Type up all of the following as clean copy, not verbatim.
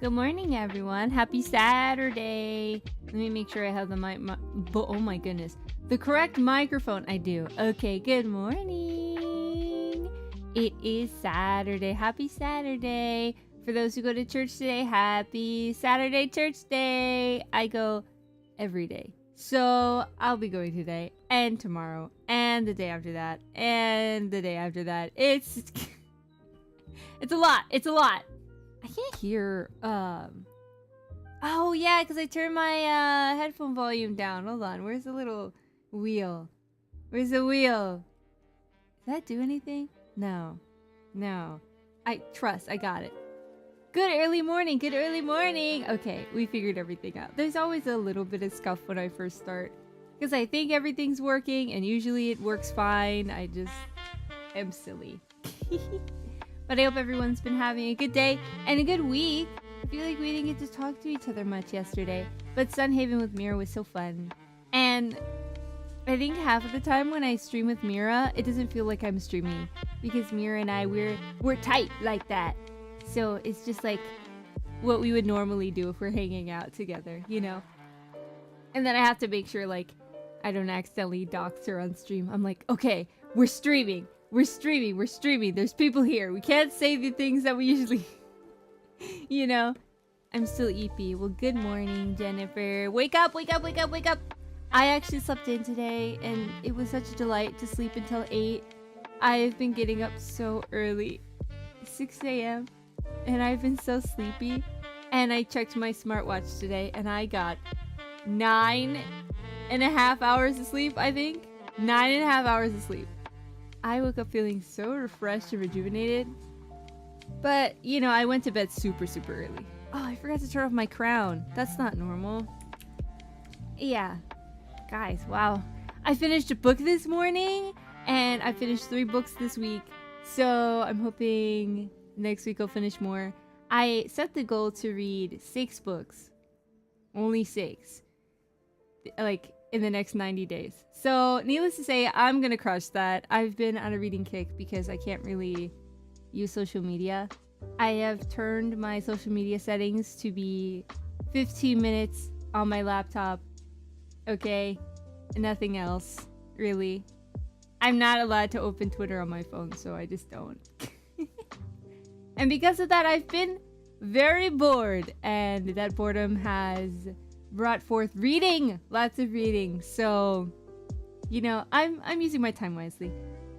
Good morning, everyone. Happy Saturday. Let me make sure I have the oh my goodness. The correct microphone. I do. Okay, good morning. It is Saturday. Happy Saturday. For those who go to church today, happy Saturday church day. I go every day. So I'll be going today and tomorrow and the day after that and the day after that. It's a lot. It's a lot. I can't hear Oh, yeah, because I turned my headphone volume down. Hold on. Where's the little wheel? Where's the wheel? Does that do anything? No. No. I got it. Good early morning. Good early morning. Okay, we figured everything out. There's always a little bit of scuff when I first start. Because I think everything's working, and usually it works fine. I just am silly. But I hope everyone's been having a good day and a good week. I feel like we didn't get to talk to each other much yesterday, but Sunhaven with Mira was so fun. And I think half of the time when I stream with Mira, it doesn't feel like I'm streaming because Mira and I, we're tight like that. So it's just like what we would normally do if we're hanging out together, you know? And then I have to make sure like I don't accidentally dox her on stream. I'm like, okay, we're streaming. We're streaming. We're streaming. There's people here. We can't say the things that we usually... You know, I'm still EP. Well, good morning, Jennifer. Wake up, wake up, wake up, wake up. I actually slept in today, and it was such a delight to sleep until 8. I've been getting up so early, 6 a.m., and I've been so sleepy. And I checked my smartwatch today, and I got 9.5 hours of sleep, I think. 9.5 hours of sleep. I woke up feeling so refreshed and rejuvenated. But, you know, I went to bed super, super early. Oh, I forgot to turn off my crown. That's not normal. Yeah. Guys, wow. I finished a book this morning, and I finished 3 books this week. So I'm hoping next week I'll finish more. I set the goal to read 6 books. Only 6. Like, in the next 90 days. So, needless to say, I'm gonna crush that. I've been on a reading kick because I can't really... use social media. I have turned my social media settings to be 15 minutes on my laptop. Okay? Nothing else, really. I'm not allowed to open Twitter on my phone, so I just don't. And because of that, I've been very bored. And that boredom has brought forth reading. Lots of reading. So, you know, I'm using my time wisely.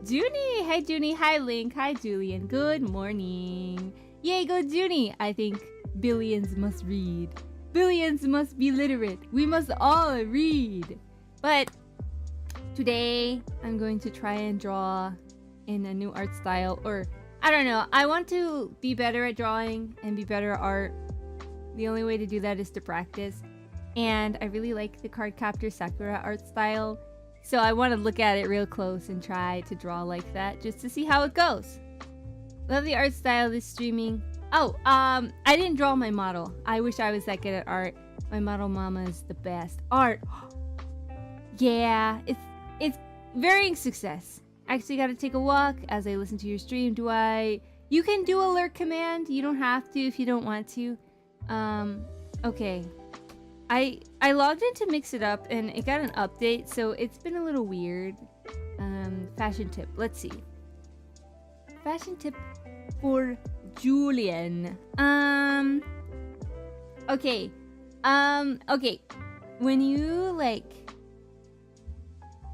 Juni! Hi Juni, hi Link, hi Julian, good morning. Yay, go Juni! I think billions must read. Billions must be literate. We must all read. But today, I'm going to try and draw in a new art style. Or, I don't know, I want to be better at drawing and be better at art. The only way to do that is to practice. And I really like the Cardcaptor Sakura art style. So I want to look at it real close and try to draw like that just to see how it goes. Love the art style this streaming. Oh, I didn't draw my model. I wish I was that good at art. My model mama is the best. Art. Yeah, it's varying success. Actually got to take a walk as I listen to your stream. You can do alert command. You don't have to if you don't want to. Okay. I logged in to mix it up and it got an update, so it's been a little weird. Fashion tip. Let's see. Fashion tip for Julian. Okay. Okay. When you, like,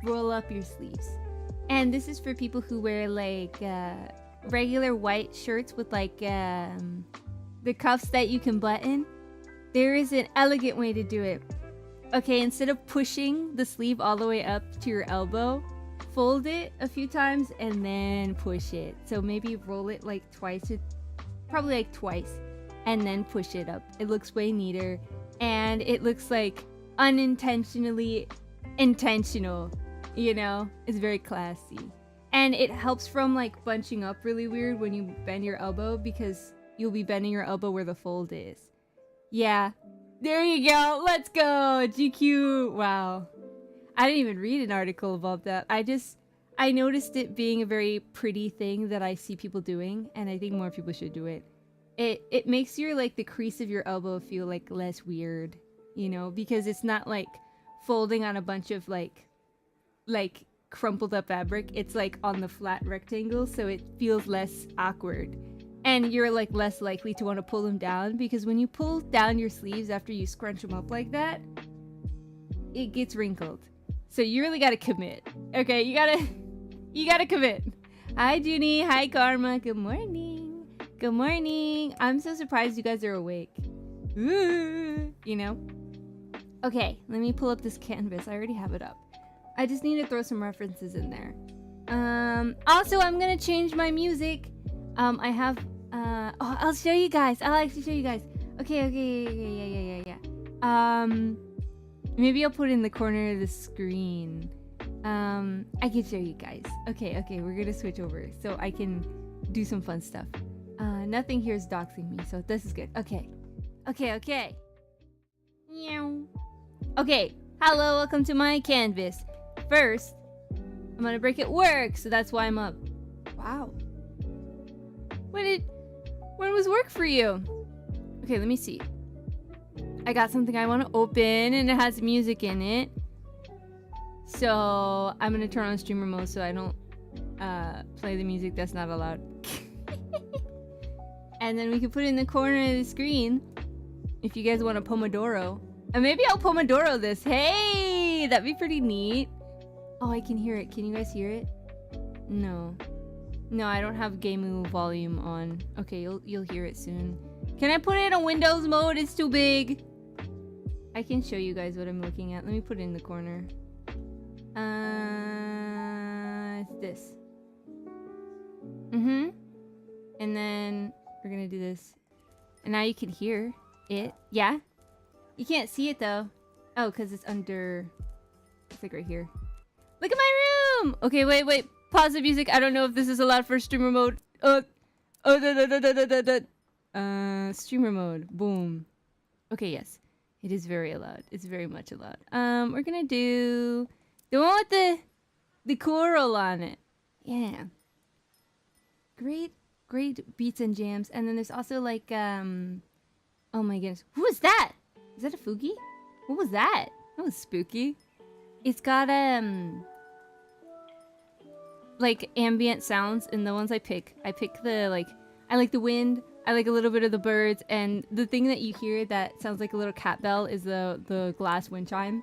roll up your sleeves, and this is for people who wear, like, regular white shirts with, like, the cuffs that you can button. There is an elegant way to do it. Okay, instead of pushing the sleeve all the way up to your elbow, fold it a few times and then push it. So maybe roll it like twice, probably like twice, and then push it up. It looks way neater, and it looks like unintentionally intentional, you know? It's very classy. And it helps from like bunching up really weird when you bend your elbow, because you'll be bending your elbow where the fold is. Yeah, there you go. Let's go. GQ. Wow. I didn't even read an article about that. I noticed it being a very pretty thing that I see people doing, and I think more people should do it. It makes your, like, the crease of your elbow feel, like, less weird, you know, because it's not, like, folding on a bunch of, like crumpled up fabric. It's, like, on the flat rectangle, so it feels less awkward. And you're, like, less likely to want to pull them down, because when you pull down your sleeves after you scrunch them up like that, it gets wrinkled. So you really gotta commit. Okay, you gotta commit. Hi, Juni. Hi, Karma. Good morning. Good morning. I'm so surprised you guys are awake. You know? Okay, let me pull up this canvas. I already have it up. I just need to throw some references in there. Also, I'm gonna change my music. I have, I'll show you guys. I'll actually show you guys. Okay, yeah. Maybe I'll put it in the corner of the screen. I can show you guys. Okay, we're gonna switch over so I can do some fun stuff. Nothing here is doxing me, so this is good. Okay. Meow. Okay, hello, welcome to my canvas. First, I'm gonna break it work, so that's why I'm up. Wow. When was work for you? Okay, let me see. I got something I want to open, and it has music in it. So I'm gonna turn on streamer mode so I don't play the music that's not allowed. And then we can put it in the corner of the screen if you guys want a Pomodoro. And maybe I'll Pomodoro this. Hey, that'd be pretty neat. Oh, I can hear it. Can you guys hear it? No, I don't have Game volume on. Okay, you'll hear it soon. Can I put it in Windows mode? It's too big. I can show you guys what I'm looking at. Let me put it in the corner. It's this. And then we're gonna do this. And now you can hear it. Yeah? You can't see it though. Oh, because it's under... It's like right here. Look at my room! Okay, wait. Pause the music. I don't know if this is allowed for streamer mode. Streamer mode. Boom. Okay, yes. It is very allowed. It's very much allowed. We're gonna do the one with the coral on it. Yeah. Great beats and jams. And then there's also like oh my goodness. Who was that? Is that a Fugi? What was that? That was spooky. It's got like ambient sounds, and the ones I pick the like, I like the wind, I like a little bit of the birds, and the thing that you hear that sounds like a little cat bell is the glass wind chime.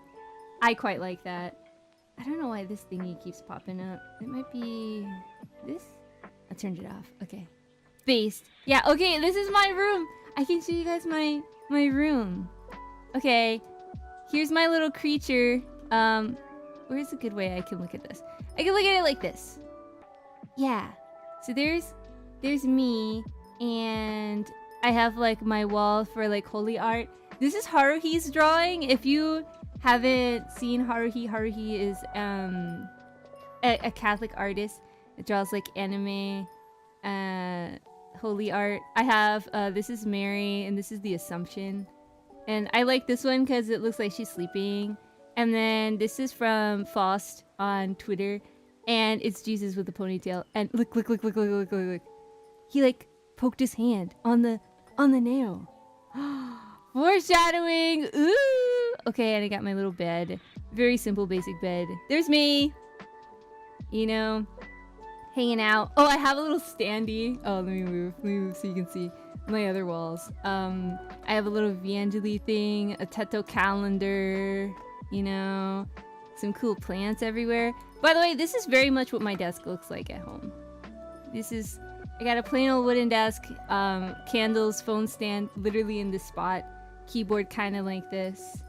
I quite like that. I don't know why this thingy keeps popping up. It might be this? I turned it off. Okay. Based. Yeah, okay, this is my room. I can show you guys my room. Okay. Here's my little creature. Where's a good way I can look at this? I can look at it like this. Yeah. So there's me, and I have like my wall for like holy art. This is Haruhi's drawing. If you haven't seen Haruhi is a Catholic artist that draws like anime holy art. I have this is Mary, and this is the Assumption. And I like this one because it looks like she's sleeping. And then this is from Faust on Twitter, and it's Jesus with a ponytail. And look. He like poked his hand on the nail. Foreshadowing. Ooh. Okay, and I got my little bed. Very simple, basic bed. There's me. You know, hanging out. Oh, I have a little standee. Oh, let me move so you can see my other walls. I have a little VAngeli thing, a Teto calendar. You know, some cool plants everywhere. By the way, this is very much what my desk looks like at home. I got a plain old wooden desk, candles, phone stand, literally in this spot. Keyboard kind of like this.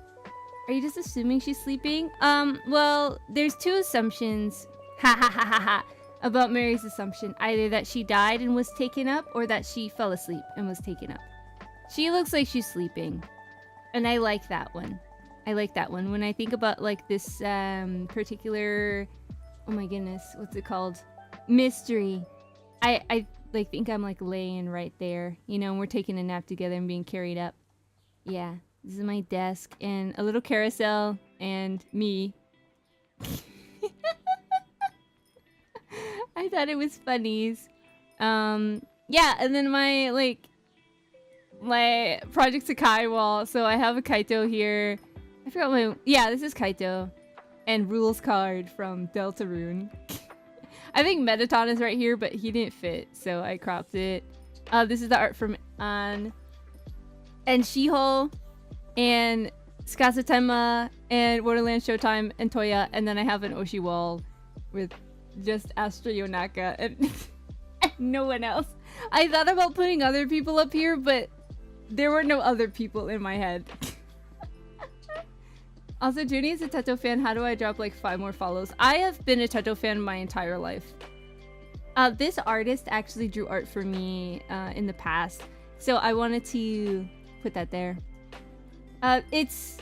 Are you just assuming she's sleeping? Well, there's two assumptions, about Mary's Assumption. Either that she died and was taken up, or that she fell asleep and was taken up. She looks like she's sleeping, and I like that one. When I think about like this particular, oh my goodness, what's it called? Mystery. I like think I'm like laying right there, you know, and we're taking a nap together and being carried up. Yeah, this is my desk and a little carousel and me. I thought it was funnies. Yeah, and then my Project Sakai wall. So I have a Kaito here. I forgot yeah, this is Kaito. And Rules card from Deltarune. I think Metaton is right here, but he didn't fit, so I cropped it. This is the art from An. And Shiho. And Skazatema. And Borderland Showtime. And Toya. And then I have an Oshi wall with just Astra Yonaka. And no one else. I thought about putting other people up here, but There were no other people in my head. Also, Juni is a Teto fan. How do I drop like 5 more follows? I have been a Teto fan my entire life. This artist actually drew art for me in the past, so I wanted to put that there. It's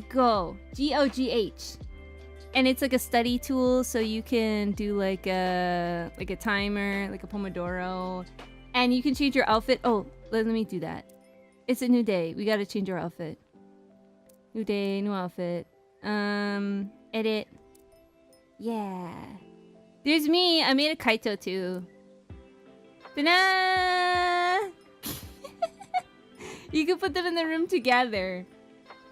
Go, G-O-G-H, and it's like a study tool, so you can do like a timer, like a Pomodoro, and you can change your outfit. Oh, let me do that. It's a new day. We gotta change our outfit. New day, new outfit. Edit. Yeah. There's me. I made a Kaito too. Ta-da! You can put them in the room together.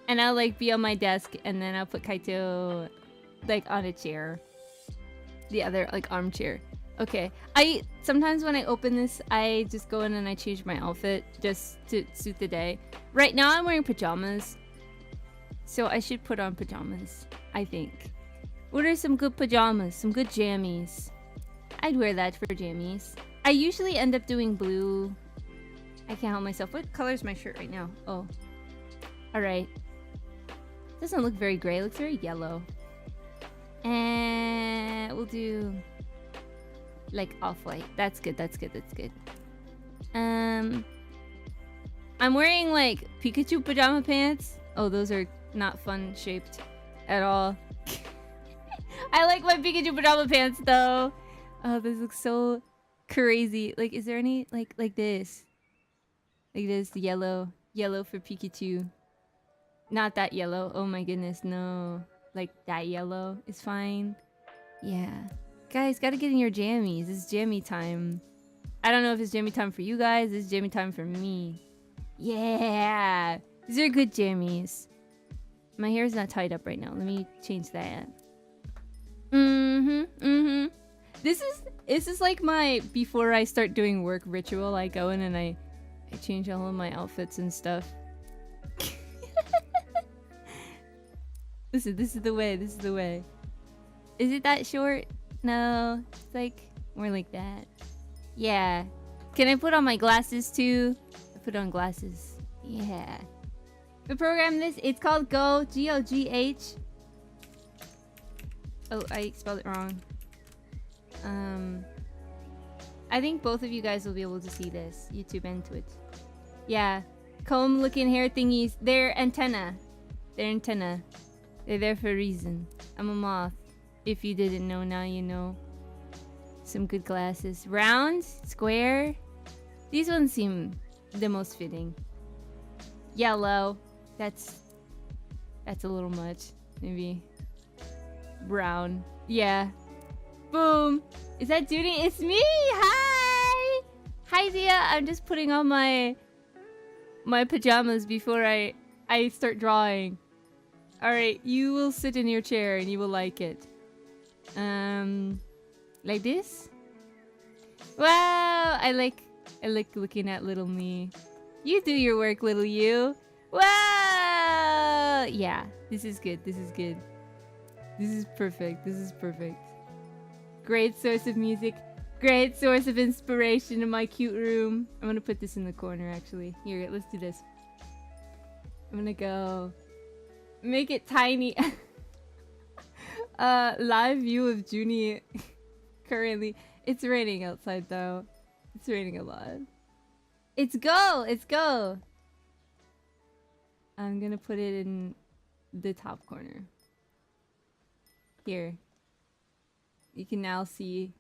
And I'll like be on my desk and then I'll put Kaito like on a chair. The other like armchair. Okay. Sometimes when I open this, I just go in and I change my outfit just to suit the day. Right now I'm wearing pajamas. So I should put on pajamas, I think. What are some good pajamas? Some good jammies. I'd wear that for jammies. I usually end up doing blue. I can't help myself. What color is my shirt right now? Oh. Alright. Doesn't look very gray. It looks very yellow. And we'll do like off-white. That's good, that's good, that's good. I'm wearing like Pikachu pajama pants. Oh, those are not fun shaped at all. I like my Pikachu pajama pants though. Oh, this looks so crazy. Like, is there any like this? Like this yellow for Pikachu. Not that yellow. Oh my goodness, no. Like that yellow is fine. Yeah. Guys, gotta get in your jammies. It's jammy time. I don't know if it's jammy time for you guys. It's jammy time for me. Yeah. These are good jammies. My hair is not tied up right now. Let me change that. This is like my before I start doing work ritual. I go in and I change all of my outfits and stuff. This is the way. This is the way. Is it that short? No, it's like more like that. Yeah. Can I put on my glasses too? I put on glasses. Yeah. We program this. It's called Go. G-O-G-H. Oh, I spelled it wrong. I think both of you guys will be able to see this. YouTube and Twitch. Yeah. Comb looking hair thingies. They're antenna. They're antenna. They're there for a reason. I'm a moth. If you didn't know, now you know. Some good glasses. Round? Square? These ones seem the most fitting. Yellow. That's a little much. Maybe. Brown. Yeah. Boom. Is that Judy? It's me! Hi! Hi, Zia. I'm just putting on my pajamas before I start drawing. Alright, you will sit in your chair and you will like it. Like this? Wow! I like looking at little me. You do your work, little you. Wow! Yeah, this is good. This is good. This is perfect. This is perfect. Great source of music. Great source of inspiration in my cute room. I'm gonna put this in the corner, actually. Here, let's do this. I'm gonna go... Make it tiny. Live view of Juni currently. It's raining outside, though. It's raining a lot. It's Go! It's Go! I'm gonna put it in the top corner. Here. You can now see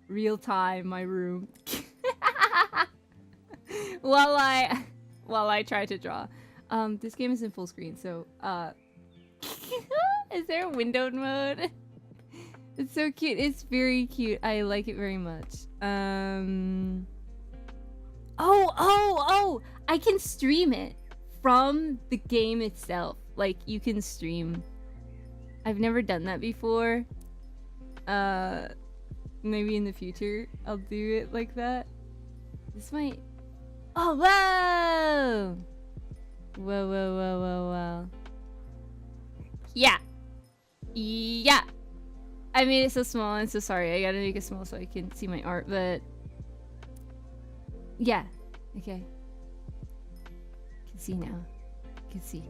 real time my room. while I try to draw. This game is in full screen, so is there a windowed mode? It's so cute. It's very cute. I like it very much. Oh! I can stream it from the game itself. Like, you can stream. I've never done that before. Maybe in the future I'll do it like that. This might... Oh, whoa! Whoa. Yeah. Yeah. I made it so small. I'm so sorry. I gotta make it small so I can see my art, but... Yeah. Okay. can see now. Can see.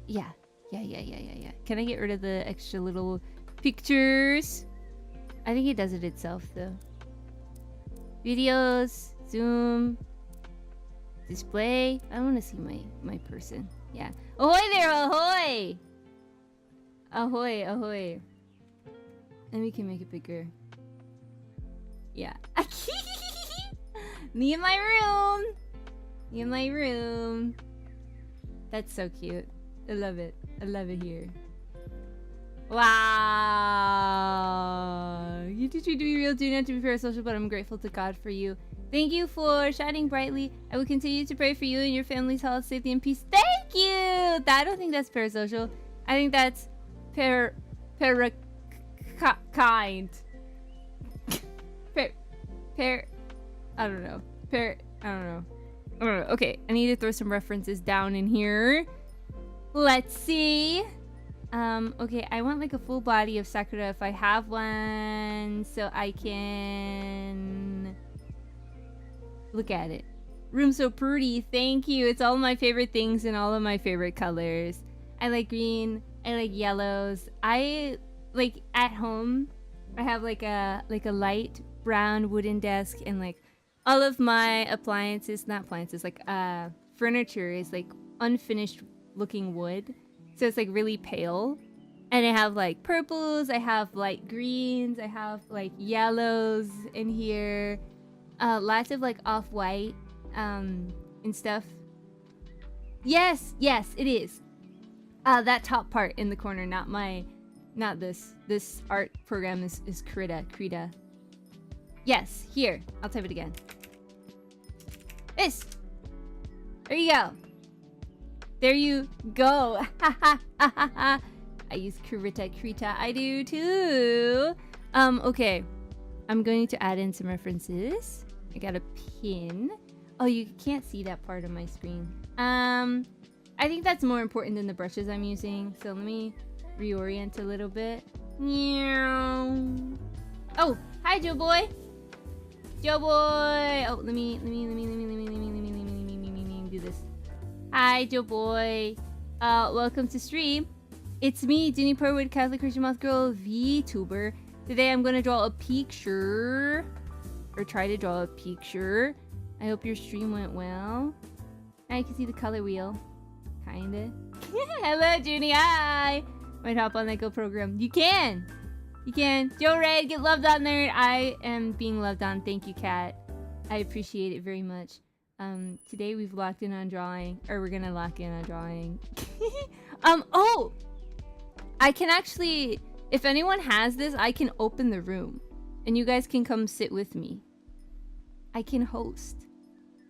Yeah. Can I get rid of the extra little pictures? I think it does it itself though. Videos, zoom, display. I want to see my person. Yeah. Ahoy there, ahoy! Ahoy, ahoy. And we can make it bigger. Yeah. Me in my room. Me in my room. That's so cute. I love it. I love it here. Wow. You teach me to be real, do not to be parasocial, but I'm grateful to God for you. Thank you for shining brightly. I will continue to pray for you and your family's health, safety, and peace. Thank you! I don't think that's parasocial. I think that's kind. I don't know. I don't know. Okay, I need to throw some references down in here. Let's see. Okay, I want like a full body of Sakura if I have one, so I can look at it. Room so pretty. Thank you. It's all my favorite things and all of my favorite colors. I like green. I like yellows. I like at home. I have like a light brown wooden desk, and like all of my appliances, not appliances, like furniture is like unfinished looking wood. So it's like really pale. And I have like purples, I have light greens, I have like yellows in here. Lots of like off-white and stuff. Yes, it is. That top part in the corner, not this. This art program is Krita. Yes, here. I'll type it again. This. There you go. There you go. I use Krita. I do too. Okay. I'm going to add in some references. I got a pin. Oh, you can't see that part of my screen. I think that's more important than the brushes I'm using. So let me reorient a little bit. Oh, hi, Joe boy. Joe boy. Oh, let me do this. Hi, Joe boy. Welcome to stream. It's me, Juni Purwood, Catholic Christian Moth Girl VTuber. Today I'm gonna draw a picture, or try to draw a picture. I hope your stream went well. I can see the color wheel, kinda. Hello, Juni. Hi. Might hop on that Go program. You can. Joe Red, get loved on there. I am being loved on. Thank you, Kat. I appreciate it very much. Today we've locked in on drawing, or we're gonna lock in on drawing. Oh! I can actually, if anyone has this, I can open the room. And you guys can come sit with me. I can host.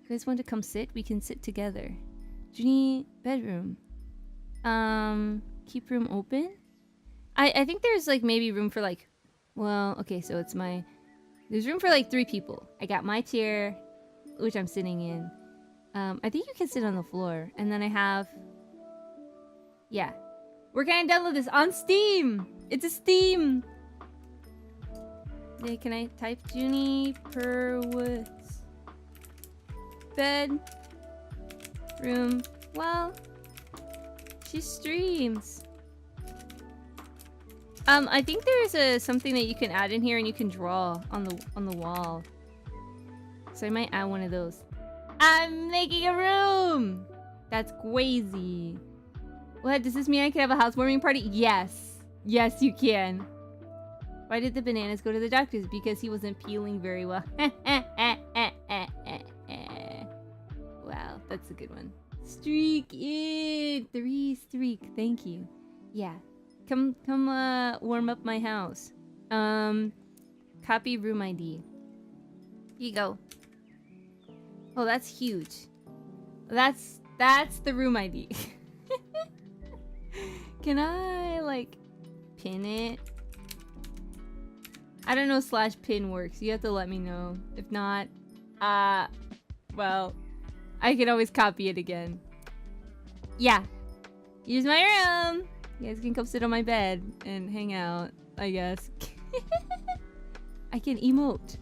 If you guys want to come sit, we can sit together. Juni, bedroom. Keep room open? I think there's like maybe room for like, well, okay, so it's there's room for like 3 people. I got my chair, which I'm sitting in. I think you can sit on the floor. And then I have, yeah. Where can I download this? On Steam! It's a Steam! Yeah, can I type Junipurwood's bed room? Well, she streams. I think there's something that you can add in here and you can draw on the wall. So I might add one of those. I'm making a room! That's crazy. What, does this mean I can have a housewarming party? Yes. Yes, you can. Why did the bananas go to the doctors? Because he wasn't peeling very well. Wow, that's a good one. Streak it! 3 streak, thank you. Yeah. Come warm up my house. Copy room ID. Here you go. Oh, that's huge. That's the room ID. Can I, like, pin it? I don't know /pin works. You have to let me know. If not, well, I can always copy it again. Yeah. Here's my room. You guys can come sit on my bed and hang out, I guess. I can emote.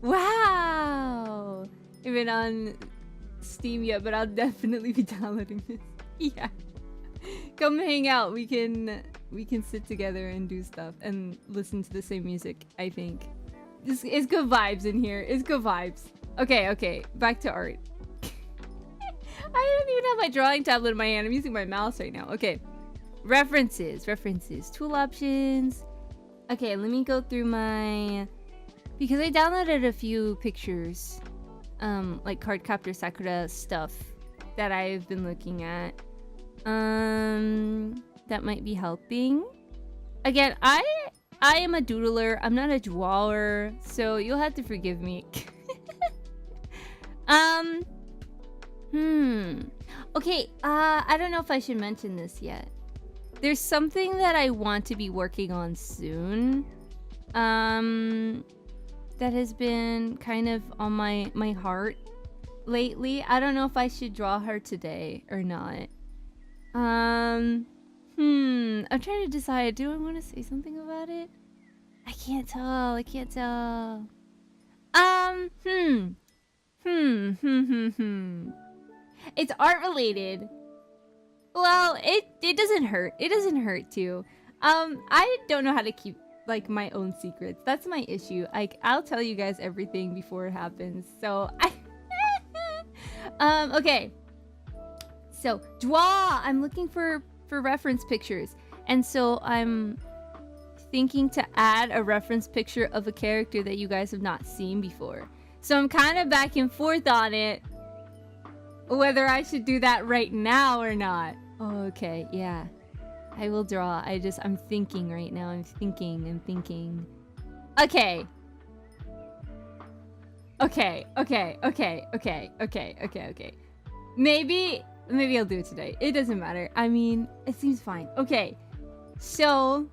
Wow! Even on Steam yet, but I'll definitely be downloading this. Yeah. Come hang out. We can sit together and do stuff and listen to the same music, I think. It's good vibes in here. It's good vibes. Okay. Back to art. I don't even have my drawing tablet in my hand. I'm using my mouse right now. Okay. References. Tool options. Okay, let me go through my... Because I downloaded a few pictures. Like Cardcaptor Sakura stuff that I've been looking at. That might be helping. Again, I am a doodler. I'm not a drawer, so you'll have to forgive me. Okay, I don't know if I should mention this yet. There's something that I want to be working on soon. That has been kind of on my heart lately. I don't know if I should draw her today or not. I'm trying to decide. Do I want to say something about it? I can't tell. It's art related. Well, it doesn't hurt. It doesn't hurt to. I don't know how to keep like my own secrets. That's my issue. Like, I'll tell you guys everything before it happens. So okay. So draw. I'm looking for reference pictures, and so I'm thinking to add a reference picture of a character that you guys have not seen before. So I'm kind of back and forth on it, whether I should do that right now or not. Oh, okay, yeah. I will draw. I'm thinking right now. I'm thinking. Okay. Maybe I'll do it today. It doesn't matter. I mean, it seems fine. Okay. So,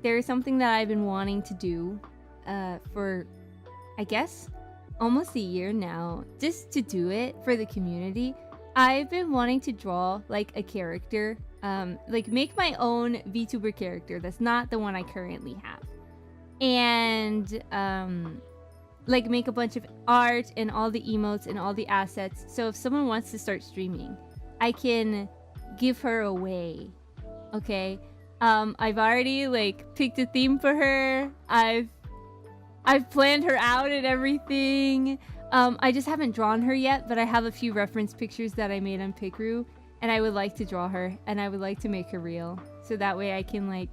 there's something that I've been wanting to do for, I guess, almost a year now. Just to do it for the community. I've been wanting to draw, like, a character. Like, make my own VTuber character that's not the one I currently have. And, like, make a bunch of art and all the emotes and all the assets. So if someone wants to start streaming, I can give her away. Okay? I've already, like, picked a theme for her. I've planned her out and everything. I just haven't drawn her yet, but I have a few reference pictures that I made on Picru, and I would like to draw her, and I would like to make her real. So that way I can, like,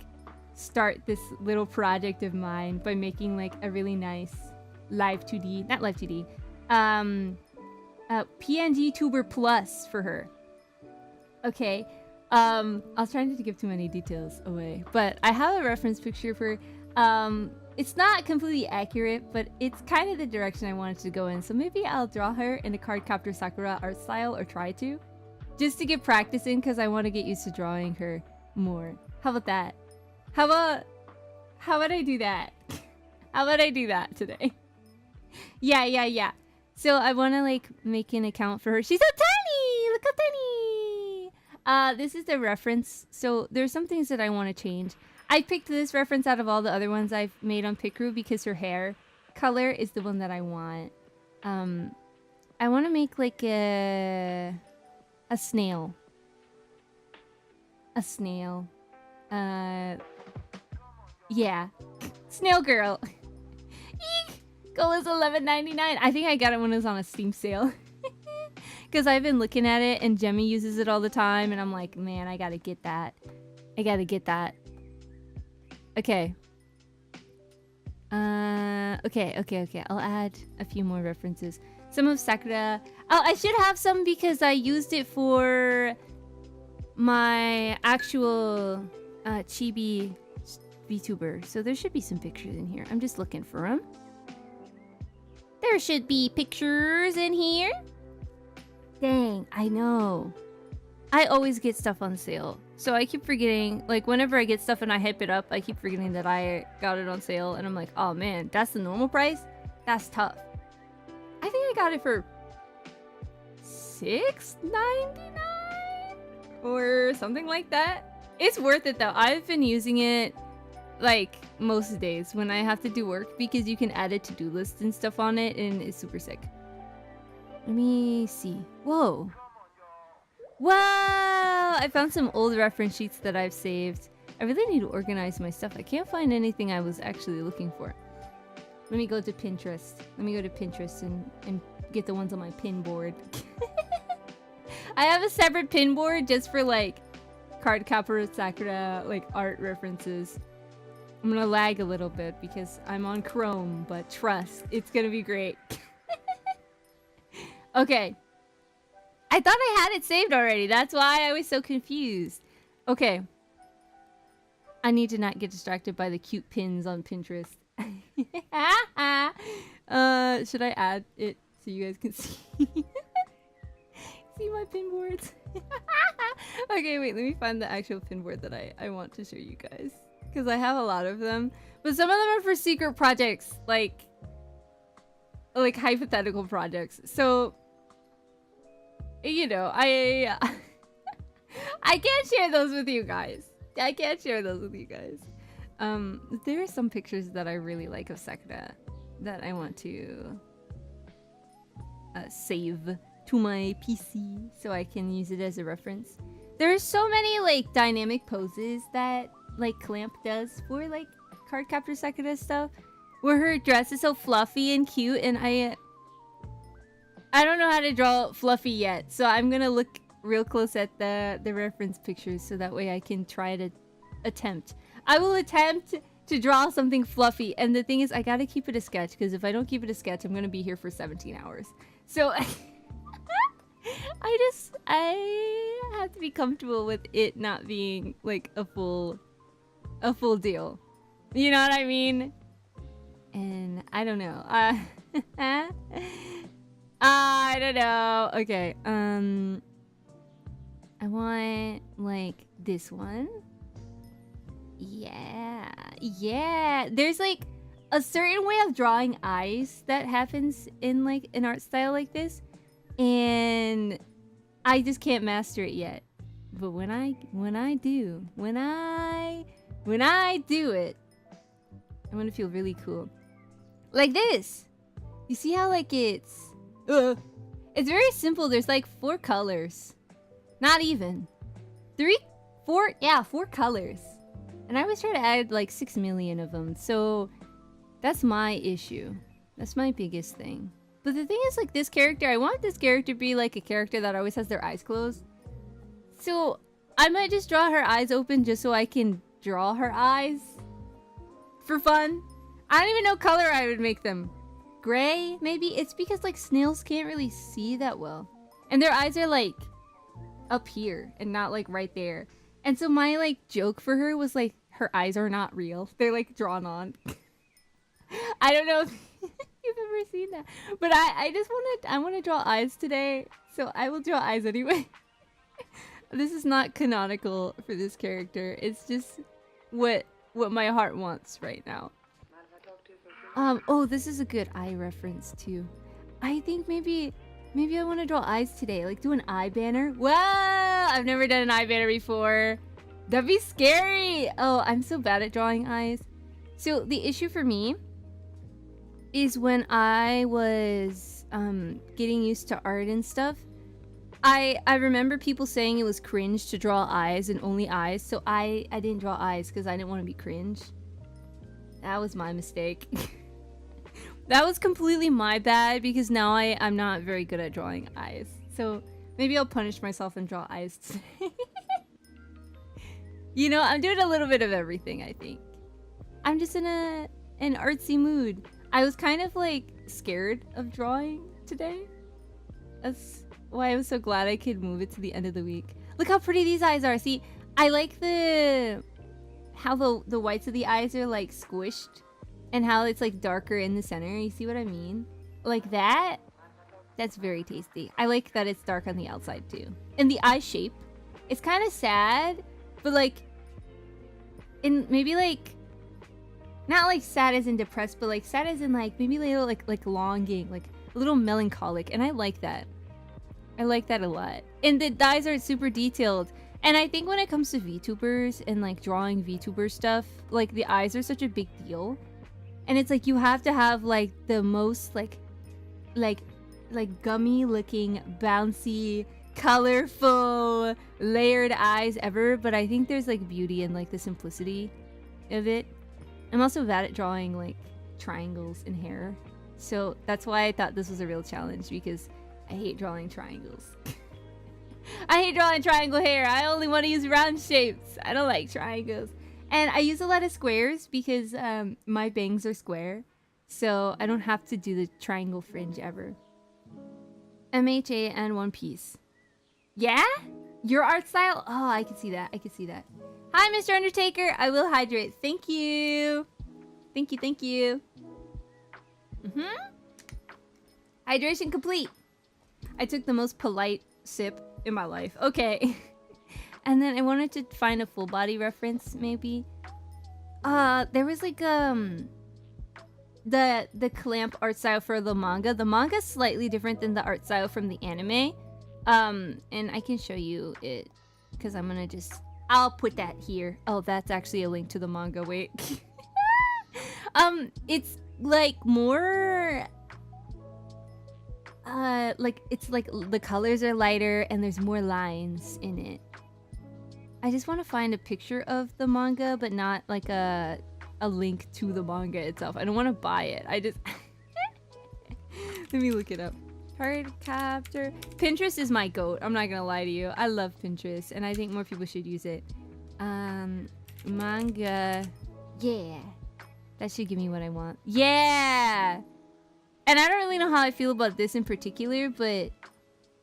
start this little project of mine by making, like, a really nice live 2D, not live 2D, PNG Tuber Plus for her. Okay, I was trying not to give too many details away, but I have a reference picture for, it's not completely accurate, but it's kind of the direction I wanted to go in, so maybe I'll draw her in a Cardcaptor Sakura art style, or try to, just to get practice in, because I want to get used to drawing her more. How about that? How about I do that? How about I do that today? Yeah. So I want to, like, make an account for her. She's so tiny! Look how tiny! This is the reference. So there's some things that I want to change. I picked this reference out of all the other ones I've made on Picru because her hair color is the one that I want. I want to make, like, a snail. A snail. Yeah. Snail girl. Eek! Goal is $11.99. I think I got it when it was on a Steam sale. Because I've been looking at it and Jemmy uses it all the time. And I'm like, man, I gotta get that. Okay. Okay. I'll add a few more references. Some of Sakura. Oh, I should have some because I used it for my actual chibi VTuber. So there should be some pictures in here. I'm just looking for them. There should be pictures in here. Dang, I know. I always get stuff on sale. So I keep forgetting, like, whenever I get stuff and I hype it up, I keep forgetting that I got it on sale. And I'm like, oh man, that's the normal price? That's tough. I think I got it for $6.99 or something like that. It's worth it though. I've been using it like most days when I have to do work because you can add a to-do list and stuff on it and it's super sick. Let me see. Whoa. Wow! I found some old reference sheets that I've saved. I really need to organize my stuff. I can't find anything I was actually looking for. Let me go to Pinterest. Let me go to Pinterest and get the ones on my pin board. I have a separate pin board just for like Cardcaptor, Sakura, like art references. I'm gonna lag a little bit because I'm on Chrome, but trust, it's gonna be great. Okay. I thought I had it saved already. That's why I was so confused. Okay. I need to not get distracted by the cute pins on Pinterest. Should I add it so you guys can see? See my pin boards? Okay, wait, let me find the actual pin board that I want to show you guys. Because I have a lot of them. But some of them are for secret projects. Like hypothetical projects. So, you know, I can't share those with you guys. I can't share those with you guys. There are some pictures that I really like of Sakura that I want to save to my PC so I can use it as a reference. There's so many like dynamic poses that like Clamp does for like Cardcaptor Sakura stuff, where her dress is so fluffy and cute, and I don't know how to draw fluffy yet, so I'm gonna look real close at the reference pictures so that way I can try to attempt. I will attempt to draw something fluffy, and the thing is I gotta keep it a sketch, because if I don't keep it a sketch I'm gonna be here for 17 hours. So I have to be comfortable with it not being like a full deal. You know what I mean? And I don't know. I don't know. Okay. I want like this one. Yeah. There's like a certain way of drawing eyes that happens in like an art style like this, and I just can't master it yet. But when I do it, I'm gonna feel really cool. Like this. You see how like it's very simple. There's like 4 colors. Not even. 4 colors. And I always try to add like 6 million of them. So that's my issue. That's my biggest thing. But the thing is, like, this character, I want this character to be like a character that always has their eyes closed. So I might just draw her eyes open just so I can draw her eyes for fun. I don't even know color I would make them. Gray, maybe? It's because like snails can't really see that well. And their eyes are like up here and not like right there. And so my like joke for her was like her eyes are not real. They're like drawn on. I don't know if you've ever seen that. But I want to draw eyes today. So I will draw eyes anyway. This is not canonical for this character. It's just what my heart wants right now. Oh, this is a good eye reference too. I think maybe I want to draw eyes today. Like do an eye banner. Wow, I've never done an eye banner before. That'd be scary. Oh, I'm so bad at drawing eyes. So the issue for me is when I was getting used to art and stuff, I remember people saying it was cringe to draw eyes and only eyes, so I didn't draw eyes because I didn't want to be cringe. That was my mistake. That was completely my bad, because now I'm not very good at drawing eyes. So maybe I'll punish myself and draw eyes today. You know, I'm doing a little bit of everything, I think. I'm just in an artsy mood. I was kind of like scared of drawing today. That's why I was so glad I could move it to the end of the week. Look how pretty these eyes are. See, I like how the whites of the eyes are like squished, and how it's like darker in the center. You see what I mean? Like that? That's very tasty. I like that it's dark on the outside too. And the eye shape, it's kind of sad, but like in maybe like not like sad as in depressed, but like sad as in like maybe a little like longing, like a little melancholic, and I like that. I like that a lot. And the eyes are super detailed. And I think when it comes to VTubers and like drawing VTuber stuff, like the eyes are such a big deal. And it's like you have to have like the most like like gummy looking, bouncy, colorful, layered eyes ever, but I think there's like beauty in like the simplicity of it. I'm also bad at drawing like triangles in hair, so that's why I thought this was a real challenge, because I hate drawing triangles. I hate drawing triangle hair. I only want to use round shapes. I don't like triangles. And I use a lot of squares because my bangs are square, so I don't have to do the triangle fringe ever. MHA and One Piece. Yeah? Your art style? Oh, I can see that. I can see that. Hi, Mr. Undertaker. I will hydrate. Thank you. Thank you, thank you. Hydration complete. I took the most polite sip in my life. Okay. And then I wanted to find a full body reference, maybe. There was like the clamp art style for the manga. The manga's slightly different than the art style from the anime. And I can show you it because I'm gonna just, I'll put that here. Oh, that's actually a link to the manga. Wait. It's like more like it's like the colors are lighter and there's more lines in it. I just want to find a picture of the manga, but not like a link to the manga itself. I don't want to buy it. I just let me look it up. Cardcaptor. Pinterest is my goat. I'm not gonna lie to you. I love Pinterest, and I think more people should use it. Manga. Yeah. That should give me what I want. Yeah! And I don't really know how I feel about this in particular, but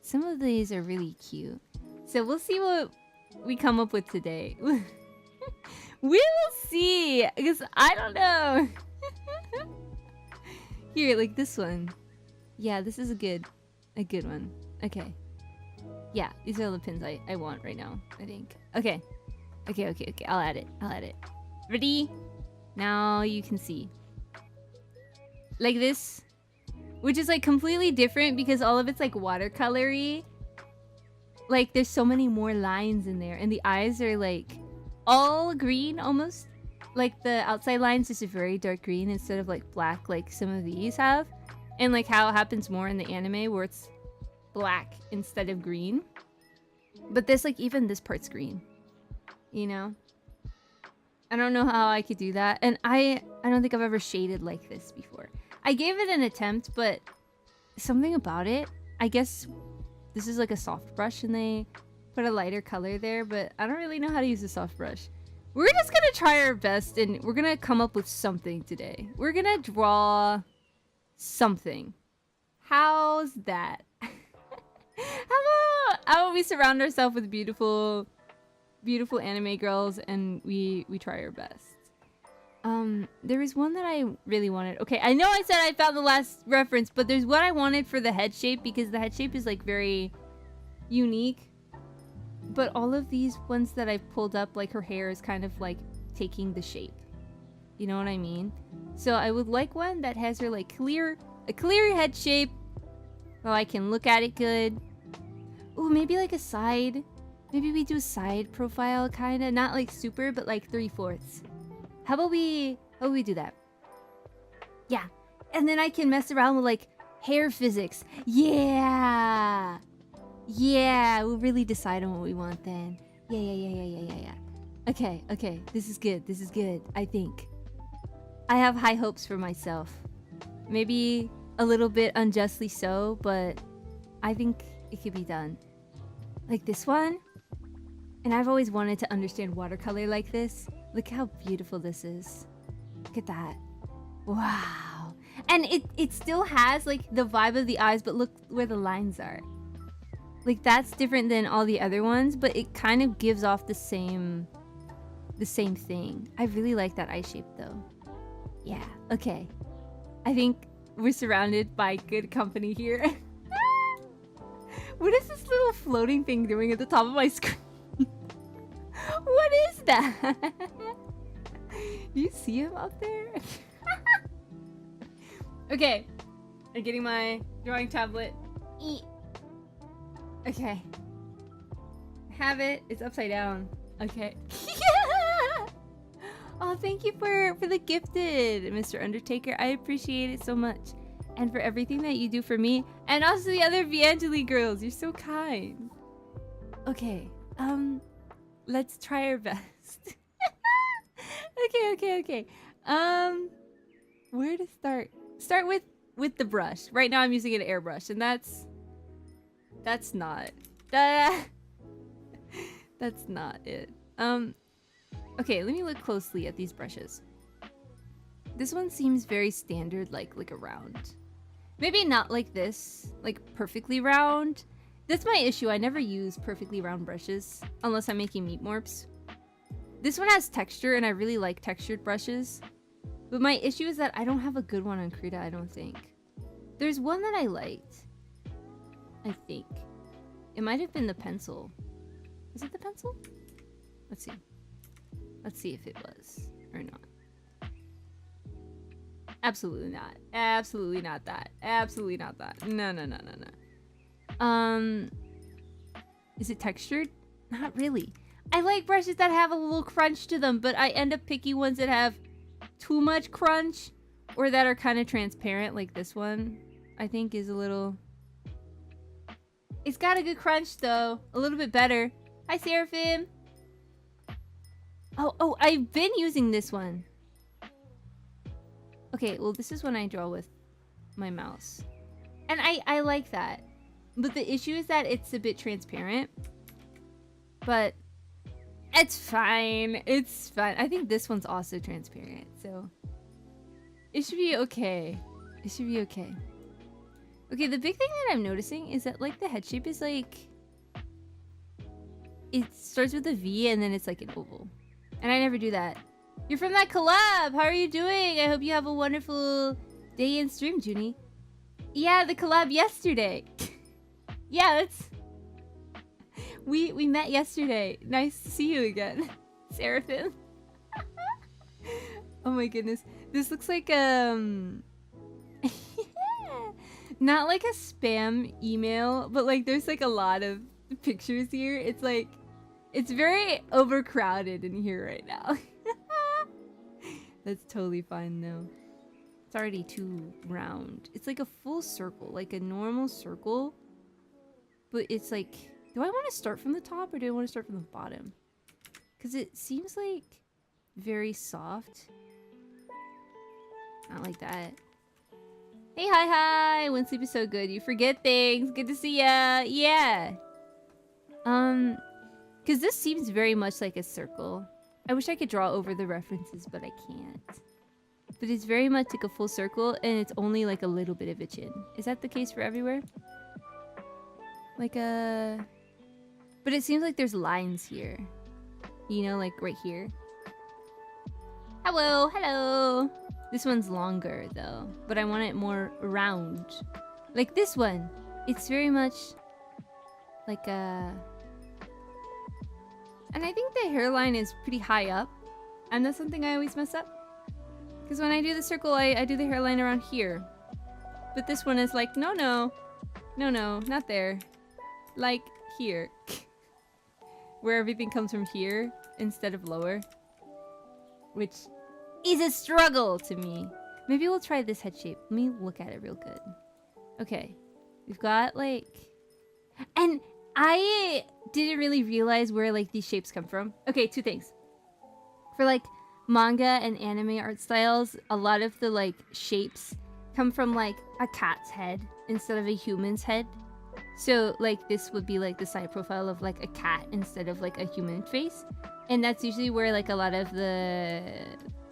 some of these are really cute. So we'll see what we come up with today. We will see! Because I don't know. Here, like this one. Yeah, this is a good one. Okay. Yeah, these are the pins I want right now, I think. Okay. Okay. I'll add it. Ready? Now you can see. Like this. Which is like completely different because all of it's like watercolory. Like there's so many more lines in there. And the eyes are like all green almost. Like the outside lines is a very dark green instead of like black like some of these have. And like how it happens more in the anime where it's black instead of green. But this, like, even this part's green. You know? I don't know how I could do that. And I don't think I've ever shaded like this before. I gave it an attempt, but something about it, I guess this is like a soft brush and they put a lighter color there, but I don't really know how to use a soft brush. We're just gonna try our best and we're gonna come up with something today. We're gonna draw something. How's that? How about we surround ourselves with beautiful anime girls and we try our best. There was one that I really wanted. Okay, I know I said I found the last reference, but there's what I wanted for the head shape because the head shape is like very unique. But all of these ones that I've pulled up, like her hair is kind of like taking the shape. You know what I mean? So I would like one that has her like a clear head shape so I can look at it good. Ooh, maybe like a side. Maybe we do side profile kind of, not like super, but like 3/4. How about we do that? Yeah. And then I can mess around with like hair physics. Yeah. Yeah, we'll really decide on what we want then. Yeah. Okay. This is good, I think. I have high hopes for myself. Maybe a little bit unjustly so, but I think it could be done. Like this one. And I've always wanted to understand watercolor like this. Look how beautiful this is. Look at that. Wow. And it still has like the vibe of the eyes, but look where the lines are. Like that's different than all the other ones, but it kind of gives off the same thing. I really like that eye shape though. Yeah, okay. I think we're surrounded by good company here. What is this little floating thing doing at the top of my screen? What is that? Do you see him up there? Okay. I'm getting my drawing tablet. Okay. Have it. It's upside down. Okay. Oh, thank you for the gifted, Mr. Undertaker. I appreciate it so much. and for everything that you do for me, and also the other VAngeli girls. You're so kind. Okay, let's try our best. Okay. Where to start? Start with the brush. Right now I'm using an airbrush, and that's not that's not it. Okay, let me look closely at these brushes. This one seems very standard, like a round. Maybe not like this, like perfectly round. That's my issue. I never use perfectly round brushes unless I'm making meat morphs. This one has texture, and I really like textured brushes. But my issue is that I don't have a good one on Krita, I don't think. There's one that I liked, I think. It might have been the pencil. Is it the pencil? Let's see. Let's see if it was or not. Absolutely not. Absolutely not that. Absolutely not that. No. Is it textured? Not really. I like brushes that have a little crunch to them, but I end up picking ones that have too much crunch or that are kind of transparent, like this one. I think is a little... It's got a good crunch though. A little bit better. Hi, Seraphim. Oh, I've been using this one. Okay, well, this is when I draw with my mouse. And I like that. But the issue is that it's a bit transparent. But it's fine. It's fine. I think this one's also transparent, so it should be okay. It should be okay. Okay, the big thing that I'm noticing is that, like, the head shape is, like... It starts with a V and then it's, like, an oval. And I never do that. You're from that collab! How are you doing? I hope you have a wonderful day in stream, Juni. Yeah, the collab yesterday. Yeah, that's... We met yesterday. Nice to see you again, Seraphim. Oh my goodness. This looks like, not like a spam email, but like there's like a lot of pictures here. It's like, it's very overcrowded in here right now. That's totally fine though. It's already too round. It's like a full circle, like a normal circle. But it's like, do I want to start from the top or do I want to start from the bottom? Because it seems like very soft. Not like that. Hey, hi. When sleep is so good, you forget things. Good to see ya. Yeah. Because this seems very much like a circle. I wish I could draw over the references, but I can't. But it's very much like a full circle, and it's only like a little bit of a chin. Is that the case for everywhere? Like a... But it seems like there's lines here. You know, like right here. Hello, hello. This one's longer though, but I want it more round. Like this one. It's very much like a... And I think the hairline is pretty high up. And that's something I always mess up. Because when I do the circle, I do the hairline around here. But this one is like, no, not there. Like here. Where everything comes from here instead of lower. Which is a struggle to me. Maybe we'll try this head shape. Let me look at it real good. Okay. We've got like... And I didn't really realize where like these shapes come from. Okay, two things. For like manga and anime art styles, a lot of the like shapes come from like a cat's head instead of a human's head. So like this would be like the side profile of like a cat instead of like a human face. And that's usually where like a lot of the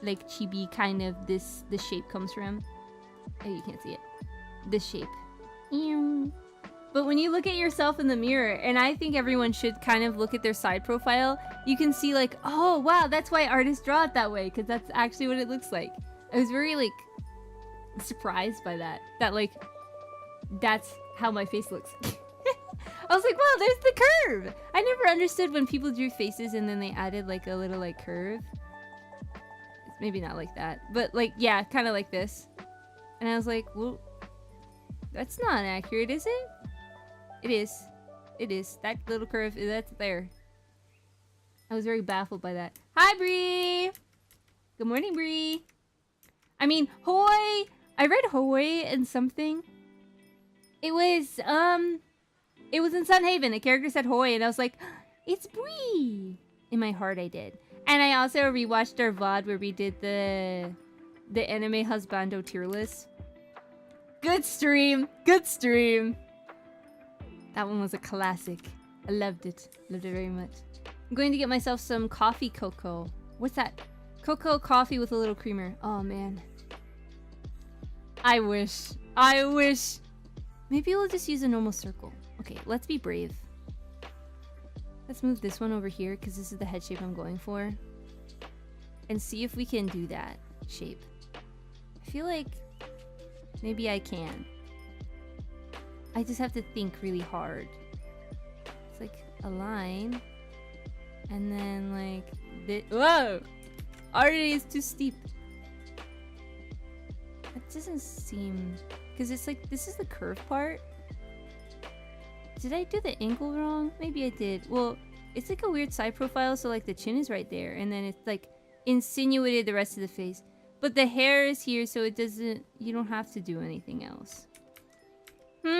like chibi kind of this shape comes from. Oh, you can't see it. This shape. But when you look at yourself in the mirror, and I think everyone should kind of look at their side profile, you can see like, oh wow, that's why artists draw it that way, because that's actually what it looks like. I was very like surprised by that. That like that's how my face looks. I was like, wow, there's the curve. I never understood when people drew faces and then they added like a little like curve. It's maybe not like that, but like, yeah, kind of like this. And I was like, well, that's not accurate, is it? It is. It is. That little curve, that's there. I was very baffled by that. Hi, Bree! Good morning, Bree! I mean, hoi! I read Hawaii and something. It was in Sunhaven. A character said Hawaii, and I was like, it's Bree. In my heart, I did. And I also rewatched our VOD where we did the anime husbando tier list. Good stream. Good stream. That one was a classic. I loved it. Loved it very much. I'm going to get myself some coffee cocoa. What's that? Cocoa coffee with a little creamer. Oh, man. I wish. I wish. Maybe we'll just use a normal circle. Okay, let's be brave. Let's move this one over here because this is the head shape I'm going for. And see if we can do that shape. I feel like maybe I can. I just have to think really hard. It's like a line. And then like this. Whoa! Already it's too steep. It doesn't seem... Because it's like, this is the curve part. Did I do the angle wrong? Maybe I did. Well, it's like a weird side profile, so like the chin is right there. And then it's like insinuated the rest of the face. But the hair is here, so it doesn't... You don't have to do anything else. We'll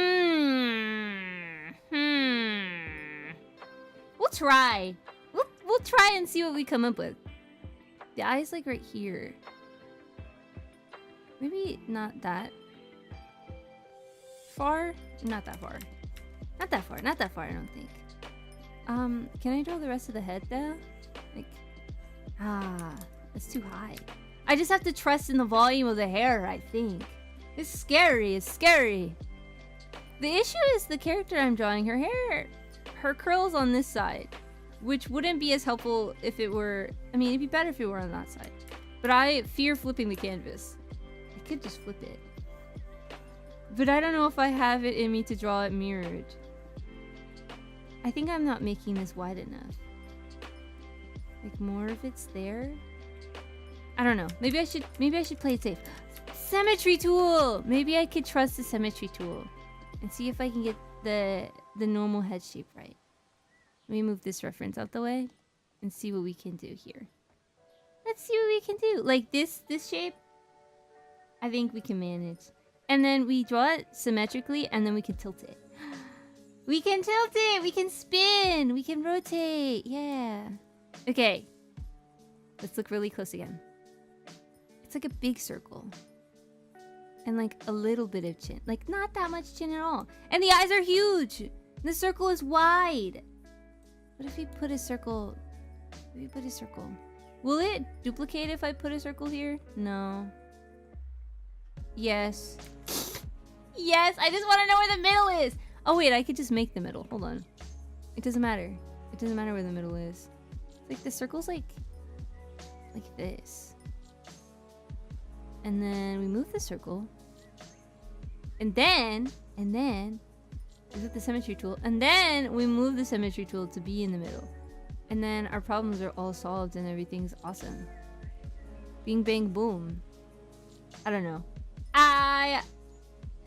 try. We'll try and see what we come up with. The eye's like right here. Maybe not that far? Not that far. Not that far. Not that far, I don't think. Can I draw the rest of the head though? Like, that's too high. I just have to trust in the volume of the hair, I think. It's scary. It's scary. The issue is the character I'm drawing. Her curls on this side, which wouldn't be as helpful if it were... I mean, it'd be better if it were on that side. But I fear flipping the canvas. I could just flip it. But I don't know if I have it in me to draw it mirrored. I think I'm not making this wide enough. Like more of it's there. I don't know. Maybe I should play it safe. Symmetry tool! Maybe I could trust the symmetry tool. And see if I can get the normal head shape right. Let me move this reference out the way. And see what we can do here. Let's see what we can do. Like this shape. I think we can manage. And then we draw it symmetrically, and then we can tilt it. We can tilt it! We can spin! We can rotate! Yeah. Okay. Let's look really close again. It's like a big circle. And like a little bit of chin. Like not that much chin at all. And the eyes are huge! The circle is wide! What if we put a circle... Maybe put a circle. Will it duplicate if I put a circle here? No. Yes. Yes, I just want to know where the middle is. Oh wait, I could just make the middle. Hold on. It doesn't matter. It doesn't matter where the middle is. It's like the circle's like this. And then we move the circle. And then we put the symmetry tool. And then we move the symmetry tool to be in the middle. And then our problems are all solved and everything's awesome. Bing bang boom. I don't know.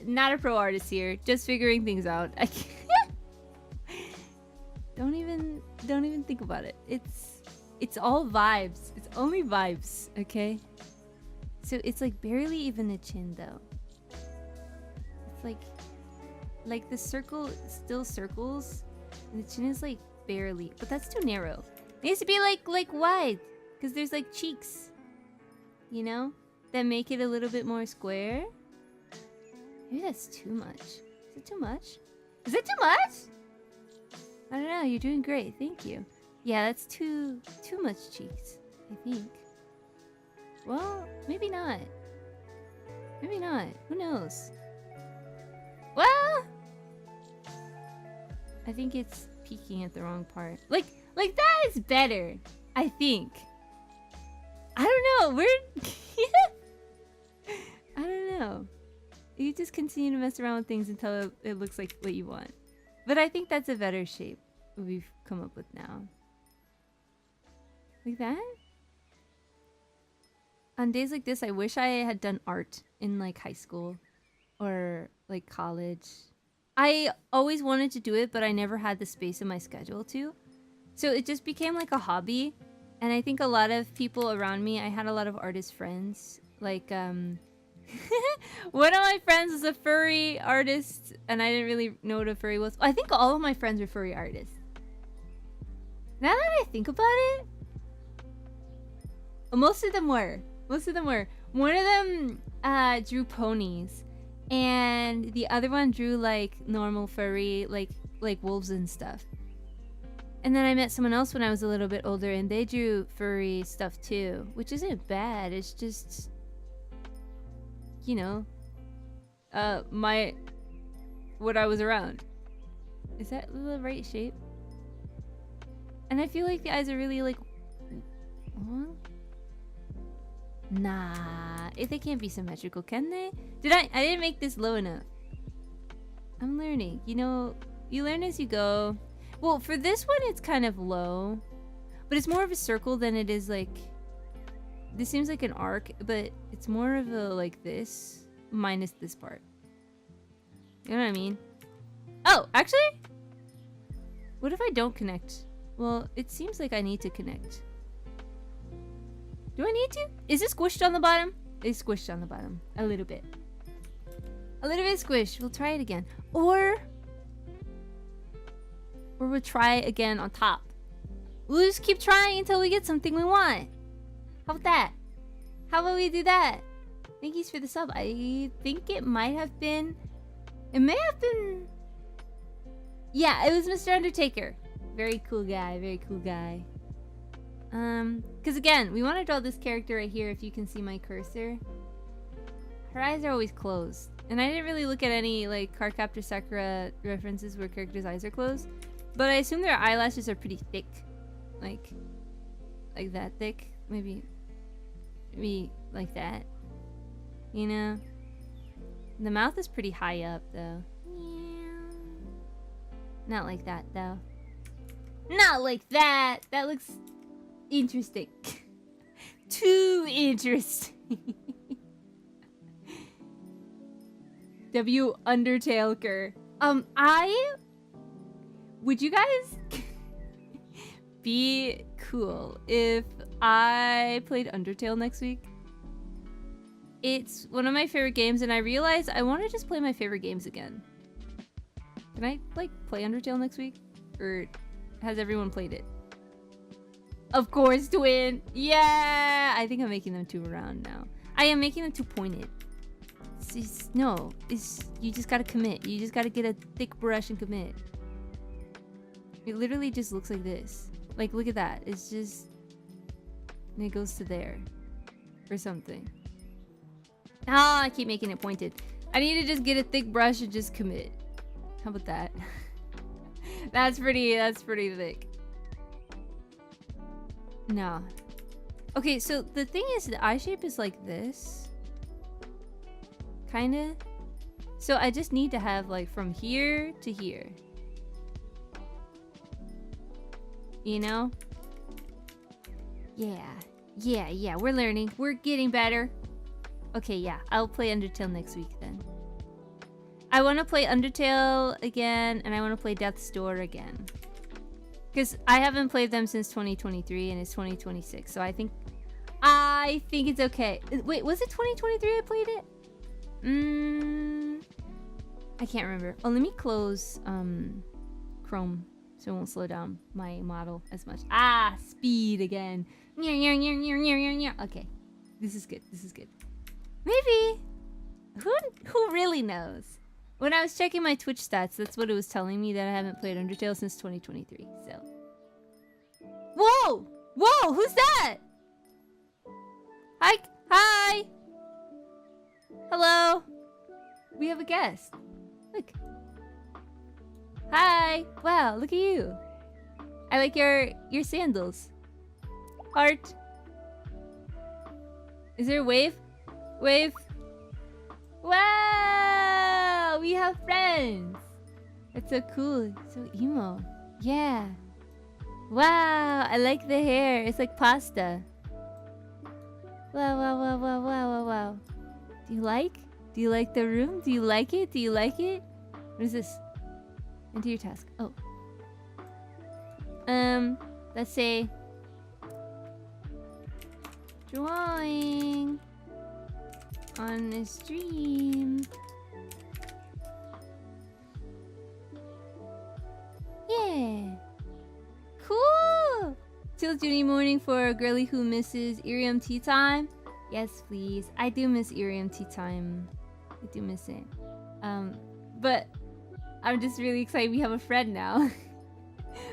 Not a pro artist here, just figuring things out. I can't. Don't even think about it. It's all vibes. It's only vibes, okay? So it's like barely even a chin though. It's like the circle still circles and the chin is like barely, but that's too narrow. It needs to be like wide because there's like cheeks, you know, that make it a little bit more square. Maybe that's too much. Is it too much? Is it too much? I don't know. You're doing great. Thank you. Yeah, that's too much cheeks, I think. Well, maybe not. Maybe not. Who knows? Well, I think it's peeking at the wrong part. Like that is better, I think. I don't know. I don't know. You just continue to mess around with things until it looks like what you want. But I think that's a better shape we've come up with now. Like that? On days like this, I wish I had done art in like high school or like college. I always wanted to do it, but I never had the space in my schedule to. So it just became like a hobby. And I think a lot of people around me, I had a lot of artist friends, like One of my friends is a furry artist, and I didn't really know what a furry was. I think all of my friends are furry artists. Now that I think about it, most of them were. One of them drew ponies, and the other one drew like normal furry, like wolves and stuff. And then I met someone else when I was a little bit older, and they drew furry stuff too, which isn't bad. It's just, you know, what I was around. Is that the right shape? And I feel like the eyes are really like, huh? Nah, they can't be symmetrical, can they? I didn't make this low enough. I'm learning. You know, you learn as you go. Well, for this one, it's kind of low, but it's more of a circle than it is like. This seems like an arc, but it's more of a like this minus this part. You know what I mean? Oh, actually, what if I don't connect? Well, it seems like I need to connect. Do I need to? Is it squished on the bottom? It's squished on the bottom. A little bit. A little bit squished. We'll try it again. Or we'll try again on top. We'll just keep trying until we get something we want. How about that? How about we do that? Thank you for the sub. I think it might have been... It may have been... Yeah, it was Mr. Undertaker. Very cool guy. Very cool guy. Because again, we want to draw this character right here, if you can see my cursor. Her eyes are always closed. And I didn't really look at any, like, Cardcaptor Sakura references where characters' eyes are closed. But I assume their eyelashes are pretty thick. Like that thick. Maybe like that. You know? The mouth is pretty high up, though. Not like that, though. Not like that! That looks interesting. Too interesting. W Undertaker. Would you guys be cool if I played Undertale next week? It's one of my favorite games, and I realized I want to just play my favorite games again. Can I, like, play Undertale next week? Or has everyone played it? Of course, twin! Yeah! I think I'm making them too round now. I am making them too pointed. You just gotta commit. You just gotta get a thick brush and commit. It literally just looks like this. Like, look at that. It's just... And it goes to there. Or something. Ah, I keep making it pointed. I need to just get a thick brush and just commit. How about that? That's pretty thick. No. Okay, so the thing is, the eye shape is like this. Kinda. So I just need to have, like, from here to here. You know? Yeah, we're learning. We're getting better. Okay, yeah, I'll play Undertale next week then. I want to play Undertale again, and I want to play Death's Door again. Because I haven't played them since 2023, and it's 2026, so I think it's okay. Wait, was it 2023 I played it? I can't remember. Oh, let me close Chrome so it won't slow down my model as much. Speed again. Okay, this is good. Maybe. Who really knows? When I was checking my Twitch stats, that's what it was telling me, that I haven't played Undertale since 2023. So. Whoa! Who's that? Hi! Hello? We have a guest. Look. Hi! Wow, look at you. I like your sandals. Heart. Is there a wave? Wave. Wow! We have friends! That's so cool. So emo. Yeah. Wow! I like the hair. It's like pasta. Wow. Do you like the room? Do you like it? What is this? Enter your task. Oh. Let's say... Drawing. on the stream. Yeah. Cool. Till Juni morning for a girly who misses Irium tea time. Yes, please. I do miss Irium tea time. I do miss it. But I'm just really excited we have a friend now.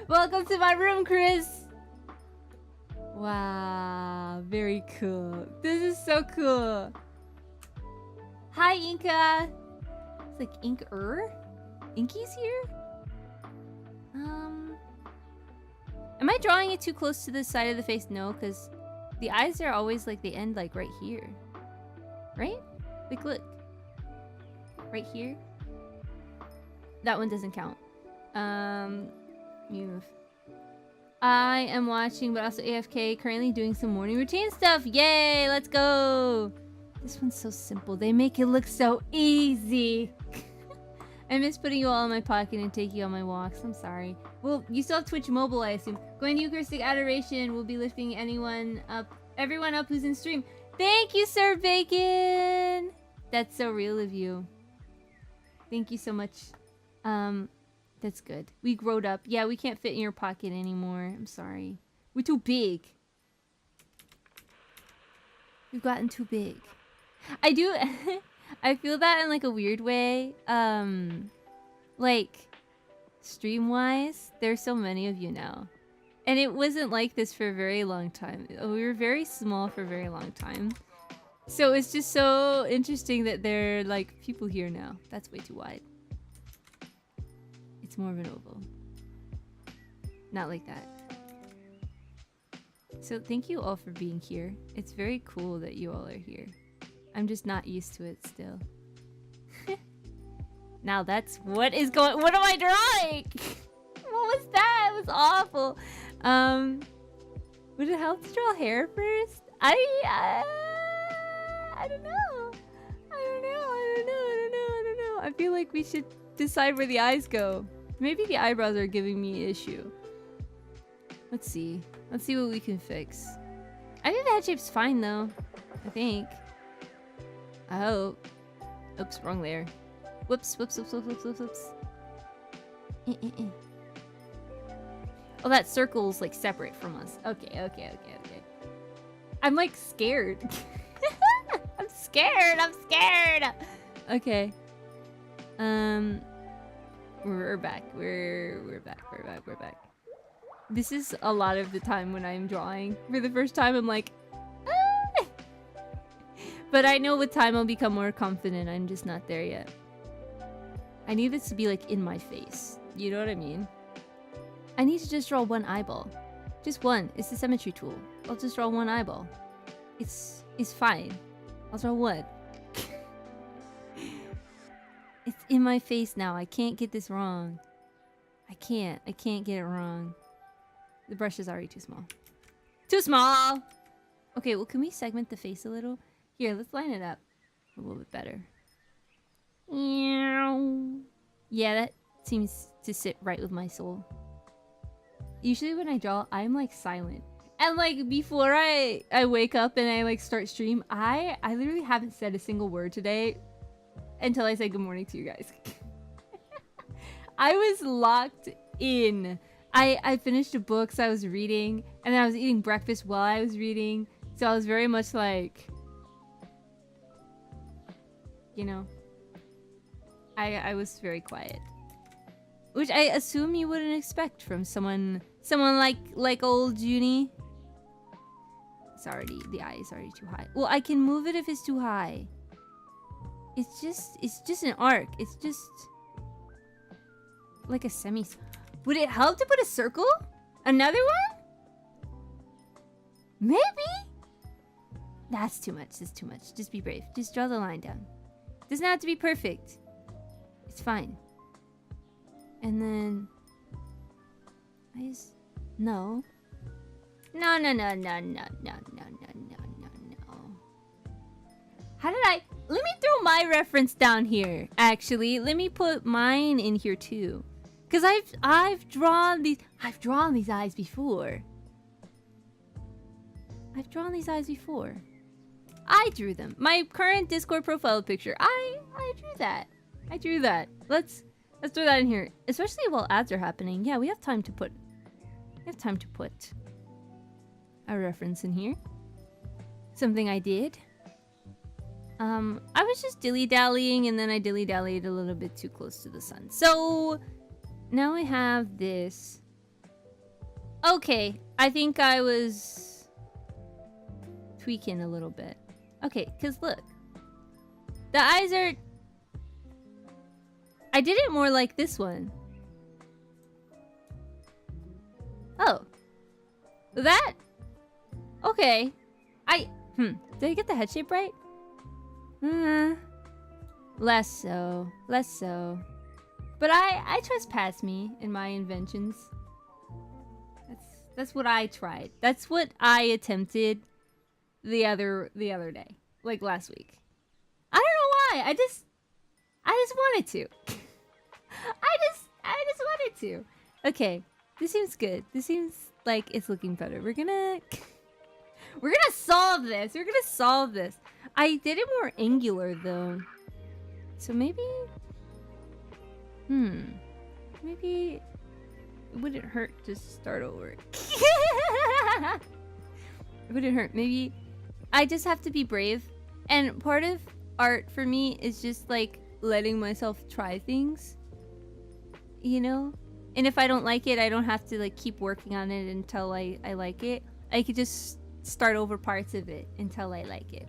Welcome to my room, Chris. Wow, very cool. This is so cool. Hi, Inka. It's like Inky's here? Am I drawing it too close to the side of the face? No, because the eyes are always like, they end like right here. Right? Like, look. Right here. That one doesn't count. Move. I am watching, but also AFK, currently doing some morning routine stuff. Yay, let's go. This one's so simple. They make it look so easy. I miss putting you all in my pocket and taking you on my walks. I'm sorry. Well, you still have Twitch mobile, I assume. Going to Eucharistic Adoration will be lifting everyone up who's in stream. Thank you, Sir Bacon. That's so real of you. Thank you so much. That's good. We growed up. Yeah, we can't fit in your pocket anymore. I'm sorry. We're too big. We've gotten too big. I do... I feel that in like a weird way. Like, stream-wise, there's so many of you now. And it wasn't like this for a very long time. We were very small for a very long time. So it's just so interesting that there are like people here now. That's way too wide. It's more of an oval. Not like that. So thank you all for being here. It's very cool that you all are here. I'm just not used to it still. Now that's what is going. What am I drawing? What was that? It was awful. Would it help to draw hair first? I don't know. I don't know. I feel like we should decide where the eyes go. Maybe the eyebrows are giving me an issue. Let's see. Let's see what we can fix. I think the head shape's fine though. I think. I hope. Oops, wrong layer. Whoops. Oh, that circle's like separate from us. Okay. I'm like scared. I'm scared. Okay. We're back. We're back. This is a lot of the time when I'm drawing. For the first time, I'm like, ah! But I know with time I'll become more confident. I'm just not there yet. I need this to be like in my face. You know what I mean? I need to just draw one eyeball. Just one. It's the symmetry tool. I'll just draw one eyeball. It's fine. I'll draw one. It's in my face now. I can't get this wrong. I can't get it wrong. The brush is already too small. Too small! Okay, well, can we segment the face a little? Here, let's line it up a little bit better. Yeah, that seems to sit right with my soul. Usually when I draw, I'm like silent. And like before I wake up and I like start stream, I literally haven't said a single word today until I say good morning to you guys. I was locked in. I finished a book, so I was reading, and then I was eating breakfast while I was reading, so I was very much like, you know, I was very quiet, which I assume you wouldn't expect from someone like old Juni. The eye is already too high. Well, I can move it if it's too high. It's just an arc. It's just like a semi. Would it help to put a circle? Another one? Maybe? That's too much. That's too much. Just be brave. Just draw the line down. Doesn't have to be perfect. It's fine. And then eyes. No. No. How did I? Let me throw my reference down here. Actually, let me put mine in here too. Cause I've drawn these eyes before. I drew them. My current Discord profile picture. I drew that. I drew that. Let's throw that in here. Especially while ads are happening. Yeah, we have time to put a reference in here. Something I did. I was just dilly-dallying, and then I dilly-dallied a little bit too close to the sun. So now I have this. Okay, I think I was tweaking a little bit. Okay, because look. The eyes are... I did it more like this one. Oh. That? Okay. Did I get the head shape right? Less so. Less so. But I trespass me in my inventions. That's what I tried. That's what I attempted the other day. Like last week. I don't know why. I just wanted to. I just wanted to. Okay. This seems good. This seems like it's looking better. We're gonna solve this. We're gonna solve this. I did it more angular though. So maybe... Maybe it wouldn't hurt to start over. It wouldn't hurt. Maybe I just have to be brave. And part of art for me is just like letting myself try things. You know? And if I don't like it, I don't have to like keep working on it until I like it. I could just start over parts of it until I like it.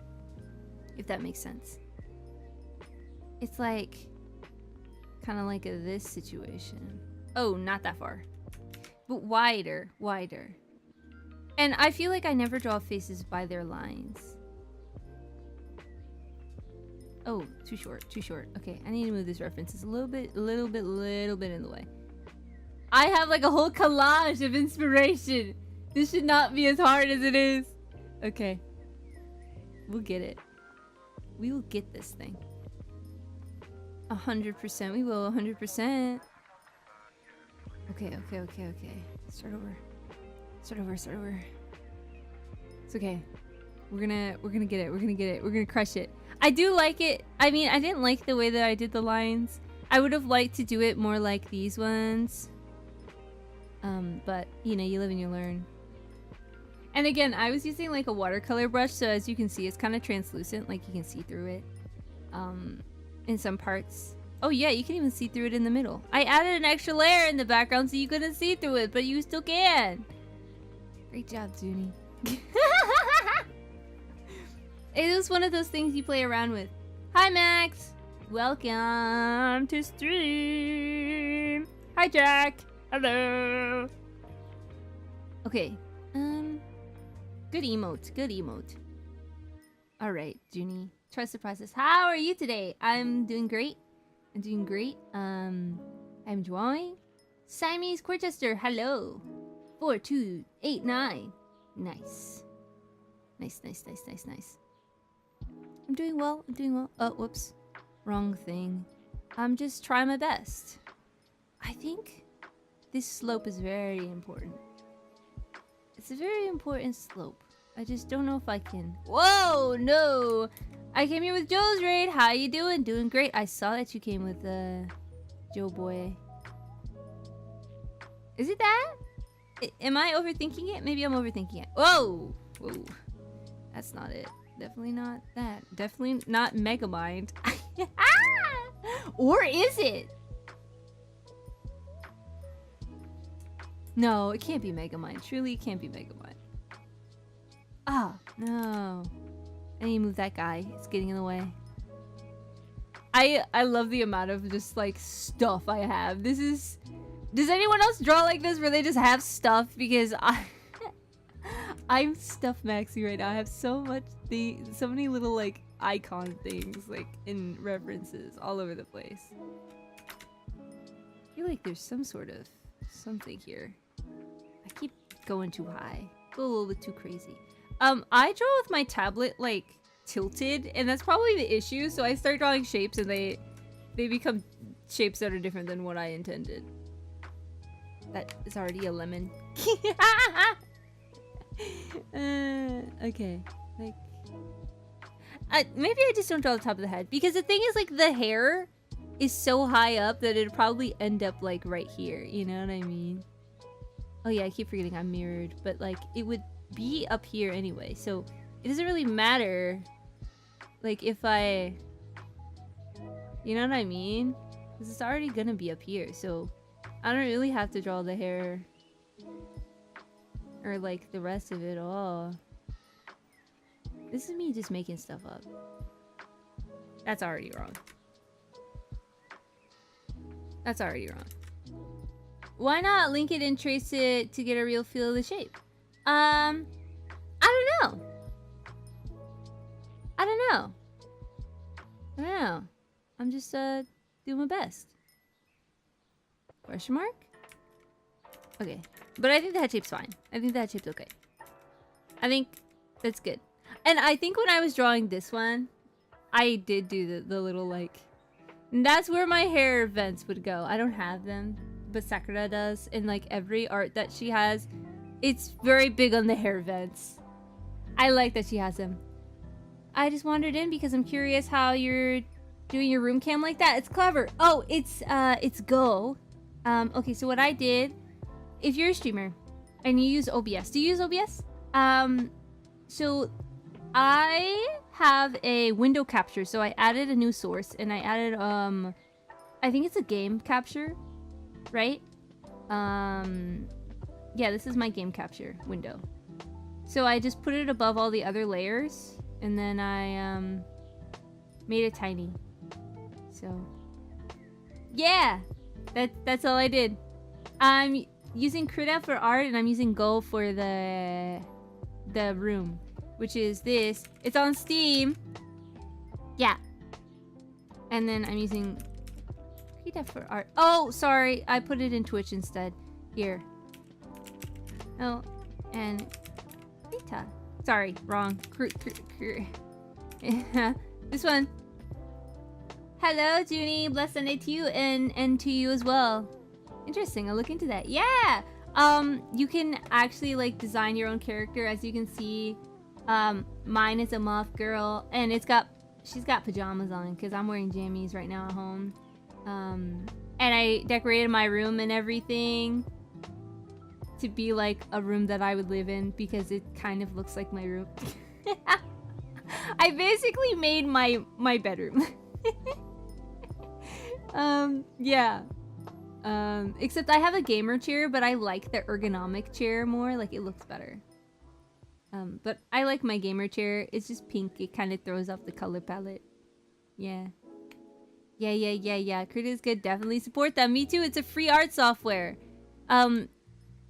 If that makes sense. It's like kind of like this situation. Oh, not that far. But wider. And I feel like I never draw faces by their lines. Oh, too short. Okay, I need to move this reference. It's a little bit in the way. I have like a whole collage of inspiration. This should not be as hard as it is. Okay. We'll get it. We will get this thing. 100%. We will 100%. Okay. Start over. It's okay. We're gonna get it. We're gonna crush it. I do like it. I mean, I didn't like the way that I did the lines. I would have liked to do it more like these ones. But you know, you live and you learn. And again, I was using like a watercolor brush, so as you can see, it's kind of translucent, like you can see through it. In some parts. Oh yeah, you can even see through it in the middle. I added an extra layer in the background so you couldn't see through it, but you still can. Great job, Juni. It was one of those things you play around with. Hi, Max. Welcome to stream. Hi, Jack. Hello. Okay. Good emote. All right, Juni. Trust the process. How are you today? I'm doing great. I'm drawing. Siamese Corchester. Hello. 4289. Nice. I'm doing well. Oh, whoops. Wrong thing. I'm just trying my best. I think this slope is very important. It's a very important slope. I just don't know if I can. Whoa, no. I came here with Joe's raid. How you doing? Doing great. I saw that you came with Joe boy. Is it that? Am I overthinking it? Maybe I'm overthinking it. Whoa. That's not it. Definitely not that. Definitely not Megamind. Or is it? No, it can't be Megamind. Truly, it can't be Megamind. Oh, no. I need to move that guy. It's getting in the way. I love the amount of just like stuff I have. This is... Does anyone else draw like this where they just have stuff? Because I'm stuff maxi right now. I have so many little like icon things like in references all over the place. I feel like there's some sort of something here. I keep going too high. Go a little bit too crazy. I draw with my tablet like tilted, and that's probably the issue. So I start drawing shapes and they become shapes that are different than what I intended. That is already a lemon. Okay, like maybe I just don't draw the top of the head. Because the thing is, like, the hair is so high up that it'd probably end up, like, right here. You know what I mean? Oh, yeah, I keep forgetting I'm mirrored. But, like, it would be up here anyway. So, it doesn't really matter, like, if I... You know what I mean? Because it's already gonna be up here. So, I don't really have to draw the hair. Or, like, the rest of it all. This is me just making stuff up. That's already wrong. That's already wrong. Why not link it and trace it to get a real feel of the shape? I don't know. I don't know. I don't know. I'm just doing my best. Question mark? Okay. But I think the head shape's fine. I think the head shape's okay. I think that's good. And I think when I was drawing this one, I did do the little, like... That's where my hair vents would go. I don't have them, but Sakura does. And, like, every art that she has, it's very big on the hair vents. I like that she has them. I just wandered in because I'm curious how you're doing your room cam like that. It's clever. Oh, it's Go. Okay, so what I did... If you're a streamer and you use OBS, do you use OBS? So I have a window capture, so I added a new source and I added I think it's a game capture, right? Yeah, this is my game capture window. So I just put it above all the other layers and then I made it tiny. So yeah, that's all I did. I'm using Cruda for art and I'm using Go for the room, which is this. It's on Steam. Yeah. And then I'm using Cruda for art. Oh, sorry. I put it in Twitch instead. Here. Oh, and Krita. Sorry, wrong. This one. Hello, Juni. Blessed Sunday to you and to you as well. Interesting, I'll look into that. Yeah! You can actually, like, design your own character. As you can see, mine is a moth girl. And she's got pajamas on, because I'm wearing jammies right now at home. And I decorated my room and everything to be, like, a room that I would live in, because it kind of looks like my room. I basically made my bedroom. Yeah. Except I have a gamer chair, but I like the ergonomic chair more. Like, it looks better. But I like my gamer chair. It's just pink. It kind of throws off the color palette. Yeah. Yeah. Crit is good. Definitely support them. Me too. It's a free art software.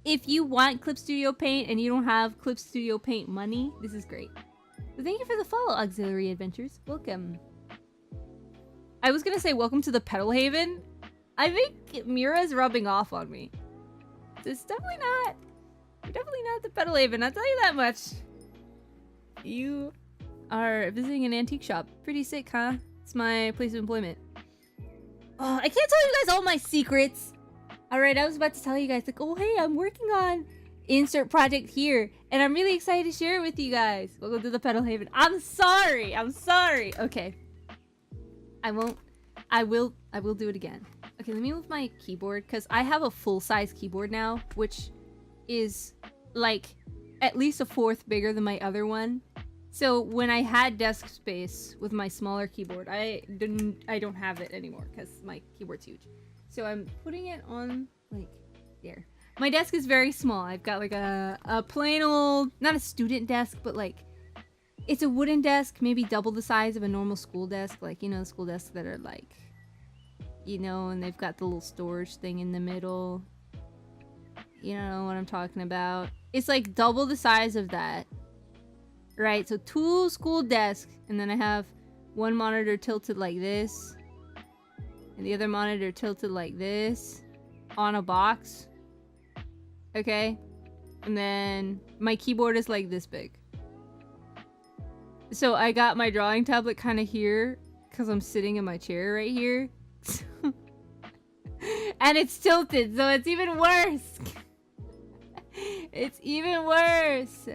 If you want Clip Studio Paint and you don't have Clip Studio Paint money, this is great. But thank you for the follow, Auxiliary Adventures. Welcome. I was gonna say welcome to the Petal Haven. I think Mira's rubbing off on me. It's definitely not. You're definitely not the Petal Haven, I'll tell you that much. You are visiting an antique shop. Pretty sick, huh? It's my place of employment. Oh, I can't tell you guys all my secrets. Alright, I was about to tell you guys, like, oh hey, I'm working on insert project here. And I'm really excited to share it with you guys. Welcome to the Petal Haven. I'm sorry. Okay. I will do it again. Okay, let me move my keyboard, because I have a full-size keyboard now, which is, like, at least a fourth bigger than my other one. So when I had desk space with my smaller keyboard, I don't have it anymore, because my keyboard's huge. So I'm putting it on, like, there. My desk is very small. I've got, like, a plain old, not a student desk, but, like, it's a wooden desk, maybe double the size of a normal school desk. Like, you know, school desks that are, like, you know, and they've got the little storage thing in the middle. You know what I'm talking about. It's like double the size of that. Right, so 2 school desks, and then I have one monitor tilted like this, and the other monitor tilted like this, on a box. Okay? And then my keyboard is like this big. So I got my drawing tablet kind of here, because I'm sitting in my chair right here. And it's tilted, so it's even worse. It's even worse.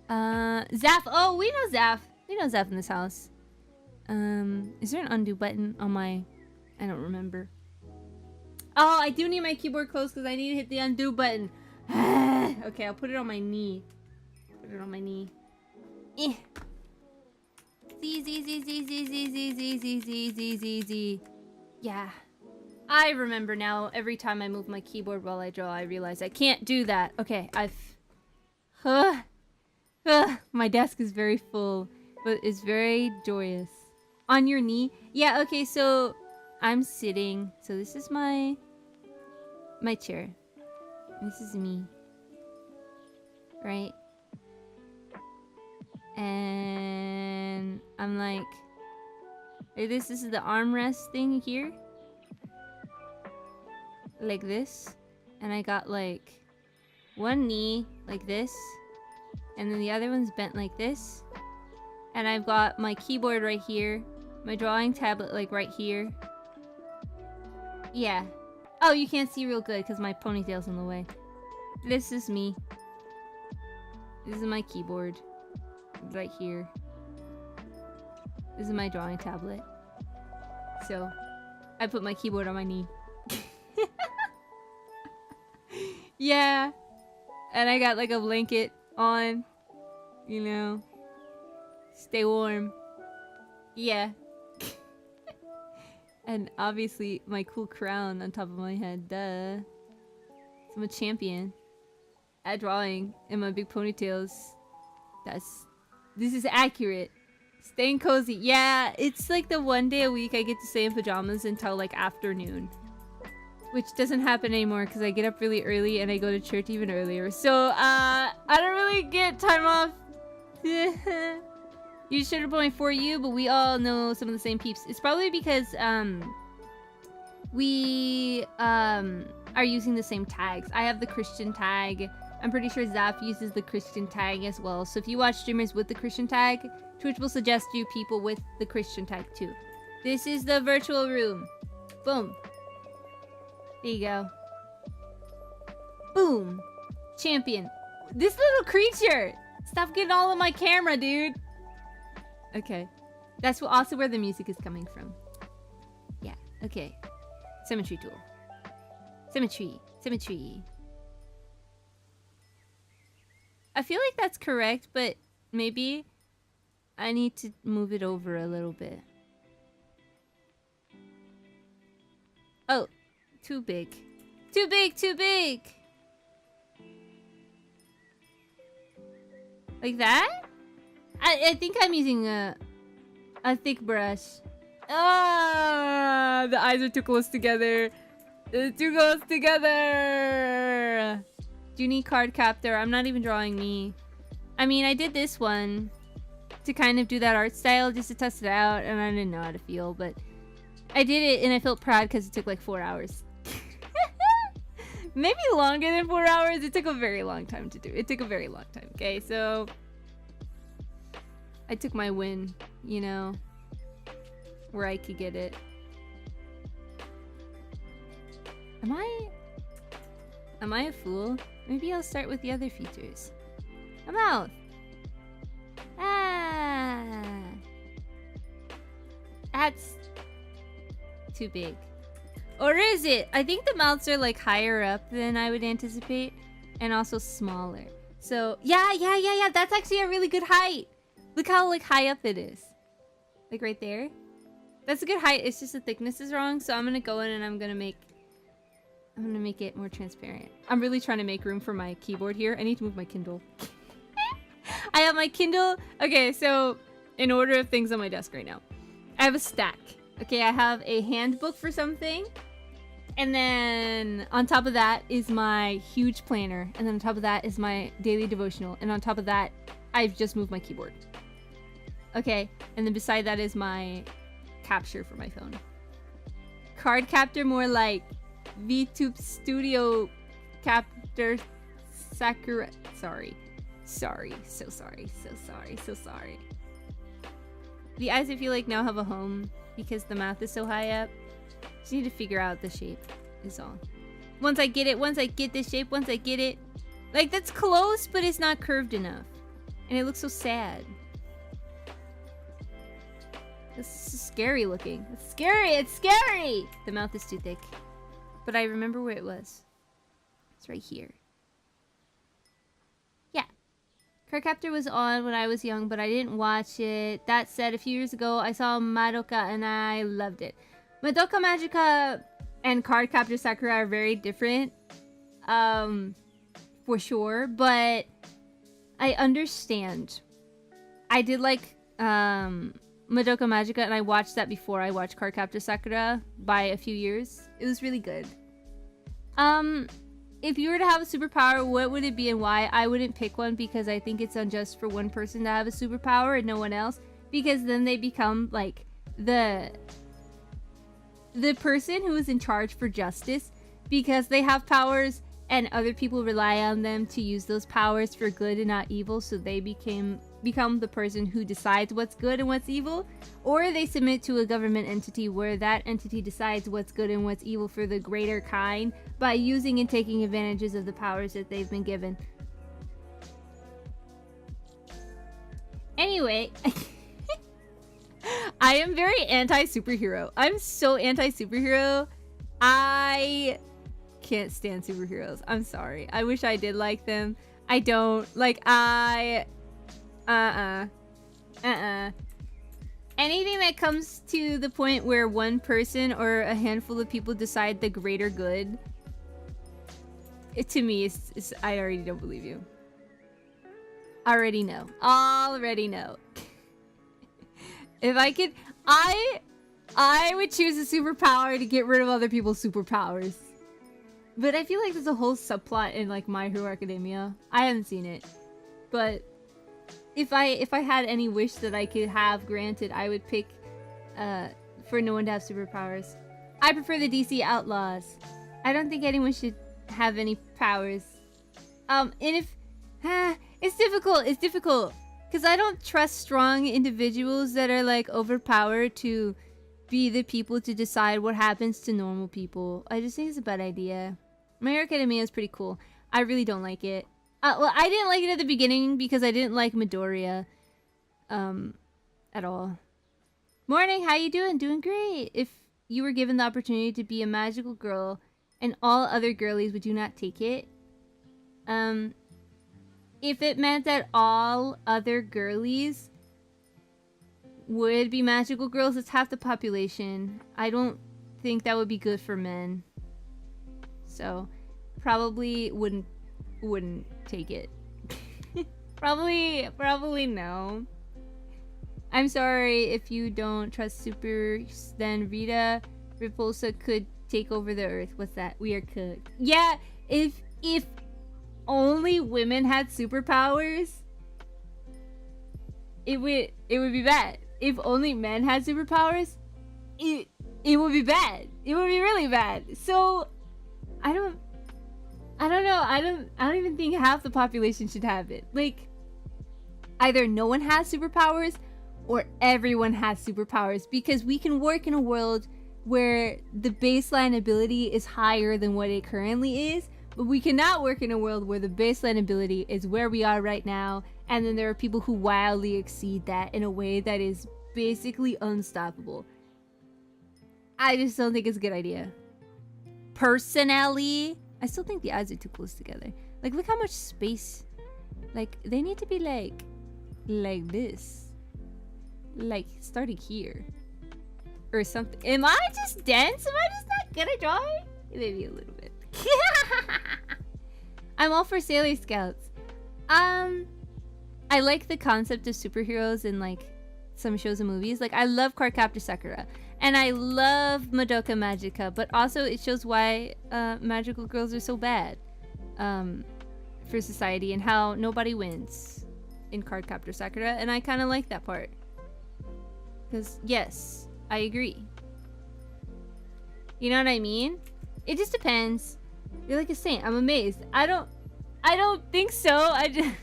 Zaf. Oh, we know Zaf. We know Zeph in this house. Is there an undo button on my... I don't remember. Oh, I do need my keyboard closed because I need to hit the undo button. Okay, I'll put it on my knee. Put it on my knee. Z. Yeah. I remember now. Every time I move my keyboard while I draw, I realize I can't do that. Okay, my desk is very full, but it's very joyous. On your knee? Yeah, okay, so I'm sitting. So this is my chair. This is me. Right? And I'm like, this is the armrest thing here. Like this. And I got like one knee like this. And then the other one's bent like this. And I've got my keyboard right here. My drawing tablet like right here. Yeah. Oh, you can't see real good because my ponytail's in the way. This is me. This is my keyboard. Right here. This is my drawing tablet. So, I put my keyboard on my knee. Yeah. And I got like a blanket on. You know. Stay warm. Yeah. And obviously my cool crown on top of my head. Duh. So I'm a champion at drawing, and my big ponytails. This is accurate. Staying cozy. Yeah, it's like the one day a week I get to stay in pajamas until like afternoon. Which doesn't happen anymore because I get up really early and I go to church even earlier. So, I don't really get time off. You should have put my For You, but we all know some of the same peeps. It's probably because, we, are using the same tags. I have the Christian tag. I'm pretty sure Zaf uses the Christian tag as well. So if you watch streamers with the Christian tag, Twitch will suggest you people with the Christian tag too. This is the virtual room. Boom. There you go. Boom. Champion. This little creature! Stop getting all of my camera, dude. Okay. That's also where the music is coming from. Yeah, okay. Symmetry tool. Symmetry. Symmetry. I feel like that's correct, but maybe I need to move it over a little bit. Oh, too big. Too big, too big! Like that? I think I'm using a thick brush. Ah, the eyes are too close together. They're too close together. Juni Cardcaptor. I'm not even drawing me. I mean, I did this one to kind of do that art style just to test it out, and I didn't know how to feel, but I did it and I felt proud because it took like 4 hours. Maybe longer than 4 hours. It took a very long time to do. It took a very long time. Okay, so I took my win, you know, where I could get it. Am I a fool? Maybe I'll start with the other features. A mouth. Ah. That's too big. Or is it? I think the mouths are like higher up than I would anticipate, and also smaller. So yeah. That's actually a really good height. Look how like high up it is. Like right there. That's a good height. It's just the thickness is wrong. So I'm gonna go in and I'm gonna make it more transparent. I'm really trying to make room for my keyboard here. I need to move my Kindle. I have my Kindle. Okay, so in order of things on my desk right now, I have a stack. Okay, I have a handbook for something, and then on top of that is my huge planner, and then on top of that is my daily devotional, and on top of that, I've just moved my keyboard. Okay, and then beside that is my capture for my phone. Cardcaptor, more like VTube Studio Captor Sakura. Sorry. So sorry. The eyes, I feel like, now have a home because the mouth is so high up. Just need to figure out the shape is all. Once I get this shape, once I get it. Like, that's close, but it's not curved enough. And it looks so sad. This is scary looking. It's scary! It's scary! The mouth is too thick. But I remember where it was. It's right here. Yeah. Cardcaptor was on when I was young, but I didn't watch it. That said, a few years ago, I saw Madoka and I loved it. Madoka Magica and Cardcaptor Sakura are very different. For sure, but I understand. I did like Madoka Magica, and I watched that before I watched Cardcaptor Sakura by a few years. It was really good. If you were to have a superpower, what would it be and why? I wouldn't pick one because I think it's unjust for one person to have a superpower and no one else, because then they become like the person who is in charge for justice because they have powers and other people rely on them to use those powers for good and not evil, so they become the person who decides what's good and what's evil, or they submit to a government entity where that entity decides what's good and what's evil for the greater kind by using and taking advantages of the powers that they've been given. Anyway, I am very anti-superhero. I'm so anti-superhero. I can't stand superheroes. I'm sorry. I wish I did like them. I don't. Like, anything that comes to the point where one person or a handful of people decide the greater good, to me, it's I already don't believe you. Already know. If I could, I would choose a superpower to get rid of other people's superpowers. But I feel like there's a whole subplot in like My Hero Academia. I haven't seen it, but if I had any wish that I could have granted, I would pick for no one to have superpowers. I prefer the DC Outlaws. I don't think anyone should have any powers. And if it's difficult because I don't trust strong individuals that are like overpowered to be the people to decide what happens to normal people. I just think it's a bad idea. My Hero Academia is pretty cool. I really don't like it. Well, I didn't like it at the beginning because I didn't like Midoriya at all. Morning, how you doing? Doing great. If you were given the opportunity to be a magical girl and all other girlies, would you not take it? If it meant that all other girlies would be magical girls, it's half the population. I don't think that would be good for men. So, probably wouldn't take it. Probably no. I'm sorry if you don't trust supers, then Rita Repulsa could take over the earth. What's that? We are cooked. Yeah, if only women had superpowers, it would be bad. If only men had superpowers, it would be bad. It would be really bad. So I don't know. I don't even think half the population should have it. Like, either no one has superpowers or everyone has superpowers, because we can work in a world where the baseline ability is higher than what it currently is, but we cannot work in a world where the baseline ability is where we are right now, and then there are people who wildly exceed that in a way that is basically unstoppable. I just don't think it's a good idea. Personally, I still think the eyes are too close together. Like, look how much space. Like, they need to be like this. Like, starting here. Or something. Am I just dense? Am I just not good at drawing? Maybe a little bit. I'm all for Sailor Scouts. I like the concept of superheroes in like some shows and movies. Like, I love Cardcaptor Sakura. And I love Madoka Magica, but also it shows why magical girls are so bad for society and how nobody wins in Cardcaptor Sakura, and I kind of like that part. Because, yes, I agree. You know what I mean? It just depends. You're like a saint. I'm amazed. I don't think so. I think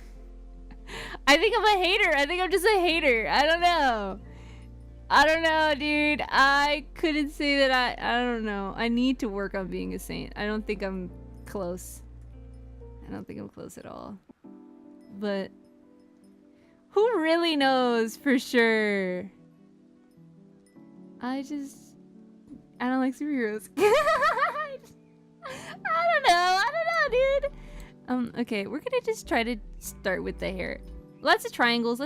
I'm a hater. I think I'm just a hater. I don't know, dude. I couldn't say that I don't know. I need to work on being a saint. I don't think I'm close. I don't think I'm close at all. But who really knows for sure? I don't like superheroes. I don't know, dude. Okay, we're gonna just try to start with the hair. Lots of triangles,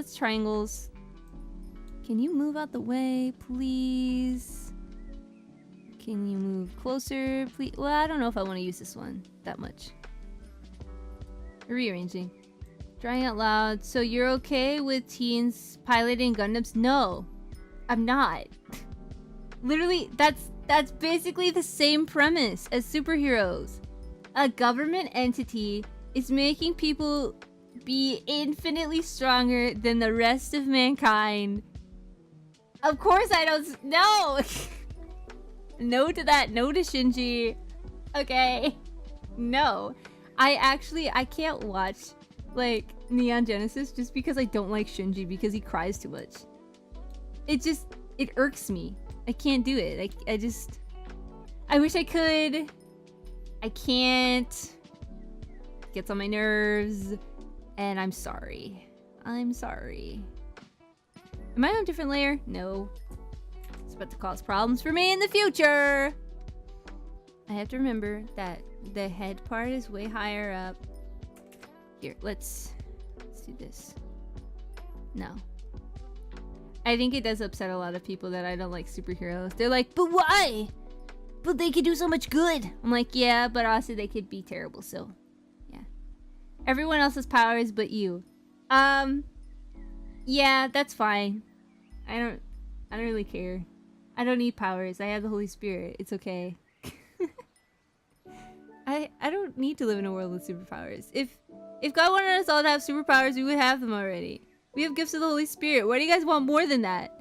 Can you move out the way, please? Can you move closer, please? Well, I don't know if I want to use this one that much. Rearranging. Drawing out loud. So you're okay with teens piloting Gundams? No, I'm not. Literally, that's basically the same premise as superheroes. A government entity is making people be infinitely stronger than the rest of mankind. Of course I don't... No! No to that. No to Shinji. Okay. No. I can't watch, like, Neon Genesis just because I don't like Shinji because he cries too much. It irks me. I can't do it. I wish I could. I can't. It gets on my nerves. And I'm sorry. I'm sorry. Am I on a different layer? No. It's about to cause problems for me in the future. I have to remember that the head part is way higher up. Here, let's do this. No. I think it does upset a lot of people that I don't like superheroes. They're like, but why? But they could do so much good. I'm like, yeah, but also they could be terrible, so yeah. Everyone else has powers but you. Yeah, that's fine. I don't really care. I don't need powers. I have the Holy Spirit. It's okay. I don't need to live in a world with superpowers. If God wanted us all to have superpowers, we would have them already. We have gifts of the Holy Spirit. Why do you guys want more than that?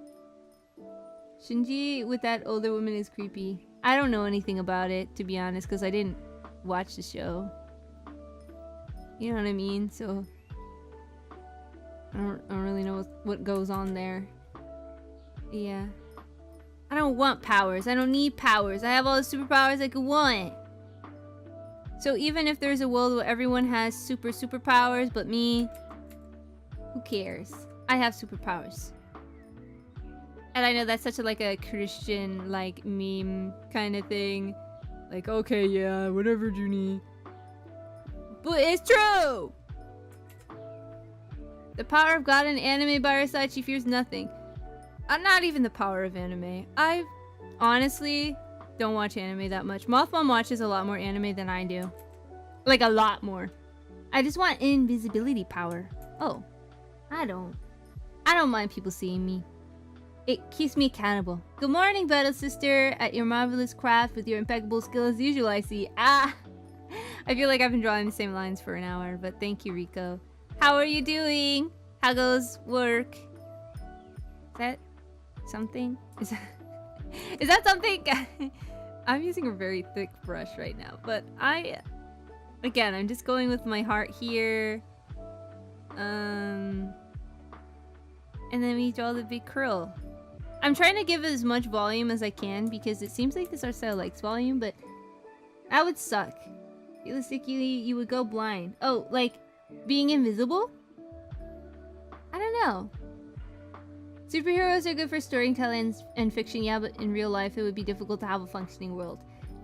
Shinji with that older woman is creepy. I don't know anything about it, to be honest, because I didn't watch the show. You know what I mean? So I don't really know what goes on there. Yeah. I don't want powers. I don't need powers. I have all the superpowers I could want. So even if there's a world where everyone has superpowers but me, who cares? I have superpowers. And I know that's such a Christian meme kind of thing. Like, okay, yeah, whatever, Juni. But it's true! The power of God in anime by her side, she fears nothing. Not even the power of anime. I honestly don't watch anime that much. Mothmom watches a lot more anime than I do. Like, a lot more. I just want invisibility power. Oh. I don't mind people seeing me. It keeps me accountable. Good morning, Battle Sister. At your marvelous craft with your impeccable skill as usual, I see. Ah! I feel like I've been drawing the same lines for an hour, but thank you, Rico. How are you doing? How goes work? Is that something? Is that something? I'm using a very thick brush right now, but again, I'm just going with my heart here. And then we draw the big curl. I'm trying to give it as much volume as I can because it seems like this art style likes volume, but that would suck. Realistically, you would go blind. Oh, like being invisible? I don't know. Superheroes are good for storytelling and fiction, yeah, but in real life it would be difficult to have a functioning world.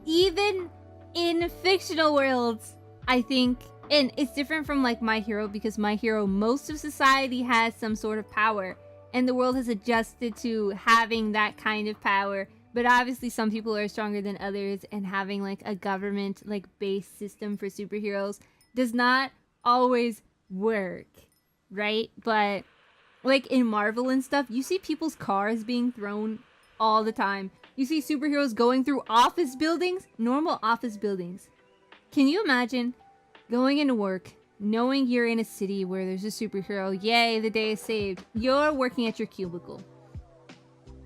Even in fictional worlds, I think, and it's different from My Hero because My Hero, most of society has some sort of power and the world has adjusted to having that kind of power, but obviously some people are stronger than others, and having a government based system for superheroes does not always work, right? But in Marvel and stuff, you see people's cars being thrown all the time. You see superheroes going through office buildings, normal office buildings. Can you imagine going into work, knowing you're in a city where there's a superhero? Yay, the day is saved. You're working at your cubicle,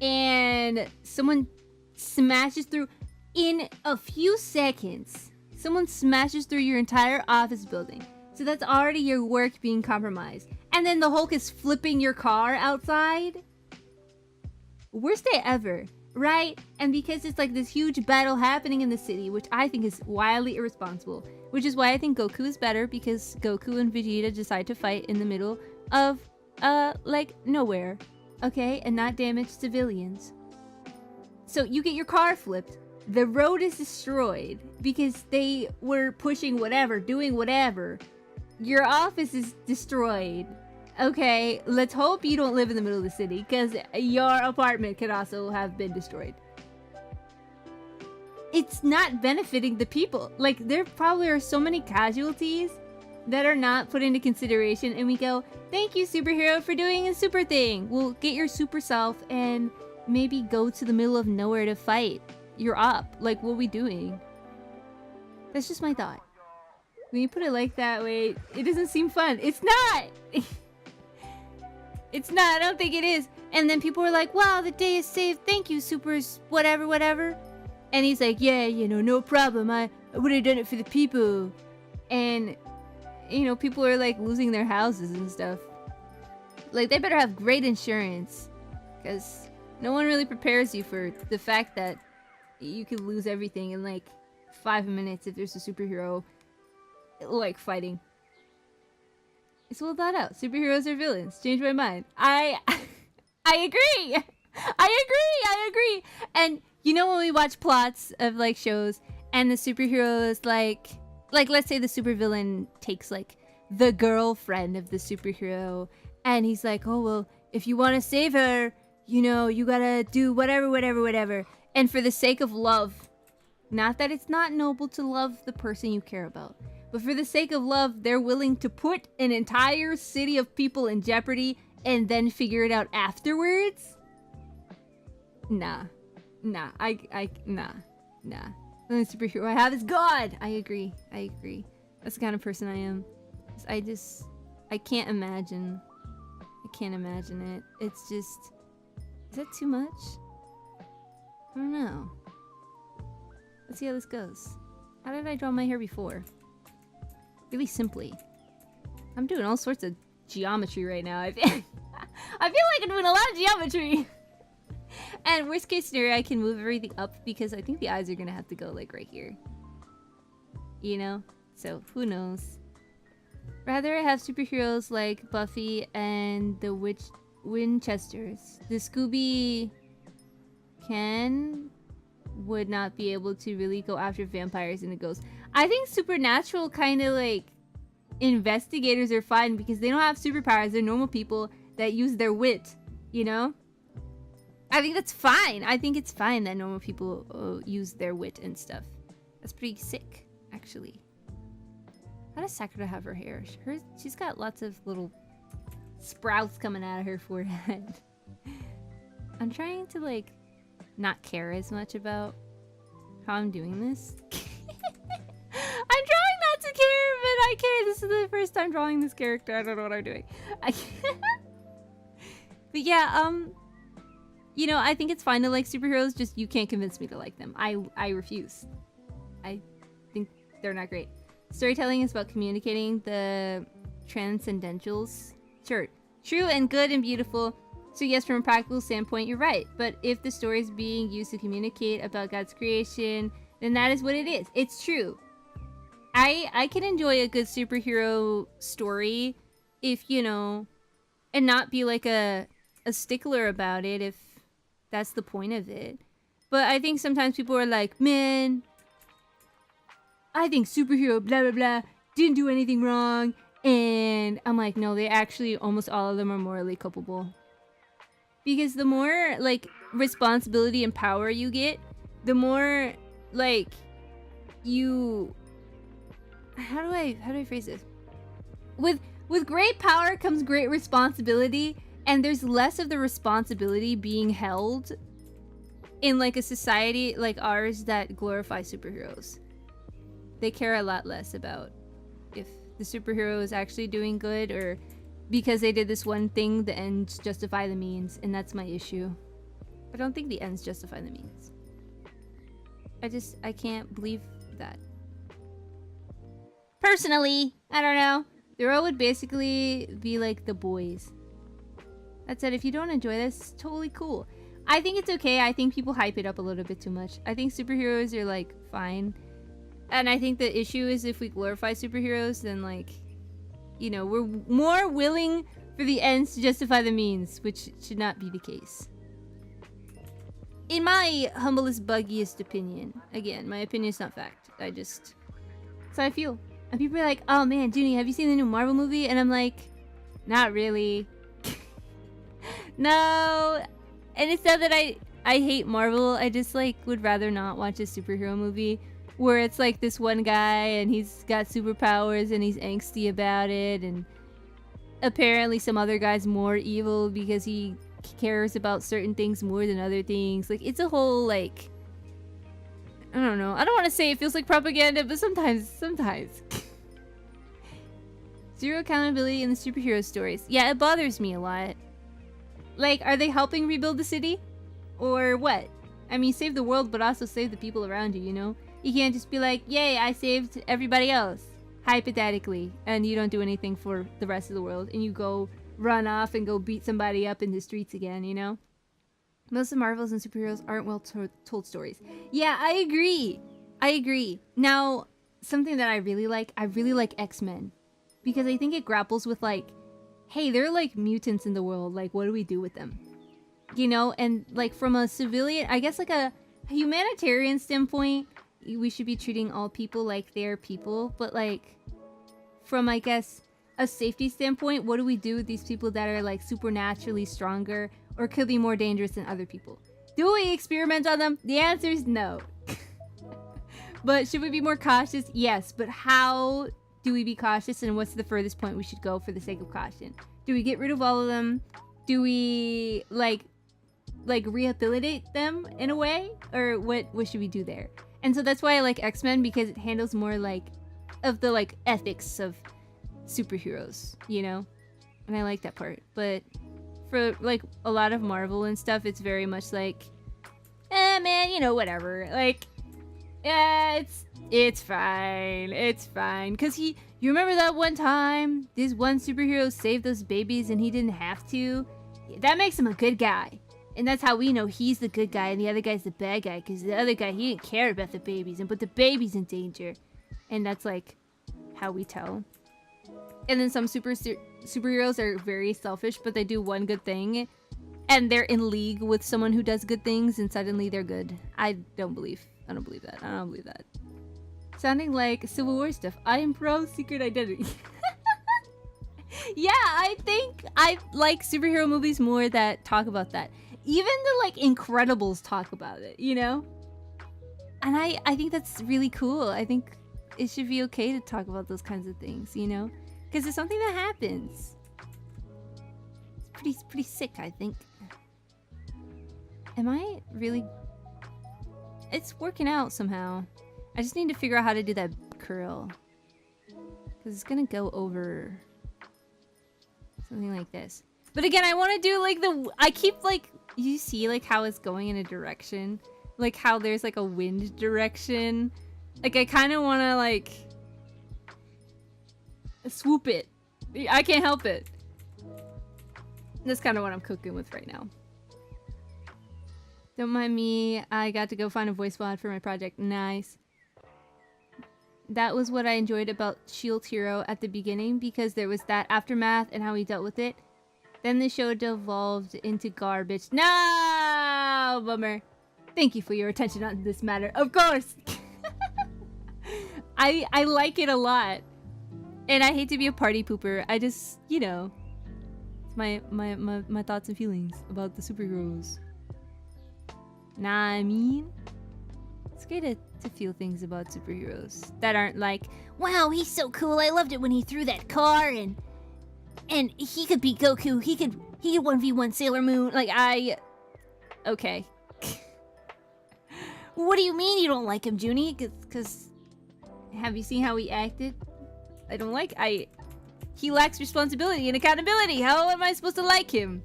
and someone smashes through in a few seconds. Someone smashes through your entire office building. So that's already your work being compromised. And then the Hulk is flipping your car outside. Worst day ever, right? And because it's this huge battle happening in the city, which I think is wildly irresponsible, which is why I think Goku is better, because Goku and Vegeta decide to fight in the middle of, nowhere, okay? And not damage civilians. So you get your car flipped. The road is destroyed because they were pushing whatever, doing whatever. Your office is destroyed. Okay, let's hope you don't live in the middle of the city, because your apartment could also have been destroyed. It's not benefiting the people. Like, there probably are so many casualties that are not put into consideration, and we go, thank you, superhero, for doing a super thing. Well, get your super self and maybe go to the middle of nowhere to fight. You're up. Like, what are we doing? That's just my thought. When you put it like that way, it doesn't seem fun. It's not! It's not. I don't think it is. And then people were like, wow, the day is saved. Thank you, supers, whatever, whatever. And he's like, yeah, you know, no problem. I would have done it for the people. And, you know, people are like losing their houses and stuff. Like, they better have great insurance. Because no one really prepares you for the fact that you could lose everything in like 5 minutes if there's a superhero, like, fighting. It's well thought out. Superheroes are villains. Change my mind. I agree. I agree. And you know when we watch plots of like shows and the superhero is like let's say the supervillain takes like the girlfriend of the superhero and he's like, oh well, if you want to save her, you know, you gotta do whatever. And for the sake of love, not that it's not noble to love the person you care about, but for the sake of love, they're willing to put an entire city of people in jeopardy and then figure it out afterwards? Nah. The only superhero I have is God! I agree. That's the kind of person I am. I can't imagine. I can't imagine it. It's just... Is that too much? I don't know. Let's see how this goes. How did I draw my hair before? Really simply. I'm doing all sorts of geometry right now. I feel like I'm doing a lot of geometry. And worst case scenario, I can move everything up because I think the eyes are gonna have to go like right here. You know? So who knows? Rather I have superheroes like Buffy and the Winchesters. The Scooby would not be able to really go after vampires and the ghosts. I think supernatural kind of like investigators are fine because they don't have superpowers. They're normal people that use their wit, you know? I think that's fine. I think it's fine that normal people use their wit and stuff. That's pretty sick, actually. How does Sakura have her hair? She's got lots of little sprouts coming out of her forehead. I'm trying to like not care as much about how I'm doing this. I'm trying not to care, but I care. This is the first time drawing this character. I don't know what I'm doing. But yeah, you know, I think it's fine to like superheroes, just you can't convince me to like them. I refuse. I think they're not great. Storytelling is about communicating the transcendentals. Sure, true and good and beautiful. So yes, from a practical standpoint, you're right. But if the story is being used to communicate about God's creation, then that is what it is. It's true. I can enjoy a good superhero story if, you know, and not be like a stickler about it if that's the point of it. But I think sometimes people are like, man, I think superhero blah blah blah didn't do anything wrong. And I'm like, no, they actually, almost all of them are morally culpable. Because the more, like, responsibility and power you get, the more, like, you... How do I phrase this? With great power comes great responsibility, and there's less of the responsibility being held in, like, a society like ours that glorify superheroes. They care a lot less about if the superhero is actually doing good, or because they did this one thing, the ends justify the means, and that's my issue. I don't think the ends justify the means. I can't believe that. Personally, I don't know. The role would basically be like The Boys. That said, if you don't enjoy this, it's totally cool. I think it's okay. I think people hype it up a little bit too much. I think superheroes are, like, fine. And I think the issue is if we glorify superheroes, then, like, you know, we're more willing for the ends to justify the means, which should not be the case. in my humblest, buggiest opinion, again, my opinion is not fact. That's how I feel. And people are like, oh man, Juni, have you seen the new Marvel movie? And I'm like, not really. No. And it's not that I hate Marvel. I just like would rather not watch a superhero movie where it's like this one guy and he's got superpowers and he's angsty about it, and apparently some other guy's more evil because he cares about certain things more than other things. Like, it's a whole, like, I don't know. I don't want to say it feels like propaganda, but sometimes. Zero accountability in the superhero stories. Yeah, it bothers me a lot. Like, are they helping rebuild the city? Or what? I mean, save the world, but also save the people around you, you know? You can't just be like, yay, I saved everybody else, hypothetically, and you don't do anything for the rest of the world, and you go run off and go beat somebody up in the streets again, you know? Most of Marvels and superheroes aren't well told stories. Yeah, I agree. Now, something that I really like X-Men. Because I think it grapples with, like, hey, they're like mutants in the world, like, what do we do with them? You know, and like from a civilian, I guess like a humanitarian standpoint, we should be treating all people like they're people, but like from, I guess, a safety standpoint, what do we do with these people that are like supernaturally stronger or could be more dangerous than other people? Do we experiment on them? The answer is no. But should we be more cautious? Yes, but how do we be cautious, and what's the furthest point we should go for the sake of caution? Do we get rid of all of them? Do we like rehabilitate them in a way, or what should we do there? And so that's why I like X-Men, because it handles more like of the like ethics of superheroes, you know? And I like that part. But for like a lot of Marvel and stuff, it's very much like, man, you know, whatever. Like, yeah, it's fine. Cause you remember that one time this one superhero saved those babies and he didn't have to? That makes him a good guy. And that's how we know he's the good guy and the other guy's the bad guy, because the other guy, he didn't care about the babies and put the babies in danger. And that's like how we tell. And then some superheroes are very selfish, but they do one good thing and they're in league with someone who does good things and suddenly they're good. I don't believe that. Sounding like Civil War stuff. I am pro secret identity. Yeah, I think I like superhero movies more that talk about that. Even the like Incredibles talk about it, you know? And I think that's really cool. I think it should be okay to talk about those kinds of things, you know? Because it's something that happens. It's pretty sick, I think. Am I really... It's working out somehow. I just need to figure out how to do that curl. Because it's gonna go over... something like this. But again, I want to do like I keep like, you see like how it's going in a direction, like how there's like a wind direction. Like I kind of want to like swoop it. I can't help it. That's kind of what I'm cooking with right now. Don't mind me. I got to go find a voice mod for my project. Nice. That was what I enjoyed about Shield Hero at the beginning, because there was that aftermath and how he dealt with it. Then the show devolved into garbage. No! Bummer. Thank you for your attention on this matter. Of course! I like it a lot. And I hate to be a party pooper. I just, you know, it's my thoughts and feelings about the superheroes. Nah, I mean, it's great to feel things about superheroes that aren't like, wow, he's so cool. I loved it when he threw that car and he could beat Goku. He could 1v1 Sailor Moon. Like, okay. What do you mean you don't like him, Juni? Cause have you seen how he acted? I don't like, he lacks responsibility and accountability. How am I supposed to like him?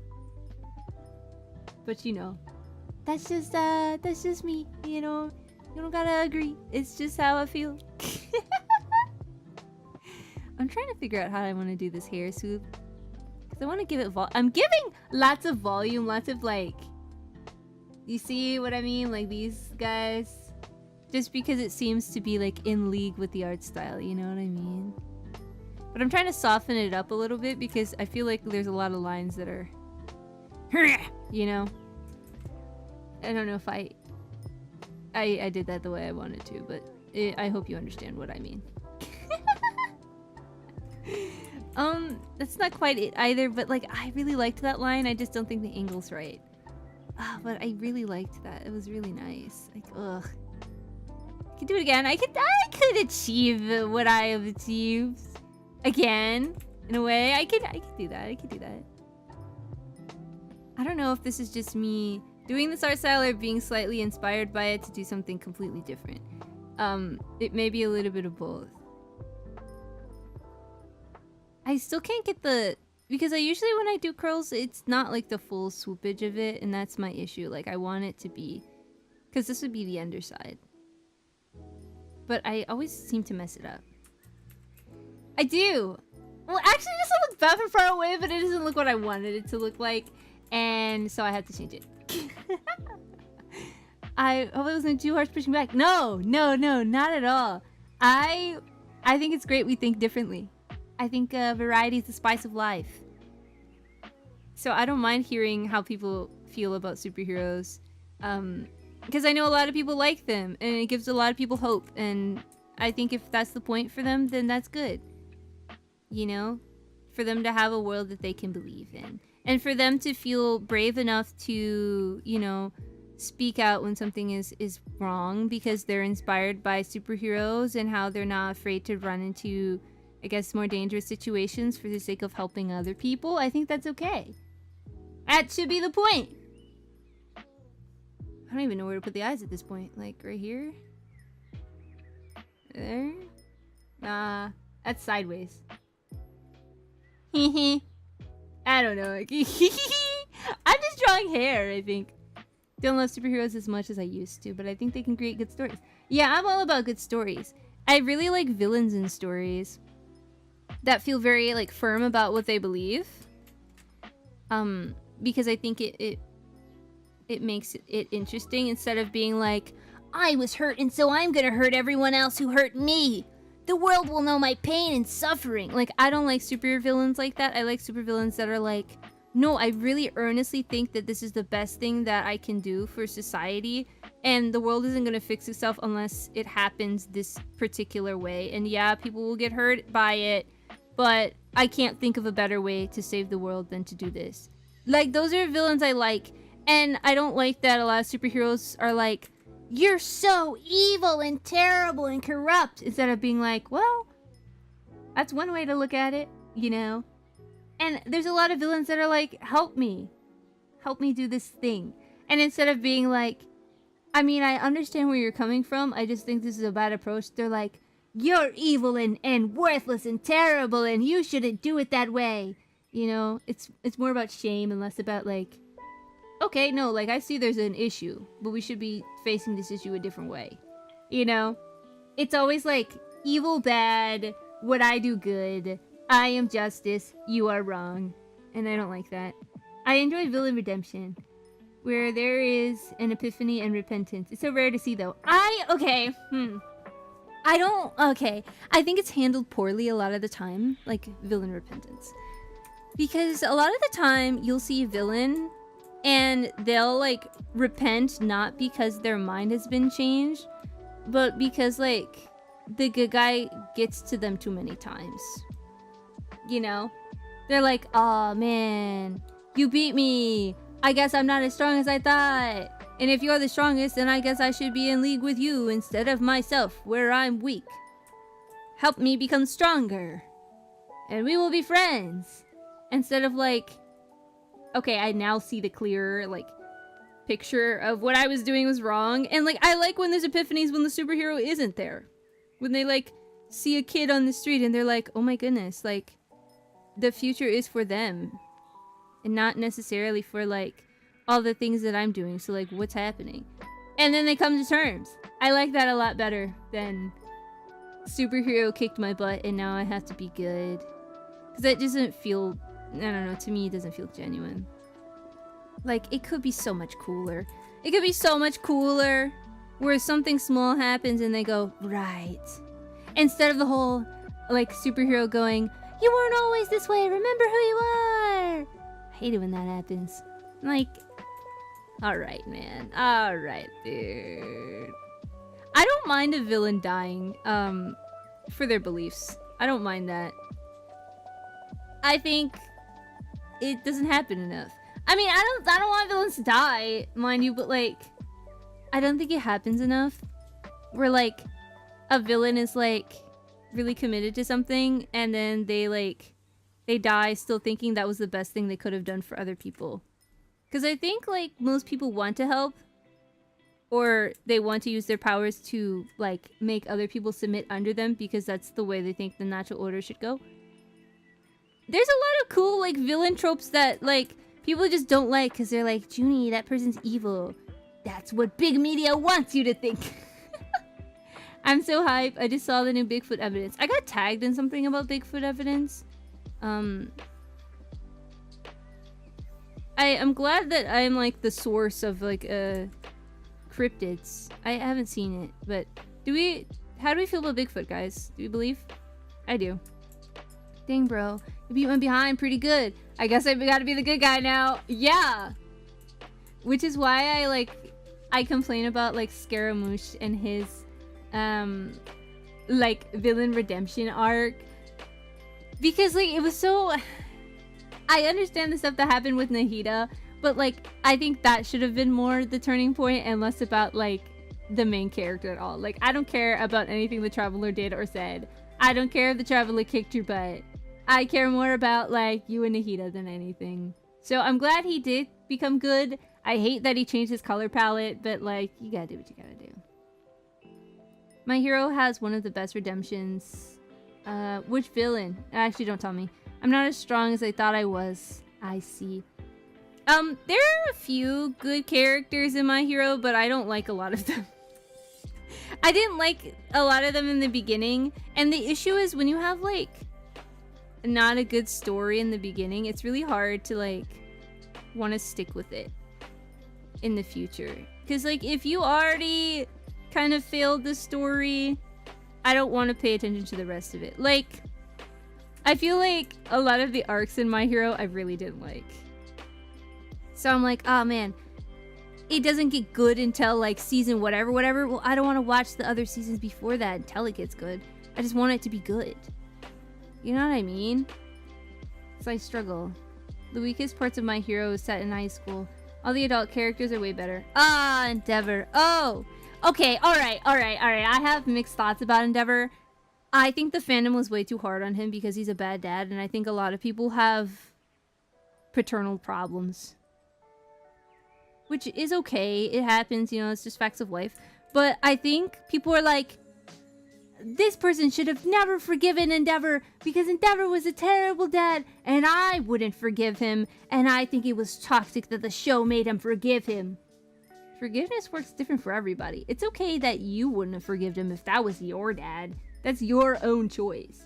But you know, that's just me, you know. You don't gotta agree. It's just how I feel. I'm trying to figure out how I want to do this hair swoop. Because I want to give it I'm giving lots of volume, lots of like... You see what I mean? Like these guys. Just because it seems to be like in league with the art style, you know what I mean? But I'm trying to soften it up a little bit because I feel like there's a lot of lines that are... You know? I don't know if I did that the way I wanted to, but I hope you understand what I mean. That's not quite it either, but like I really liked that line. I just don't think the angle's right. But I really liked that. It was really nice. Like, ugh. I could do it again. I could achieve what I have achieved again. In a way, I could do that. I could do that. I don't know if this is just me doing this art style or being slightly inspired by it to do something completely different. It may be a little bit of both. I still can't get the... Because I usually, when I do curls, it's not like the full swoopage of it, and that's my issue. Like, I want it to be... Because this would be the underside. But I always seem to mess it up. I do! Well, actually, this will look bad from far away, but it doesn't look what I wanted it to look like. And so I had to change it. I hope it wasn't too harsh pushing back. No, not at all. I think it's great we think differently. I think variety is the spice of life. So I don't mind hearing how people feel about superheroes. Because I know a lot of people like them, and it gives a lot of people hope. And I think if that's the point for them, then that's good. You know? For them to have a world that they can believe in. And for them to feel brave enough to, you know, speak out when something is wrong because they're inspired by superheroes and how they're not afraid to run into, I guess, more dangerous situations for the sake of helping other people. I think that's okay. That should be the point. I don't even know where to put the eyes at this point. Like, right here? There? Nah, that's sideways. Hee I don't know. I'm just drawing hair, I think. Don't love superheroes as much as I used to, but I think they can create good stories. Yeah, I'm all about good stories. I really like villains in stories that feel very like firm about what they believe. Because I think it makes it interesting instead of being like, I was hurt and so I'm gonna hurt everyone else who hurt me. The world will know my pain and suffering. Like, I don't like super villains like that. I like super villains that are like, no, I really earnestly think that this is the best thing that I can do for society, and the world isn't gonna fix itself unless it happens this particular way. And yeah, people will get hurt by it, but I can't think of a better way to save the world than to do this. Like, those are villains I like, and I don't like that a lot of superheroes are like, you're so evil and terrible and corrupt, instead of being like, well, that's one way to look at it, you know? And there's a lot of villains that are like, help me do this thing. And instead of being like, I mean, I understand where you're coming from, I just think this is a bad approach, they're like, you're evil and worthless and terrible and you shouldn't do it that way. You know, it's more about shame and less about like, okay, no, like, I see there's an issue, but we should be facing this issue a different way. You know? It's always like, evil bad, what I do good, I am justice, you are wrong. And I don't like that. I enjoy villain redemption, where there is an epiphany and repentance. It's so rare to see, though. I think it's handled poorly a lot of the time, like, villain repentance. Because a lot of the time, you'll see a villain and they'll, like, repent not because their mind has been changed, but because, like, the good guy gets to them too many times. You know? They're like, aw, man, you beat me. I guess I'm not as strong as I thought. And if you're the strongest, then I guess I should be in league with you instead of myself, where I'm weak. Help me become stronger. And we will be friends. Instead of, like, okay, I now see the clearer, like, picture of what I was doing was wrong. And, like, I like when there's epiphanies when the superhero isn't there. When they, like, see a kid on the street and they're like, oh my goodness, like, the future is for them. And not necessarily for, like, all the things that I'm doing. So, like, what's happening? And then they come to terms. I like that a lot better than superhero kicked my butt and now I have to be good. Because that doesn't feel... I don't know, to me it doesn't feel genuine. Like, it could be so much cooler. It could be so much cooler where something small happens and they go, right. Instead of the whole, like, superhero going, you weren't always this way, remember who you are! I hate it when that happens. Like, Alright, man. Alright, dude. I don't mind a villain dying, for their beliefs. I don't mind that. I think it doesn't happen enough. I mean, I don't want villains to die, mind you, but like, I don't think it happens enough. Where like, a villain is like, really committed to something, and then they die still thinking that was the best thing they could have done for other people. Because I think like, most people want to help, or they want to use their powers to like, make other people submit under them because that's the way they think the natural order should go. There's a lot of cool like, villain tropes that like, people just don't like because they're like, Juni, that person's evil. That's what big media wants you to think. I'm so hyped. I just saw the new Bigfoot evidence. I got tagged in something about Bigfoot evidence. I'm glad that I'm like the source of like cryptids. I haven't seen it, but how do we feel about Bigfoot, guys? Do we believe? I do. Dang, bro. You beat my behind pretty good. I guess I gotta be the good guy now. Yeah! Which is why I complain about like Scaramouche and his like villain redemption arc. Because like it was so... I understand the stuff that happened with Nahida, but like I think that should have been more the turning point and less about like the main character at all. Like I don't care about anything the Traveler did or said. I don't care if the Traveler kicked your butt. I care more about like you and Nahida than anything. So I'm glad he did become good. I hate that he changed his color palette, but like you gotta do what you gotta do. My hero has one of the best redemptions. Which villain? Actually, don't tell me. I'm not as strong as I thought I was. I see. There are a few good characters in My Hero, but I don't like a lot of them. I didn't like a lot of them in the beginning, and the issue is when you have like not a good story in the beginning, it's really hard to like want to stick with it in the future. Because like if you already kind of failed the story, I don't want to pay attention to the rest of it. Like I feel like a lot of the arcs in My Hero I really didn't like. So I'm like, oh man, it doesn't get good until like season whatever. Well, I don't want to watch the other seasons before that until it gets good. I just want it to be good. You know what I mean? So I struggle. The weakest parts of My Hero is set in high school. All the adult characters are way better. Ah, Endeavor. Oh, okay, alright. I have mixed thoughts about Endeavor. I think the fandom was way too hard on him because he's a bad dad, and I think a lot of people have paternal problems. Which is okay, it happens, you know, it's just facts of life. But I think people are like, this person should have never forgiven Endeavor because Endeavor was a terrible dad and I wouldn't forgive him, and I think it was toxic that the show made him forgive him. Forgiveness works different for everybody. It's okay that you wouldn't have forgiven him if that was your dad. That's your own choice.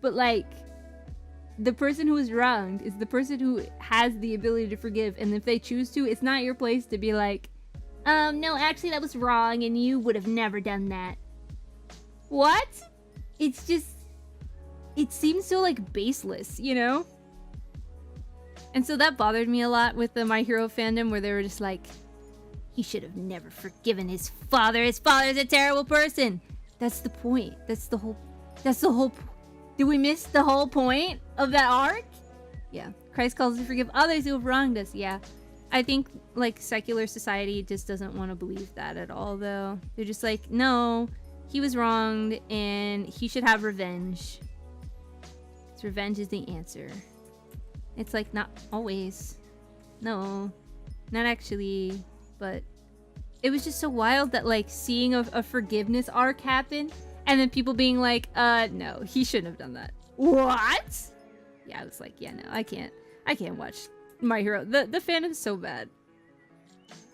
But like, the person who is wronged is the person who has the ability to forgive, and if they choose to, it's not your place to be like, no, actually that was wrong and you would have never done that. What? It's just, it seems so like baseless, you know? And so that bothered me a lot with the My Hero fandom, where they were just like, he should have never forgiven his father. His father's a terrible person. That's the point. That's the whole did we miss the whole point of that arc? Yeah. Christ calls us to forgive others who have wronged us. Yeah. I think like secular society just doesn't want to believe that at all, though. They're just like, no, he was wronged and he should have revenge. Because revenge is the answer. It's like, not always. No, not actually. But it was just so wild that like seeing a forgiveness arc happen and then people being like, no, he shouldn't have done that. What? Yeah, I was like, yeah, no, I can't watch My Hero. The fandom's so bad.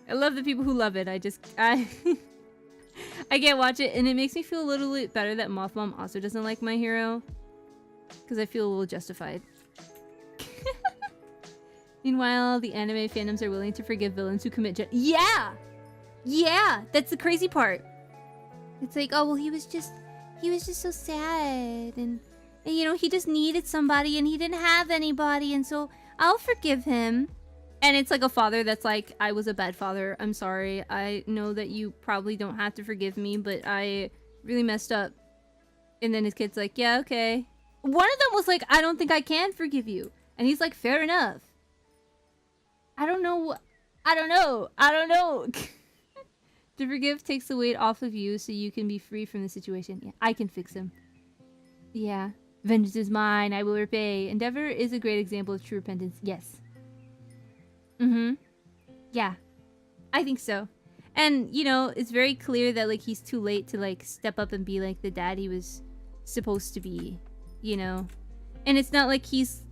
I love the people who love it. I can't watch it, and it makes me feel a little bit better that Moth Mom also doesn't like My Hero, because I feel a little justified. Meanwhile, the anime fandoms are willing to forgive villains who commit yeah! Yeah! That's the crazy part. It's like, oh, well, he was just so sad, and you know, he just needed somebody, and he didn't have anybody, and so I'll forgive him. And it's like a father that's like, I was a bad father. I'm sorry. I know that you probably don't have to forgive me, but I really messed up. And then his kid's like, yeah, okay. One of them was like, I don't think I can forgive you. And he's like, fair enough. I don't know. I don't know. I don't know. To forgive takes the weight off of you so you can be free from the situation. Yeah, I can fix him. Yeah. Vengeance is mine. I will repay. Endeavor is a great example of true repentance. Yes. Mm-hmm. Yeah. I think so. And, you know, it's very clear that, like, he's too late to, like, step up and be, like, the dad he was supposed to be, you know? And it's not like he's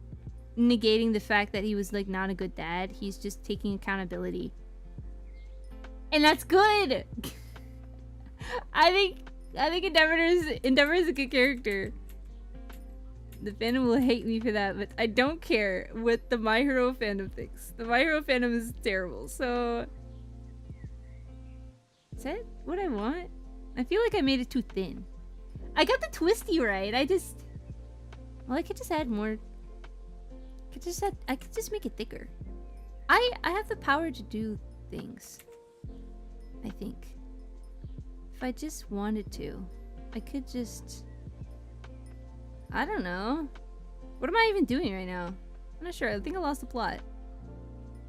negating the fact that he was, like, not a good dad. He's just taking accountability. And that's good! I think Endeavor is a good character. The fandom will hate me for that, but I don't care what the My Hero fandom thinks. The My Hero fandom is terrible, so... Is that what I want? I feel like I made it too thin. I got the twisty right. Well, I could just add more. I could just make it thicker. I have the power to do things. I think. If I just wanted to, I could just... I don't know. What am I even doing right now? I'm not sure. I think I lost the plot.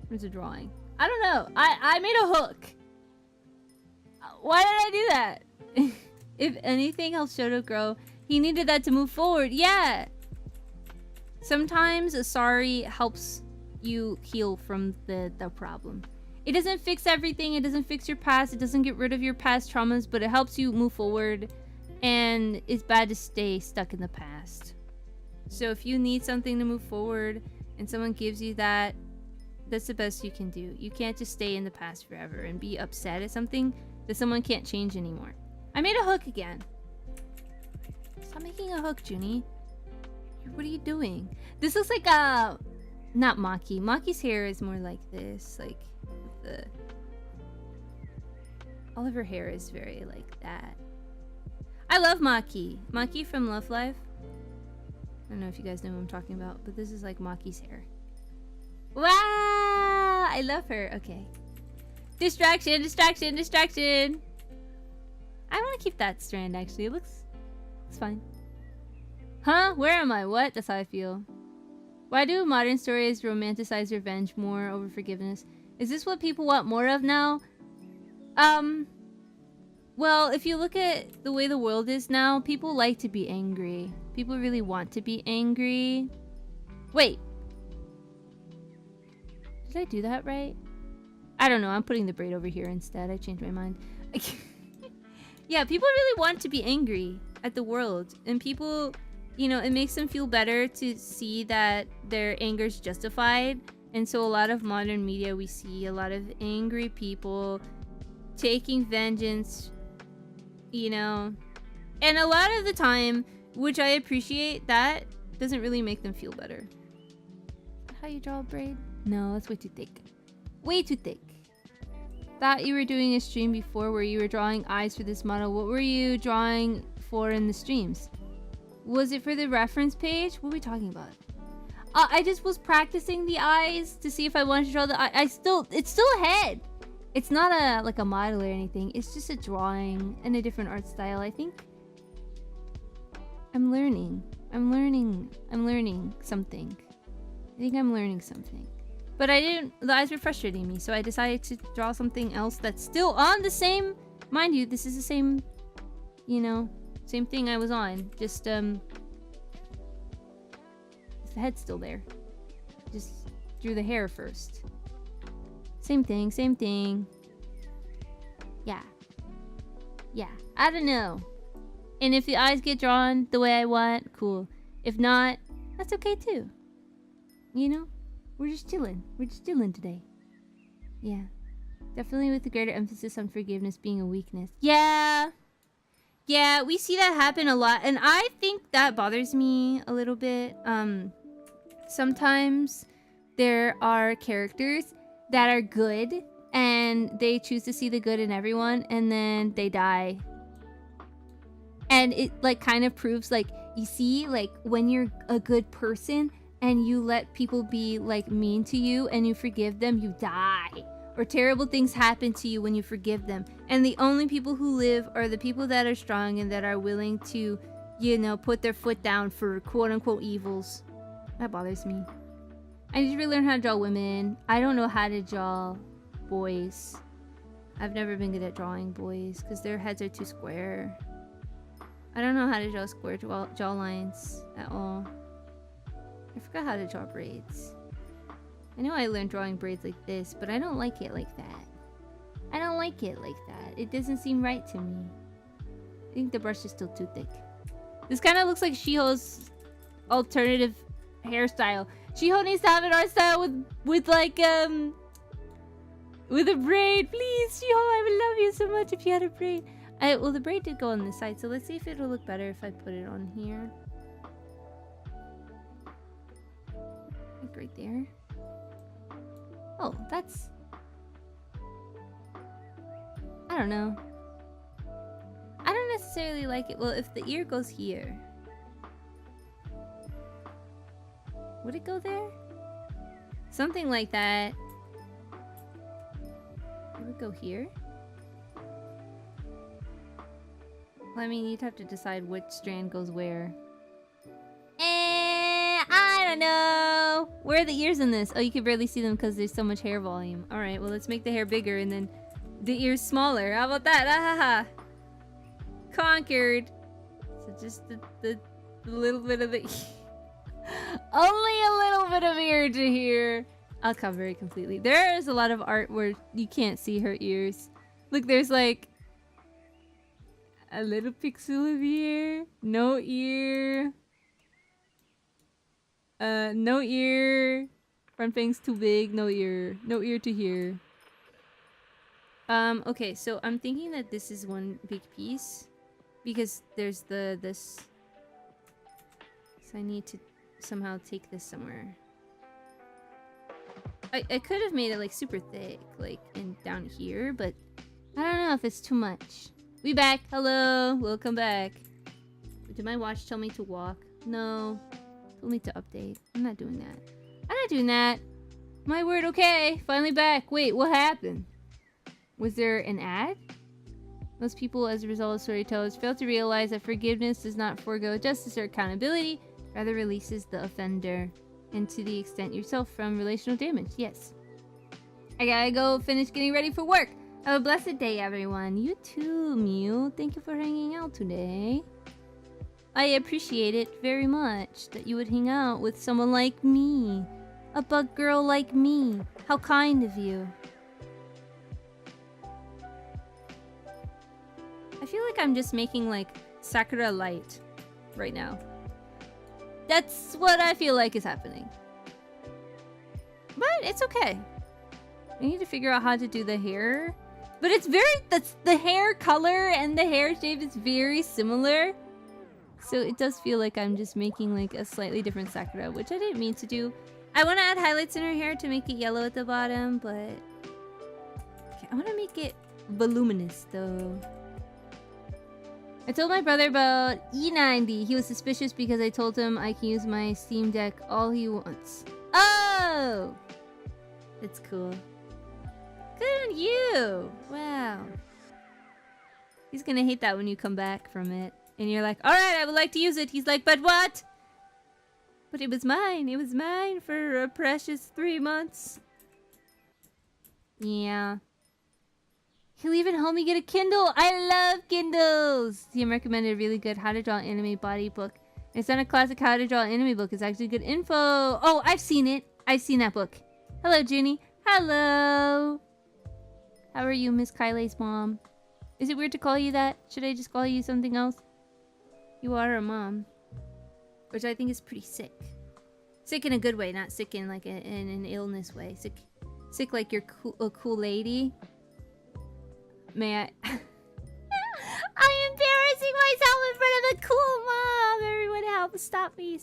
There's a drawing. I don't know. I made a hook. Why did I do that? If anything helps Shoto grow, he needed that to move forward. Yeah. Sometimes a sorry helps you heal from the problem. It doesn't fix everything. It doesn't fix your past. It doesn't get rid of your past traumas, but it helps you move forward. And it's bad to stay stuck in the past. So if you need something to move forward and someone gives you that, that's the best you can do. You can't just stay in the past forever and be upset at something that someone can't change anymore. I made a hook again. Stop making a hook, Juni. What are you doing? This looks like a... Not Maki. Maki's hair is more like this. Like, the... All of her hair is very like that. I love Maki. Maki from Love Live. I don't know if you guys know who I'm talking about, but this is like Maki's hair. Wow! I love her. Okay. Distraction, distraction, distraction. I want to keep that strand, actually. It looks fine. Huh? Where am I? What? That's how I feel. Why do modern stories romanticize revenge more over forgiveness? Is this what people want more of now? Well, if you look at the way the world is now, people like to be angry. People really want to be angry. Wait. Did I do that right? I don't know. I'm putting the braid over here instead. I changed my mind. Yeah, people really want to be angry at the world. And people, you know, it makes them feel better to see that their anger is justified. And so a lot of modern media, we see a lot of angry people taking vengeance, you know. And a lot of the time, which I appreciate, that doesn't really make them feel better. Is that how you draw a braid? No, that's way too thick. Way too thick. Thought you were doing a stream before where you were drawing eyes for this model. What were you drawing for in the streams? Was it for the reference page? What are we talking about? I just was practicing the eyes to see if I wanted to draw the eye. It's still a head. It's not like a model or anything. It's just a drawing and a different art style, I think. I'm learning something. I think I'm learning something. But the eyes were frustrating me, so I decided to draw something else that's still on the same, mind you, this is the same, you know, same thing I was on. Just, the head's still there. Just drew the hair first. Same thing, same thing. Yeah. Yeah, I don't know. And if the eyes get drawn the way I want, cool. If not, that's okay too. You know? We're just chilling. We're just chilling today. Yeah. Definitely with a greater emphasis on forgiveness being a weakness. Yeah. Yeah, we see that happen a lot. And I think that bothers me a little bit. Sometimes there are characters that are good and they choose to see the good in everyone and then they die. And it like kind of proves like, you see, like when you're a good person and you let people be like mean to you and you forgive them, you die. Or terrible things happen to you when you forgive them. And the only people who live are the people that are strong and that are willing to, you know, put their foot down for quote-unquote evils. That bothers me. I need to relearn how to draw women. I don't know how to draw boys. I've never been good at drawing boys because their heads are too square. I don't know how to draw square jaw lines at all. I forgot how to draw braids. I know I learned drawing braids like this, but I don't like it like that. I don't like it like that. It doesn't seem right to me. I think the brush is still too thick. This kind of looks like Shiho's alternative hairstyle. Shiho needs to have an art style with like with a braid. Please, Shiho, I would love you so much if you had a braid. Well, the braid did go on this side, so let's see if it'll look better if I put it on here. Like right there. Oh, that's... I don't know. I don't necessarily like it. Well, if the ear goes here... Would it go there? Something like that. It would go here? Well, I mean, you'd have to decide which strand goes where. I don't know. Where are the ears in this? Oh, you can barely see them because there's so much hair volume. Alright, well, let's make the hair bigger and then the ears smaller. How about that? Ah, conquered. So just the little bit of the... Only a little bit of ear to here. I'll cover it completely. There is a lot of art where you can't see her ears. Look, there's like... a little pixel of ear. No ear. No ear. Front fang's too big. No ear. No ear to here. Okay, so I'm thinking that this is one big piece. Because there's this. So I need to somehow take this somewhere. I could have made it like super thick, like in down here, but I don't know if it's too much. We back. Hello. Welcome back. Did my watch tell me to walk? No. Told me to update. I'm not doing that. I'm not doing that. My word, okay. Finally back. Wait, what happened? Was there an ad? Most people, as a result of storytellers, fail to realize that forgiveness does not forego justice or accountability, rather releases the offender, and to the extent yourself from relational damage. Yes. I gotta go finish getting ready for work. Have a blessed day, everyone. You too, Mew. Thank you for hanging out today. I appreciate it very much that you would hang out with someone like me. A bug girl like me. How kind of you. I feel like I'm just making like Sakura light right now. That's what I feel like is happening. But it's okay. I need to figure out how to do the hair. But it's that's the hair color and the hair shape is very similar. So it does feel like I'm just making like a slightly different Sakura, which I didn't mean to do. I want to add highlights in her hair to make it yellow at the bottom, but okay, I want to make it voluminous though. I told my brother about E90. He was suspicious because I told him I can use my Steam Deck all he wants. Oh! That's cool. Good on you! Wow. He's gonna hate that when you come back from it. And you're like, alright, I would like to use it. He's like, but what? But it was mine. It was mine for a precious 3 months. Yeah. He'll even help me get a Kindle. I love Kindles. He recommended a really good How to Draw Anime Body book. It's not a classic How to Draw Anime book. It's actually good info. Oh, I've seen it. I've seen that book. Hello, Juni. Hello. How are you, Miss Kylie's mom? Is it weird to call you that? Should I just call you something else? You are a mom. Which I think is pretty sick. Sick in a good way, not sick in like in an illness way. Sick like you're a cool lady. May I... I'm embarrassing myself in front of the cool mom! Everyone help! Stop me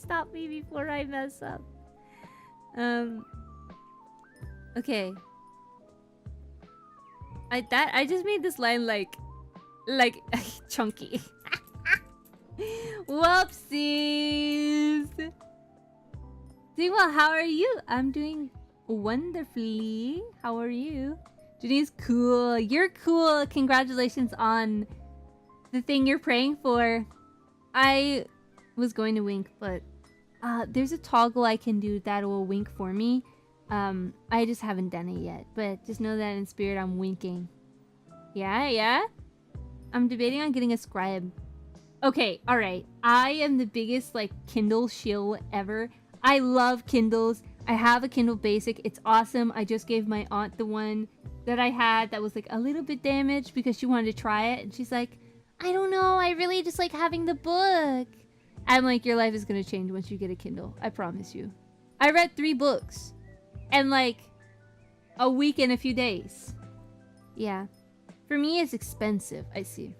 before I mess up. Okay. I just made this line like chunky. Whoopsies! Doing well. How are you? I'm doing wonderfully. How are you? Juni's cool. You're cool. Congratulations on the thing you're praying for. I was going to wink, but there's a toggle I can do that will wink for me. I just haven't done it yet, but just know that in spirit I'm winking. Yeah? I'm debating on getting a scribe. Okay, alright. I am the biggest, like, Kindle shill ever. I love Kindles. I have a Kindle Basic. It's awesome. I just gave my aunt the one that I had that was, like, a little bit damaged because she wanted to try it. And she's like, I don't know. I really just like having the book. I'm like, your life is going to change once you get a Kindle. I promise you. I read 3 books in, like, a week and a few days. Yeah. For me, it's expensive. I see.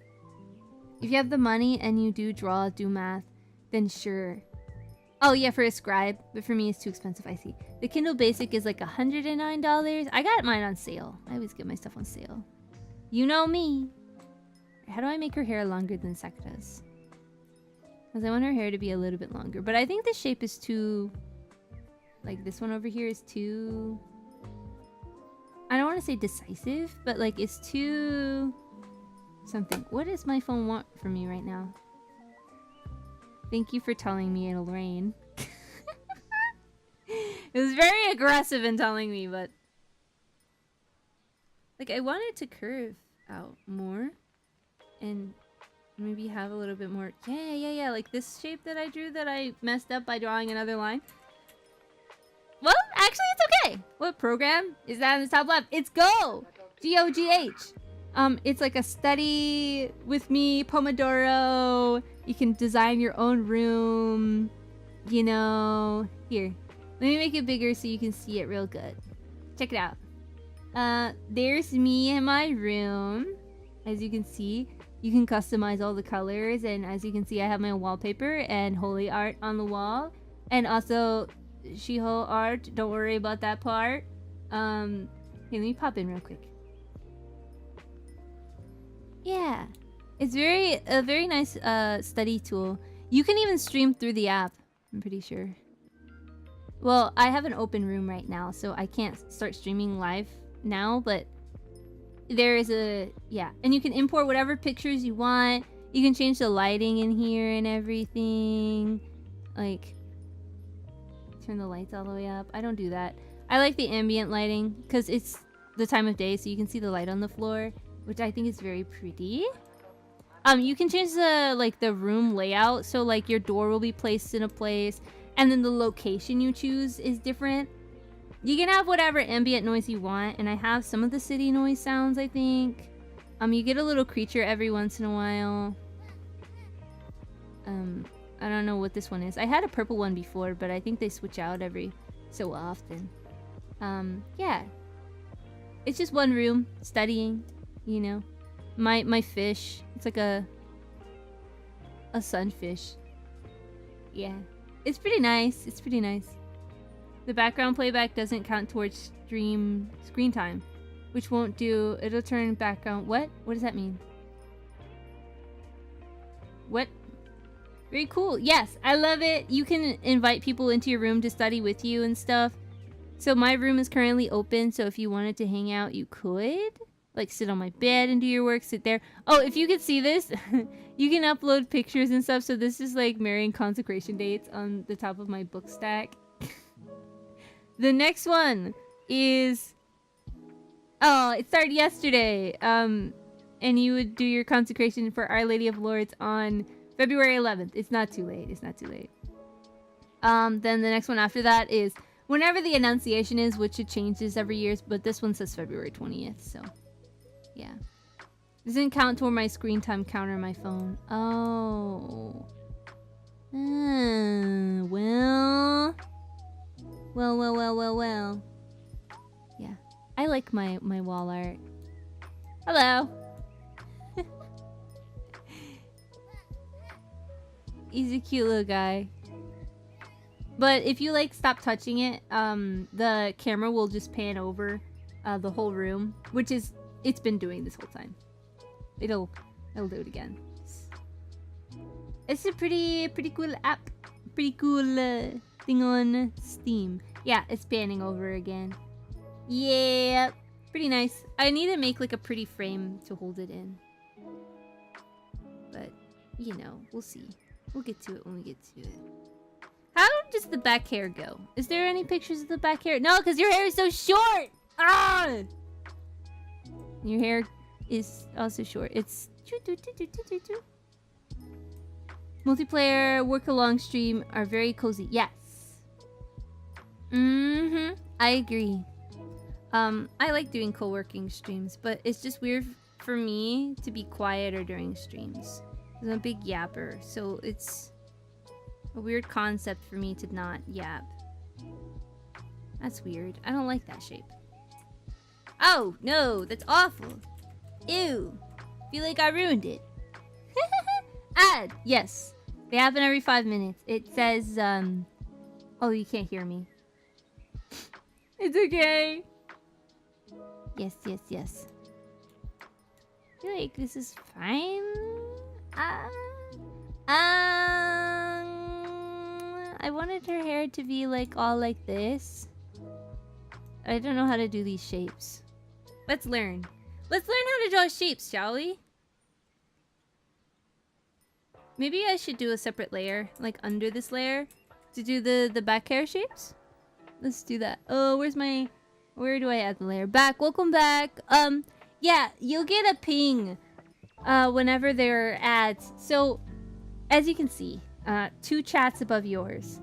If you have the money and you do draw, do math, then sure. Oh yeah, for a scribe, but for me it's too expensive. I see. The Kindle Basic is like $109. I got mine on sale. I always get my stuff on sale. You know me. How do I make her hair longer than Sakura's? Because I want her hair to be a little bit longer. But I think the shape is too... Like this one over here is too... I don't want to say decisive, but like it's too... something. What does my phone want from me right now? Thank you for telling me it'll rain. It was very aggressive in telling me, but... Like, I want it to curve out more. And maybe have a little bit more... Yeah. Like this shape that I drew that I messed up by drawing another line. Well, actually, it's okay. What program is that in the top left? It's Go! G-O-G-H. It's like a study with me, Pomodoro. You can design your own room. You know, here. Let me make it bigger so you can see it real good. Check it out. There's me in my room. As you can see, you can customize all the colors. And as you can see, I have my wallpaper and holy art on the wall. And also, Shiho art. Don't worry about that part. Here, let me pop in real quick. Yeah, it's a very nice study tool. You can even stream through the app, I'm pretty sure. Well, I have an open room right now, so I can't start streaming live now, but there is a... yeah, and you can import whatever pictures you want. You can change the lighting in here and everything. Like, turn the lights all the way up. I don't do that. I like the ambient lighting, because it's the time of day, so you can see the light on the floor. Which I think is very pretty. You can change the room layout, so like your door will be placed in a place, and then the location you choose is different. You can have whatever ambient noise you want, and I have some of the city noise sounds, I think. You get a little creature every once in a while. I don't know what this one is. I had a purple one before, but I think they switch out every so often. Yeah. It's just one room, studying. You know, my fish. It's like a sunfish. Yeah, it's pretty nice. It's pretty nice. The background playback doesn't count towards screen time, which won't do. It'll turn background. What? What does that mean? What? Very cool. Yes, I love it. You can invite people into your room to study with you and stuff. So my room is currently open. So if you wanted to hang out, you could. Like, sit on my bed and do your work, sit there. Oh, if you could see this, you can upload pictures and stuff. So this is, like, Marian consecration dates on the top of my book stack. The next one is... oh, it started yesterday. And you would do your consecration for Our Lady of Lords on February 11th. It's not too late. It's not too late. Then the next one after that is whenever the Annunciation is, which it changes every year. But this one says February 20th, so... yeah. Doesn't count toward my screen time counter on my phone. Oh. Well. Yeah. I like my wall art. Hello. He's a cute little guy. But if you like stop touching it, the camera will just pan over the whole room, which is... it's been doing this whole time. It'll do it again. It's a pretty cool app. Pretty cool. thing on Steam. Yeah, it's panning over again. Yeah, pretty nice. I need to make like a pretty frame to hold it in. But, you know, we'll see. We'll get to it when we get to it. How does the back hair go? Is there any pictures of the back hair? No, because your hair is so short! Ah! Your hair is also short. It's... Multiplayer, work-along stream are very cozy. Yes. Mm-hmm. I agree. I like doing co-working streams, but it's just weird for me to be quieter during streams. I'm a big yapper, so it's a weird concept for me to not yap. That's weird. I don't like that shape. Oh, no, that's awful. Ew. Feel like I ruined it. Ad, yes. They happen every 5 minutes. It says, oh, you can't hear me. It's okay. Yes, yes, yes. I feel like this is fine. I wanted her hair to be like all like this. I don't know how to do these shapes. Let's learn. Let's learn how to draw shapes, shall we? Maybe I should do a separate layer, like under this layer, to do the back hair shapes. Let's do that. Oh, where do I add the layer? Back, welcome back. Yeah, you'll get a ping whenever there are ads. So, as you can see, 2 chats above yours.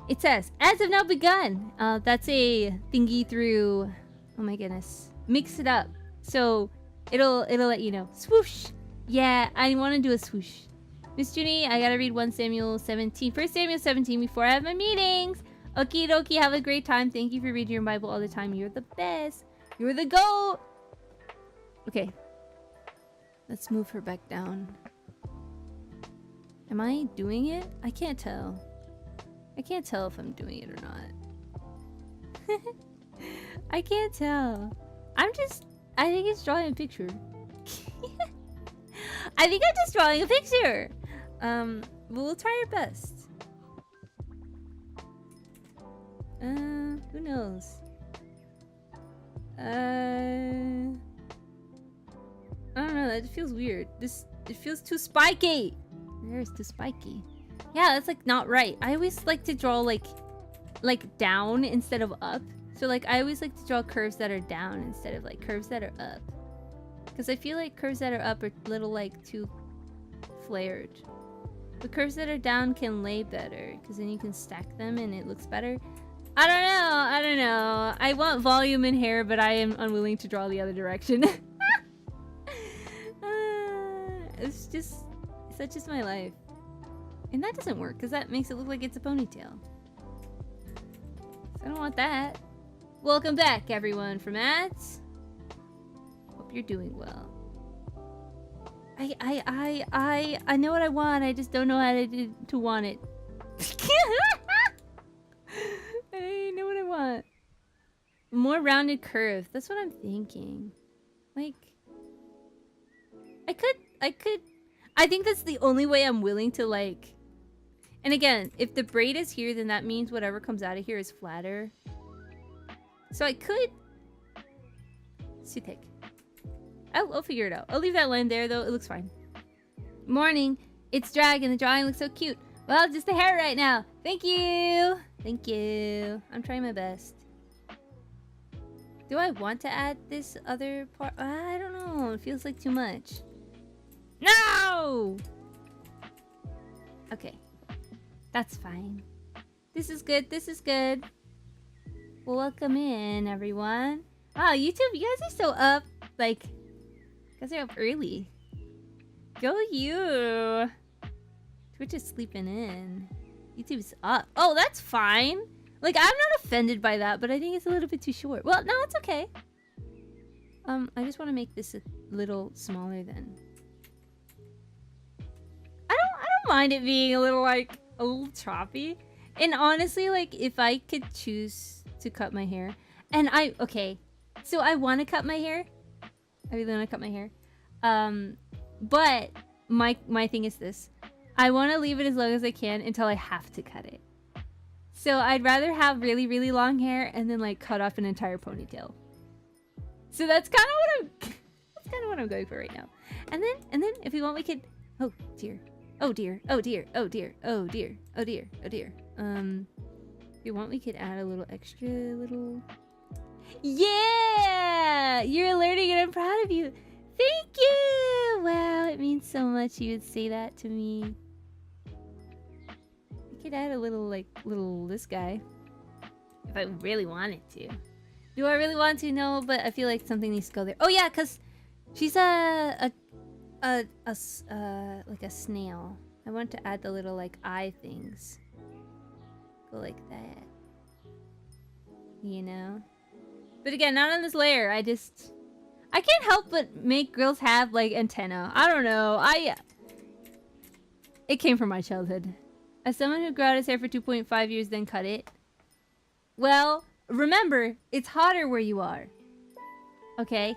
It says, ads have now begun. That's a thingy through, oh my goodness. Mix it up. So, it'll let you know. Swoosh. Yeah, I want to do a swoosh. Miss Juni, I gotta read 1 Samuel 17. 1 Samuel 17 before I have my meetings. Okie dokie, have a great time. Thank you for reading your Bible all the time. You're the best. You're the GOAT. Okay. Let's move her back down. Am I doing it? I can't tell. I can't tell if I'm doing it or not. I can't tell. I think it's drawing a picture. I think I'm just drawing a picture. We'll try our best. Who knows? I don't know, that feels weird. It feels too spiky. Your hair is too spiky. Yeah, that's like not right. I always like to draw like down instead of up. So like I always like to draw curves that are down instead of like curves that are up. Because I feel like curves that are up are a little like too flared. The curves that are down can lay better because then you can stack them and it looks better. I don't know. I want volume in hair, but I am unwilling to draw the other direction. That's just my life. And that doesn't work because that makes it look like it's a ponytail. So I don't want that. Welcome back, everyone, from ads. Hope you're doing well. I know what I want. I just don't know how to want it. I know what I want. More rounded curve. That's what I'm thinking. Like, I think that's the only way I'm willing to like. And again, if the braid is here, then that means whatever comes out of here is flatter. So I could. It's too thick. I'll figure it out. I'll leave that line there though. It looks fine. Morning. It's drag and the drawing looks so cute. Well, just the hair right now. Thank you. Thank you. I'm trying my best. Do I want to add this other part? I don't know. It feels like too much. No! Okay. That's fine. This is good. This is good. Well, welcome in, everyone. Wow, YouTube, you guys are so up. Like, you guys are up early. Go you. Twitch is sleeping in. YouTube's up. Oh, that's fine. Like, I'm not offended by that, but I think it's a little bit too short. Well, no, it's okay. I just want to make this a little smaller then. I don't mind it being a little, like, a little choppy. And honestly, like, if I could choose to cut my hair, and okay, so I want to cut my hair. I really want to cut my hair. But my thing is this. I want to leave it as long as I can until I have to cut it. So I'd rather have really, really long hair and then like cut off an entire ponytail. So that's kind of what I'm going for right now. And then if we want, we could. Oh dear. Oh dear. Oh dear. Oh dear. Oh dear. Oh dear. Oh dear. If you want, we could add a little extra little. Yeah! You're learning and I'm proud of you. Thank you! Wow, it means so much you would say that to me. We could add a little, like, this guy. If I really wanted to. Do I really want to? No, but I feel like something needs to go there. Oh yeah, because she's like a snail. I want to add the little, like, eye things. Go like that. You know? But again, not on this layer. I can't help but make girls have, like, antenna. I don't know. It came from my childhood. As someone who grew out his hair for 2.5 years, then cut it. Well, remember, it's hotter where you are. Okay?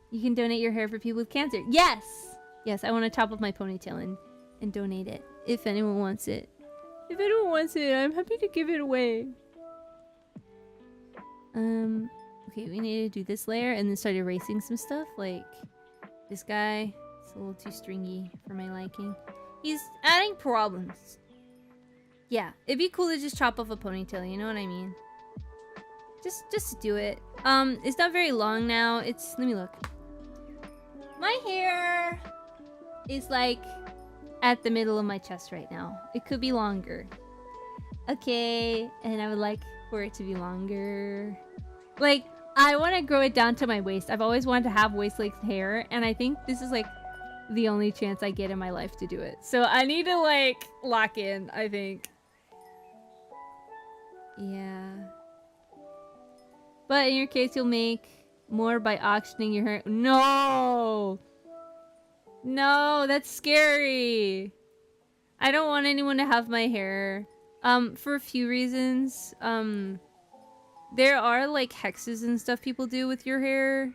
You can donate your hair for people with cancer. Yes! Yes, I want to top up my ponytail and donate it. If anyone wants it. If anyone wants it, I'm happy to give it away. Okay, we need to do this layer and then start erasing some stuff. Like, this guy. It's a little too stringy for my liking. He's adding problems. Yeah, it'd be cool to just chop off a ponytail, you know what I mean? Just do it. It's not very long now. Let me look. My hair is like at the middle of my chest right now. It could be longer. Okay, and I would like for it to be longer. Like, I want to grow it down to my waist. I've always wanted to have waist-length hair, and I think this is like the only chance I get in my life to do it. So I need to like lock in, I think. Yeah. But in your case, you'll make more by auctioning your hair. No! No, that's scary. I don't want anyone to have my hair. For a few reasons. There are like hexes and stuff people do with your hair.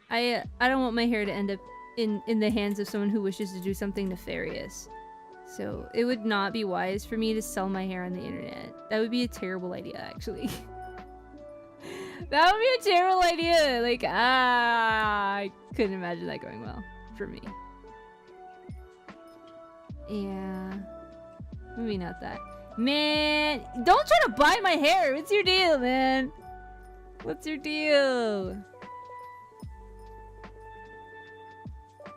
I don't want my hair to end up in the hands of someone who wishes to do something nefarious. So it would not be wise for me to sell my hair on the internet. That would be a terrible idea, actually. That would be a terrible idea. Like, I couldn't imagine that going well for me. Yeah. Maybe not that. Man, don't try to buy my hair. What's your deal, man? What's your deal?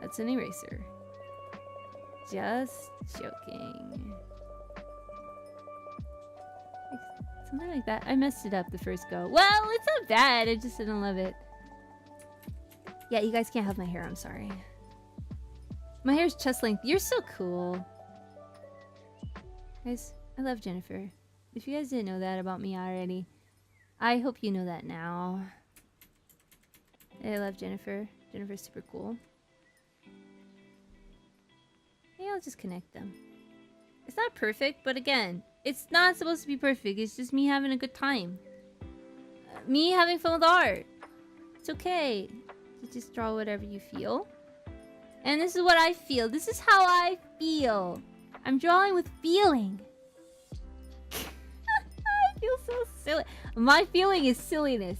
That's an eraser. Just joking. Something like that. I messed it up the first go. Well, it's not bad. I just didn't love it. Yeah, you guys can't have my hair. I'm sorry. My hair's chest length. You're so cool. Guys, I love Jennifer. If you guys didn't know that about me already, I hope you know that now. I love Jennifer. Jennifer's super cool. Maybe I'll just connect them. It's not perfect, but again, it's not supposed to be perfect. It's just me having a good time. Me having fun with art. It's okay. You just draw whatever you feel. And this is what I feel. This is how I feel. I'm drawing with feeling. I feel so silly. My feeling is silliness.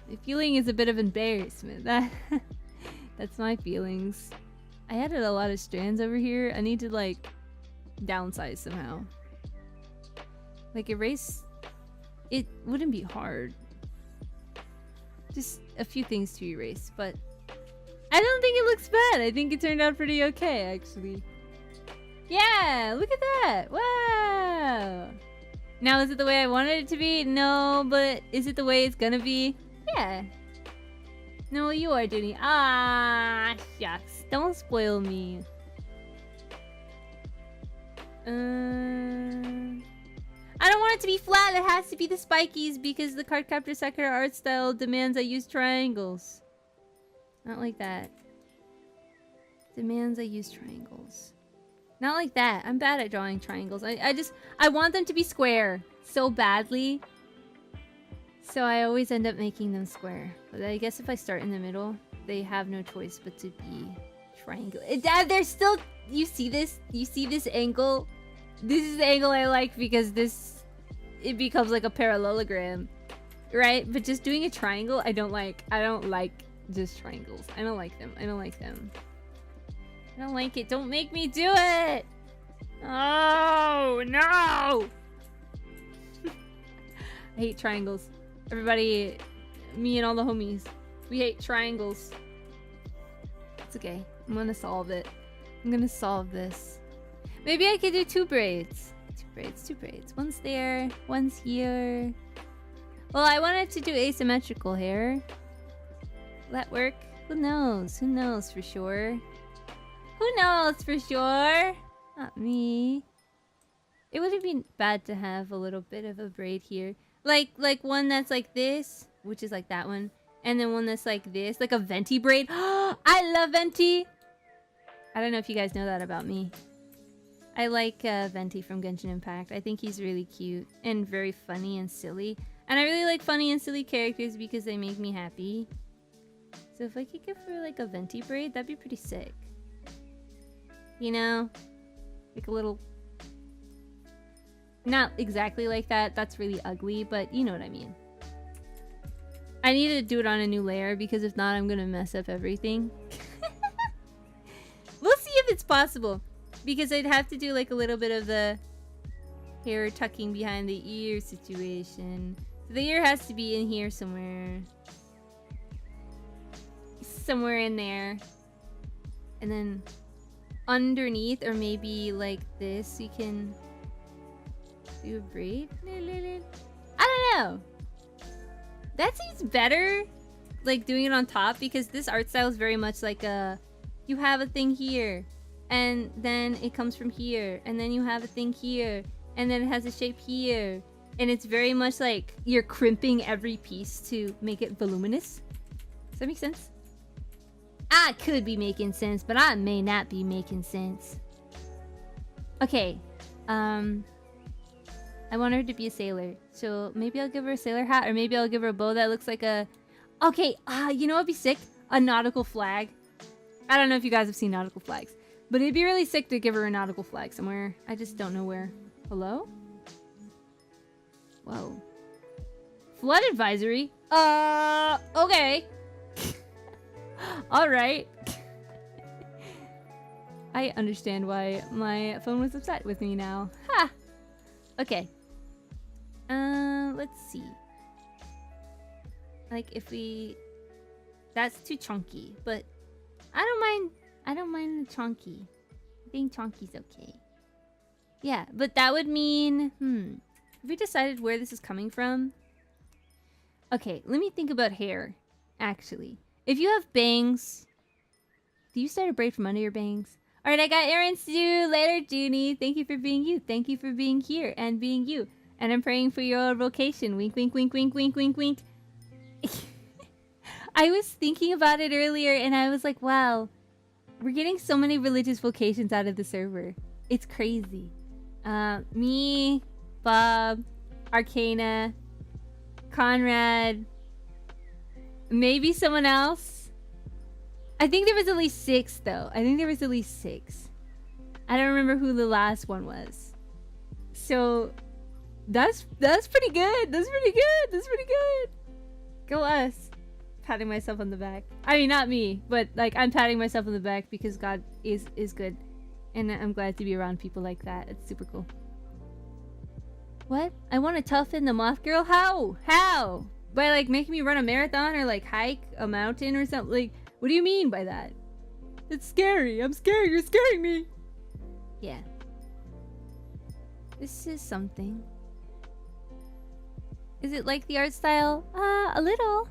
My feeling is a bit of embarrassment. That's my feelings. I added a lot of strands over here. I need to like downsize somehow. Like erase. It wouldn't be hard. Just a few things to erase, but I don't think it looks bad. I think it turned out pretty okay, actually. Yeah, look at that. Wow. Now, is it the way I wanted it to be? No, but is it the way it's gonna be? Yeah. No, you are, Juni. Ah, shucks. Don't spoil me. I don't want it to be flat. It has to be the spikies because the Cardcaptor Sakura art style demands I use triangles. Not like that. Demands I use triangles. Not like that. I'm bad at drawing triangles. I want them to be square so badly. So I always end up making them square. But I guess if I start in the middle, they have no choice but to be triangle. They're still... You see this? You see this angle? This is the angle I like because this it becomes like a parallelogram, right? But just doing a triangle, I don't like. I don't like just triangles. I don't like them. I don't like them. I don't like it. Don't make me do it! Oh, no! I hate triangles. Everybody, me and all the homies, we hate triangles. It's okay. I'm gonna solve it. I'm gonna solve this. Maybe I could do 2 braids. 2 braids, 2 braids. One's there, one's here. Well, I wanted to do asymmetrical hair. Will that work? Who knows? Who knows for sure? Who knows for sure? Not me. It wouldn't be bad to have a little bit of a braid here. Like one that's like this, which is like that one. And then one that's like this, like a venti braid. I love venti! I don't know if you guys know that about me. I like Venti from Genshin Impact. I think he's really cute and very funny and silly. And I really like funny and silly characters because they make me happy. So if I could give her like a Venti braid, that'd be pretty sick. You know? Like a little... Not exactly like that. That's really ugly, but you know what I mean. I need to do it on a new layer because if not, I'm gonna mess up everything. We'll see if it's possible. Because I'd have to do like a little bit of the hair tucking behind the ear situation. So the ear has to be in here somewhere. Somewhere in there. And then underneath, or maybe like this, you can do a braid. I don't know. That seems better, like doing it on top, because this art style is very much like a, you have a thing here, and then it comes from here, and then you have a thing here, and then it has a shape here, and it's very much like you're crimping every piece to make it voluminous. Does that make sense? I could be making sense, but I may not be making sense. Okay, I want her to be a sailor, so maybe I'll give her a sailor hat, or maybe I'll give her a bow that looks like a... Okay, you know what'd be sick? A nautical flag. I don't know if you guys have seen nautical flags, but it'd be really sick to give her a nautical flag somewhere. I just don't know where. Hello? Whoa. Flood advisory? Okay. Alright. I understand why my phone was upset with me now. Ha! Okay. Let's see. Like if we... That's too chunky, but I don't mind the chunky. I think chunky's okay. Yeah, but that would mean... Have we decided where this is coming from? Okay, let me think about hair, actually. If you have bangs... Do you start a braid from under your bangs? Alright, I got errands to do. Later, Juni. Thank you for being you. Thank you for being here and being you. And I'm praying for your vocation. Wink, wink, wink, wink, wink, wink, wink. I was thinking about it earlier and I was like, wow. We're getting so many religious vocations out of the server. It's crazy. Me, Bob, Arcana, Conrad, maybe someone else. I think there was at least 6 though. I think there was at least 6. I don't remember who the last one was. So that's pretty good. That's pretty good. That's pretty good. Go us. Patting myself on the back. I mean, not me, but like I'm patting myself on the back because God is good. And I'm glad to be around people like that. It's super cool. What? I want to toughen the moth girl? How? How? By like making me run a marathon or like hike a mountain or something? Like, what do you mean by that? It's scary. I'm scared. You're scaring me. Yeah. This is something. Is it like the art style? A little.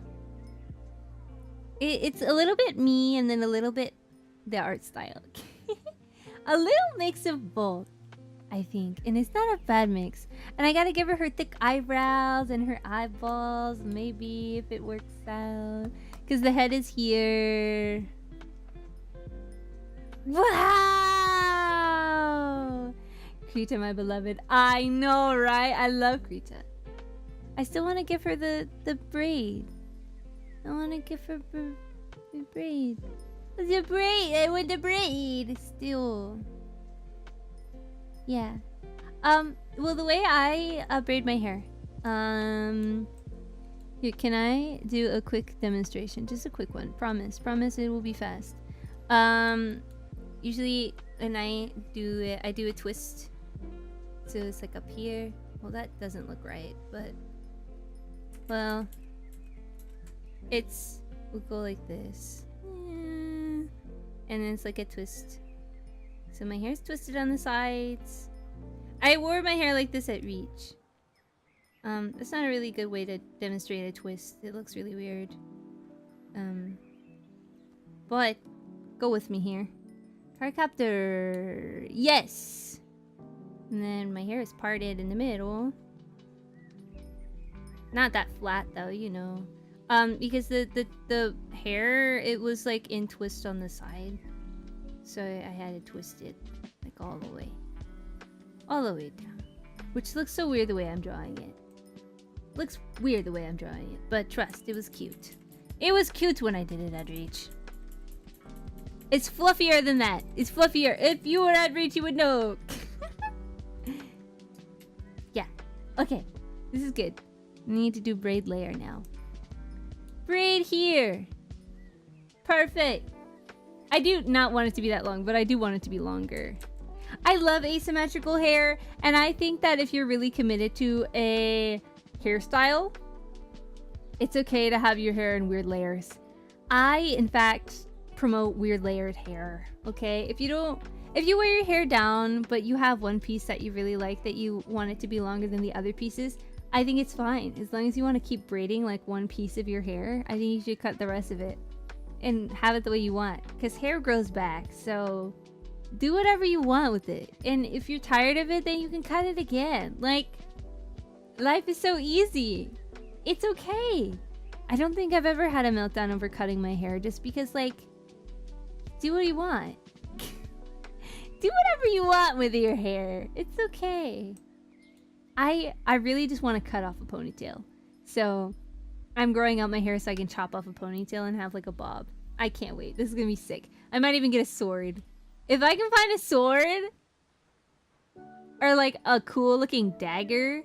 It's a little bit me and then a little bit the art style. A little mix of both, I think. And it's not a bad mix. And I gotta give her thick eyebrows and her eyeballs. Maybe if it works out. Because the head is here. Wow! Krita, my beloved. I know, right? I love Krita. I still want to give her the braid. I want to give her the braid. The braid! I want the braid! Still. Yeah. Well, the way I braid my hair, here, can I do a quick demonstration? Just a quick one. Promise it will be fast. Usually when I do it, I do a twist. So it's like up here. Well, that doesn't look right, but well, we'll go like this. And then it's like a twist. So my hair's twisted on the sides. I wore my hair like this at Reach. That's not a really good way to demonstrate a twist. It looks really weird. But go with me here. Cardcaptor. Yes! And then my hair is parted in the middle. Not that flat though, you know. Because the hair, it was like in twist on the side. So I had to twist it like all the way. All the way down. Which looks so weird the way I'm drawing it. Looks weird the way I'm drawing it. But trust, it was cute. It was cute when I did it at Reach. It's fluffier than that. It's fluffier. If you were at Reach, you would know. Yeah. Okay. This is good. I need to do braid layer now. Braid here. Perfect. I do not want it to be that long, but I do want it to be longer. I love asymmetrical hair, and I think that if you're really committed to a hairstyle, it's okay to have your hair in weird layers. I, in fact, promote weird layered hair, okay? If you wear your hair down, but you have one piece that you really like that you want it to be longer than the other pieces, I think it's fine. As long as you want to keep braiding like one piece of your hair, I think you should cut the rest of it and have it the way you want, because hair grows back, so do whatever you want with it. And if you're tired of it, then you can cut it again. Like, life is so easy. It's okay. I don't think I've ever had a meltdown over cutting my hair, just because, like, do what you want. Do whatever you want with your hair. It's okay. I really just want to cut off a ponytail. So I'm growing out my hair so I can chop off a ponytail and have like a bob. I can't wait. This is gonna be sick. I might even get a sword. If I can find a sword or like a cool looking dagger,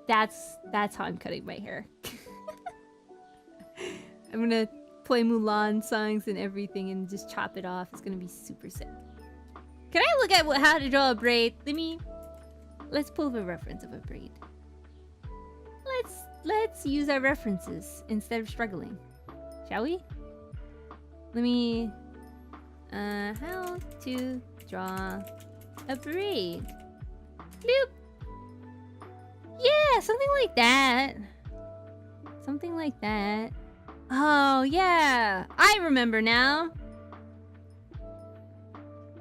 that's how I'm cutting my hair. I'm gonna play Mulan songs and everything and just chop it off. It's gonna be super sick. Can I look at how to draw a braid? Let's pull up a reference of a braid. Let's use our references instead of struggling, shall we? How to draw a braid. Bloop. Yeah, something like that. Something like that. Oh, yeah. I remember now.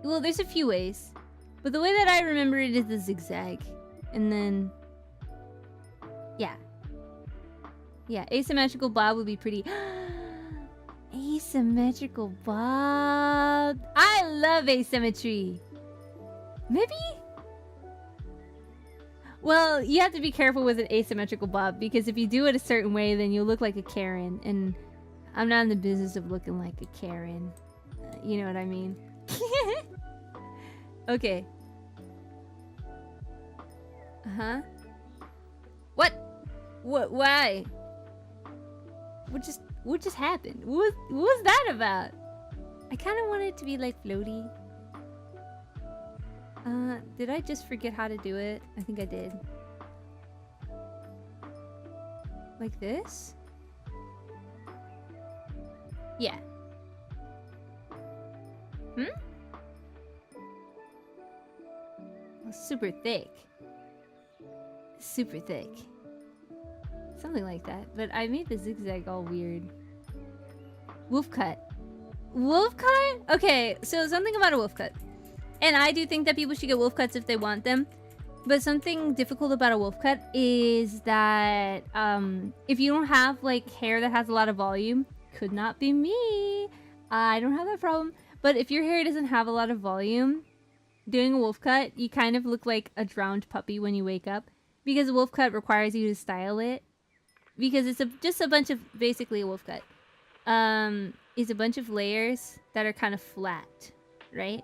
Well, there's a few ways. But the way that I remember it is the zigzag. And then... yeah. Yeah, asymmetrical bob would be pretty... Asymmetrical bob. I love asymmetry. Maybe? Well, you have to be careful with an asymmetrical bob, because if you do it a certain way, then you'll look like a Karen. And I'm not in the business of looking like a Karen. You know what I mean? Okay. Uh-huh. What? Why? What just happened? What was that about? I kind of want it to be like floaty. Did I just forget how to do it? I think I did. Like this? Yeah. Oh, super thick. Super thick. Something like that. But I made the zigzag all weird. Wolf cut. Wolf cut? Okay, so something about a wolf cut. And I do think that people should get wolf cuts if they want them. But something difficult about a wolf cut is that if you don't have like hair that has a lot of volume, could not be me. I don't have that problem. But if your hair doesn't have a lot of volume, doing a wolf cut, you kind of look like a drowned puppy when you wake up. Because a wolf cut requires you to style it. Because it's just a bunch of, basically a wolf cut. Is a bunch of layers that are kind of flat, right?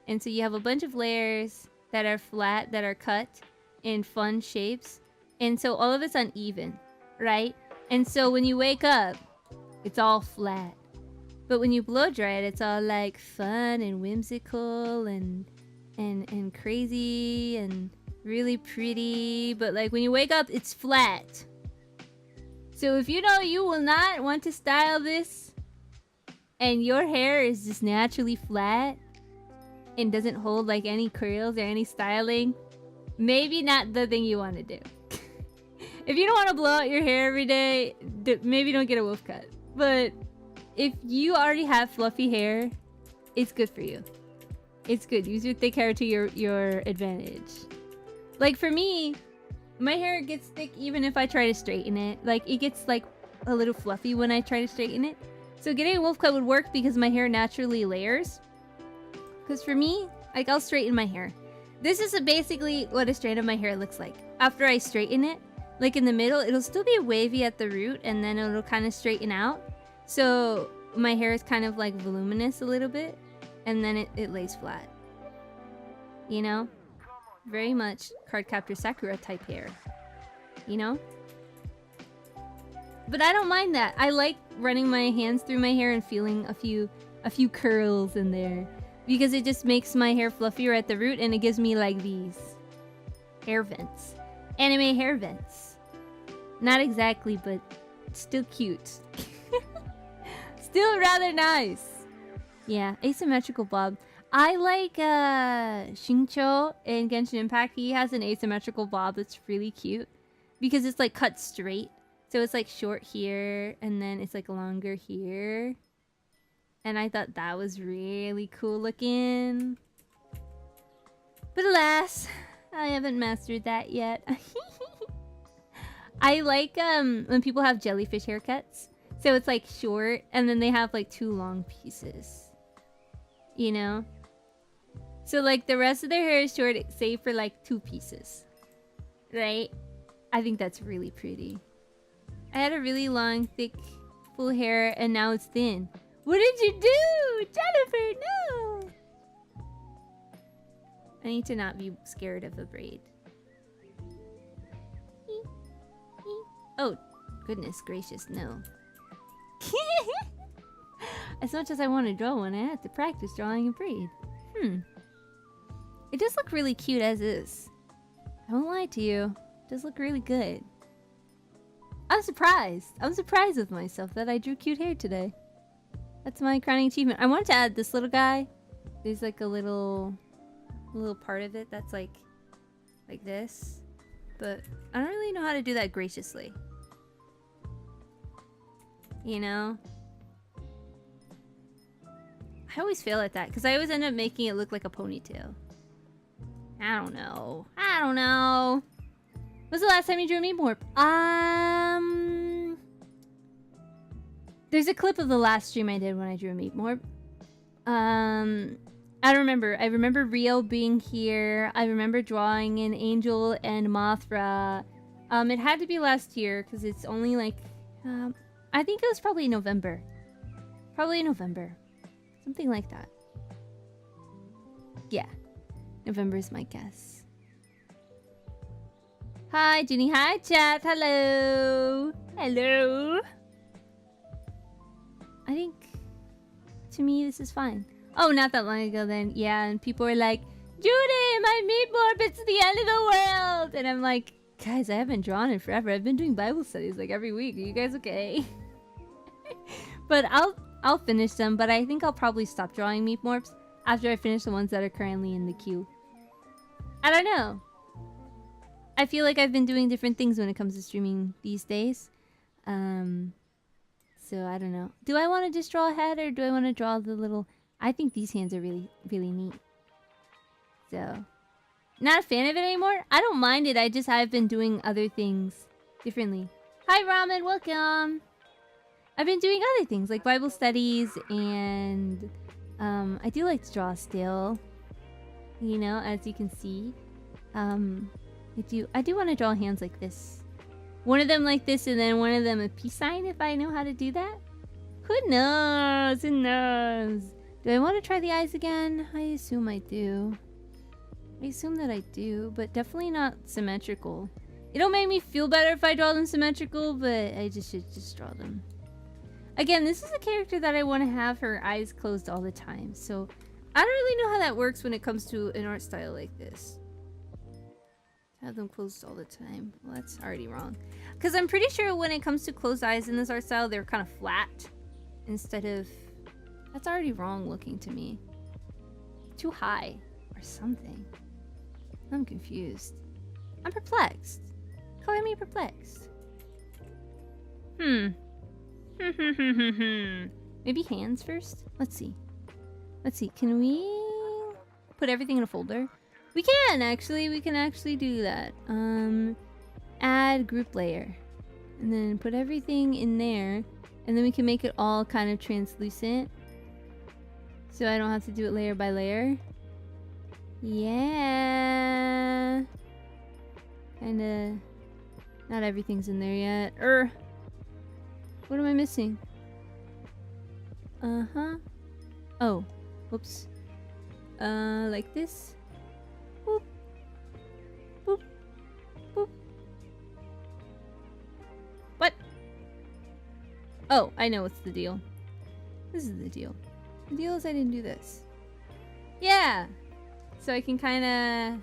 And so you have a bunch of layers that are flat, that are cut in fun shapes. And so all of it's uneven, right? And so when you wake up, it's all flat. But when you blow dry it, it's all like fun and whimsical and crazy and really pretty. But like when you wake up, it's flat. So if you know you will not want to style this and your hair is just naturally flat and doesn't hold like any curls or any styling, maybe not the thing you want to do. If you don't want to blow out your hair every day, maybe don't get a wolf cut. But if you already have fluffy hair, it's good for you. It's good. Use your thick hair to your advantage. Like for me, my hair gets thick even if I try to straighten it. Like it gets like a little fluffy when I try to straighten it. So getting a wolf cut would work because my hair naturally layers. Because for me, like I'll straighten my hair. This is basically what a strand of my hair looks like. After I straighten it, like in the middle, it'll still be wavy at the root and then it'll kind of straighten out. So my hair is kind of like voluminous a little bit and then it lays flat. You know? Very much Cardcaptor Sakura type hair. You know? But I don't mind that. I like running my hands through my hair and feeling a few curls in there. Because it just makes my hair fluffier at the root and it gives me like these hair vents. Anime hair vents. Not exactly, but still cute. Still rather nice. Yeah, asymmetrical bob. I like Shincho in Genshin Impact. He has an asymmetrical bob that's really cute. Because it's like cut straight. So it's like short here and then it's like longer here. And I thought that was really cool looking. But alas, I haven't mastered that yet. I like when people have jellyfish haircuts. So it's like short and then they have like 2 long pieces. You know? So like the rest of their hair is short save for like 2 pieces. Right? I think that's really pretty. I had a really long, thick, full hair and now it's thin. What did you do? Jennifer, no! I need to not be scared of a braid. Oh, goodness gracious, no. As much as I want to draw one, I have to practice drawing a braid. It does look really cute as is. I won't lie to you. It does look really good. I'm surprised. I'm surprised with myself that I drew cute hair today. That's my crowning achievement. I wanted to add this little guy. There's like a little part of it that's like this. But I don't really know how to do that graciously. You know? I always fail at that because I always end up making it look like a ponytail. I don't know. I don't know. When's the last time you drew a meat morph? There's a clip of the last stream I did when I drew a meat morph. I don't remember. I remember Rio being here. I remember drawing an angel and Mothra. It had to be last year because it's only like I think it was probably November. Probably November. Something like that. Yeah. November is my guess. Hi, Juni. Hi, chat. Hello. Hello. I think, to me, this is fine. Oh, not that long ago then. Yeah, and people were like, Judy, my meat morph, it's the end of the world. And I'm like, guys, I haven't drawn in forever. I've been doing Bible studies like every week. Are you guys okay? But I'll finish them, but I think I'll probably stop drawing meat morphs after I finish the ones that are currently in the queue. I don't know. I feel like I've been doing different things when it comes to streaming these days. So I don't know. Do I want to just draw a head or do I want to draw the little... I think these hands are really, really neat. So, not a fan of it anymore. I don't mind it. I've been doing other things differently. Hi, Ramen. Welcome. I've been doing other things like Bible studies and I do like to draw still. You know, as you can see. I do want to draw hands like this. One of them like this and then one of them a peace sign if I know how to do that. Who knows? Who knows? Do I want to try the eyes again? I assume I do. I assume that I do, but definitely not symmetrical. It'll make me feel better if I draw them symmetrical, but I just should just draw them. Again, this is a character that I want to have her eyes closed all the time, so I don't really know how that works when it comes to an art style like this. Have them closed all the time. Well, that's already wrong. Because I'm pretty sure when it comes to closed eyes in this art style, they're kind of flat instead of... That's already wrong looking to me. Too high or something. I'm confused. I'm perplexed. Color me perplexed. Maybe hands first? Let's see. Let's see. Can we put everything in a folder? We can actually. We can actually do that. Add group layer. And then put everything in there. And then we can make it all kind of translucent. So I don't have to do it layer by layer. Yeah. Kinda. Not everything's in there yet. What am I missing? Oh. Whoops. Like this. Boop. Boop. Boop. What? Oh, I know what's the deal. This is the deal. The deal is I didn't do this. Yeah! So I can kinda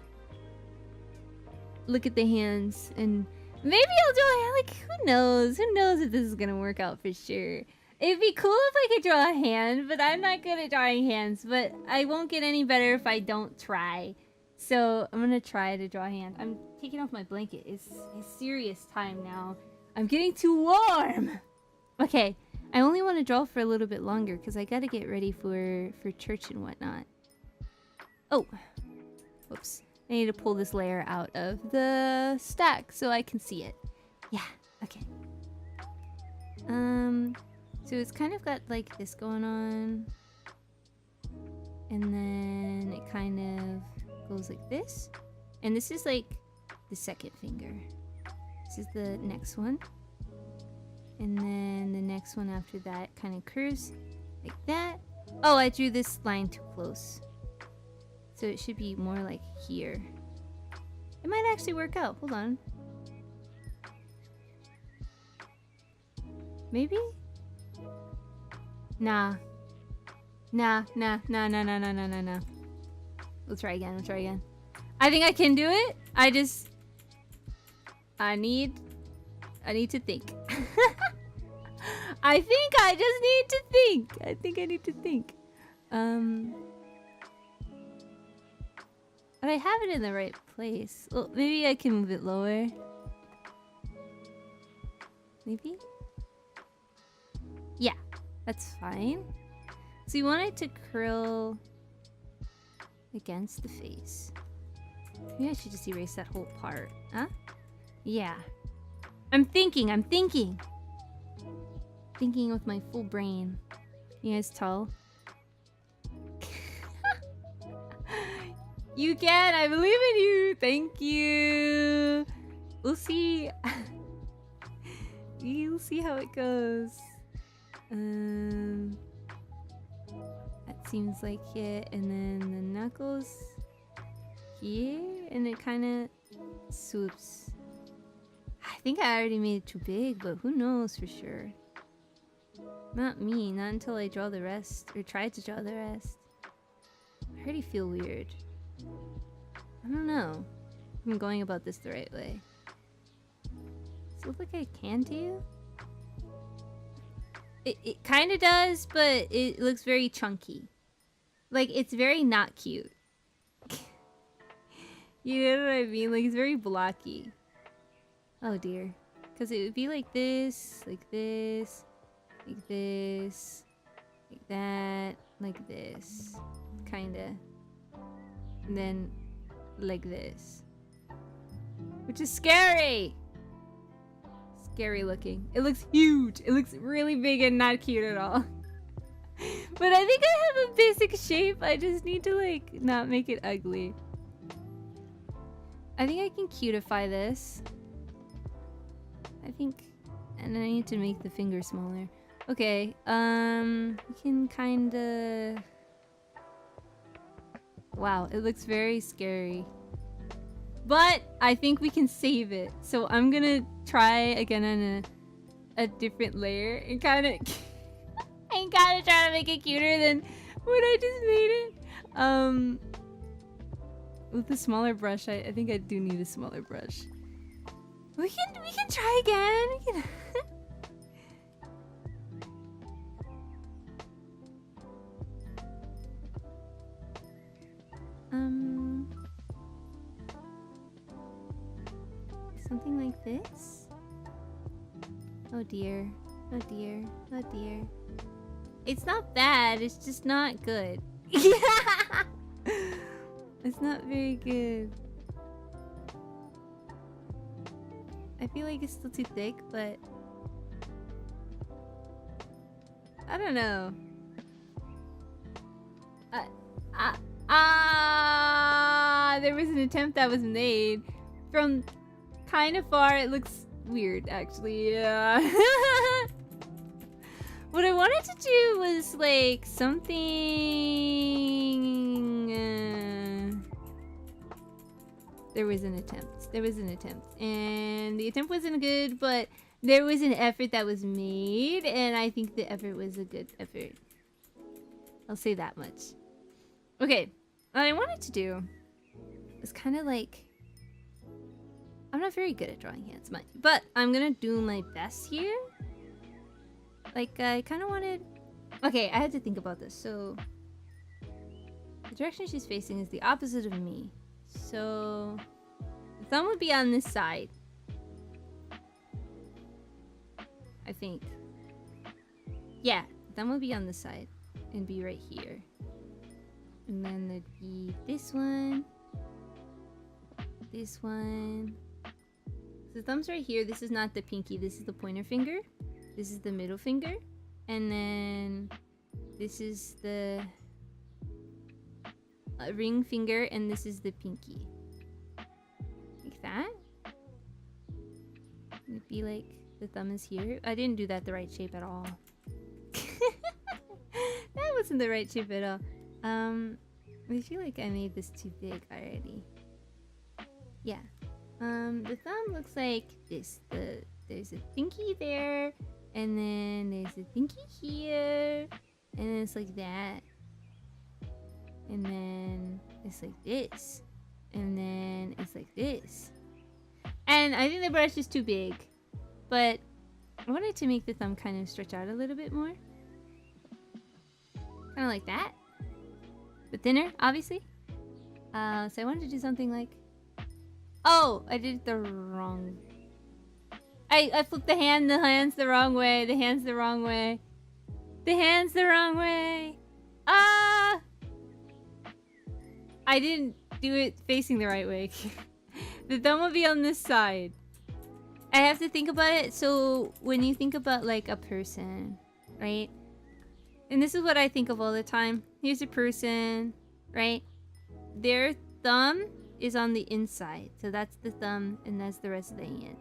look at the hands and maybe I'll draw, like, who knows? Who knows if this is gonna work out for sure. It'd be cool if I could draw a hand, but I'm not good at drawing hands. But I won't get any better if I don't try. So I'm gonna try to draw a hand. I'm taking off my blanket. It's serious time now. I'm getting too warm! Okay, I only want to draw for a little bit longer because I gotta get ready for church and whatnot. Oh, whoops. I need to pull this layer out of the stack so I can see it. Yeah, okay. So it's kind of got like this going on. And then it kind of goes like this. And this is like the second finger. This is the next one. And then the next one after that kind of curves like that. Oh, I drew this line too close. So it should be more like here. It might actually work out. Hold on. Maybe? Nah. Nah. We'll try again. I think I can do it. I need to think. I think I just need to think. I think I need to think. But I have it in the right place. Well, maybe I can move it lower. Maybe? Yeah, that's fine. So you want it to curl against the face. Maybe I should just erase that whole part. Huh? Yeah. I'm thinking. Thinking with my full brain. You guys tell? You can! I believe in you! Thank you! We'll see. You'll see how it goes. That seems like it. And then the knuckles here. And it kind of swoops. I think I already made it too big, but who knows for sure. Not me. Not until I draw the rest. Or try to draw the rest. I already feel weird. I don't know if I'm going about this the right way. Does it look like I can do? It kind of does, but it looks very chunky. Like, it's very not cute. You know what I mean? Like, it's very blocky. Oh dear. Because it would be like this, like this, like this, like that, like this. Kinda. And then like this. Which is scary! Scary looking. It looks huge. It looks really big and not cute at all. But I think I have a basic shape. I just need to like not make it ugly. I think I can cutify this. I think, and I need to make the finger smaller. Okay, we can kinda Wow, it looks very scary. But I think we can save it. So I'm gonna try again on a different layer and kind of and kind of try to make it cuter than what I just made it. With a smaller brush, I think I do need a smaller brush. We can try again. We can something like this. Oh dear. Oh dear. Oh dear. It's not bad, it's just not good. It's not very good. I feel like it's still too thick, but I don't know. There was an attempt that was made. From kind of far, it looks weird, actually. Yeah. What I wanted to do was like something. There was an attempt. There was an attempt, and the attempt wasn't good, but there was an effort that was made, and I think the effort was a good effort. I'll say that much. Okay, what I wanted to do was kind of like. I'm not very good at drawing hands, mind you, but I'm gonna do my best here. Like, I kind of wanted... Okay, I had to think about this. So, the direction she's facing is the opposite of me. So, the thumb would be on this side. I think. Yeah, the thumb would be on this side. And be right here. And then there'd be this one. This one. So the thumb's right here. This is not the pinky. This is the pointer finger. This is the middle finger, and then this is the ring finger, and this is the pinky. Like that. It'd be like the thumb is here. I didn't do that the right shape at all. That wasn't the right shape at all. I feel like I made this too big already. Yeah. The thumb looks like this. There's a pinky there. And then there's a pinky here. And then it's like that. And then it's like this. And then it's like this. And I think the brush is too big. But I wanted to make the thumb kind of stretch out a little bit more. Kind of like that. But thinner, obviously. So I wanted to do something like... Oh! I did it the wrong... I flipped the hand's the wrong way. The hand's the wrong way. The hand's the wrong way. Ah! I didn't do it facing the right way. The thumb will be on this side. I have to think about it. So when you think about like a person, right? And this is what I think of all the time. Here's a person, right? Their thumb is on the inside. So that's the thumb and that's the rest of the hand.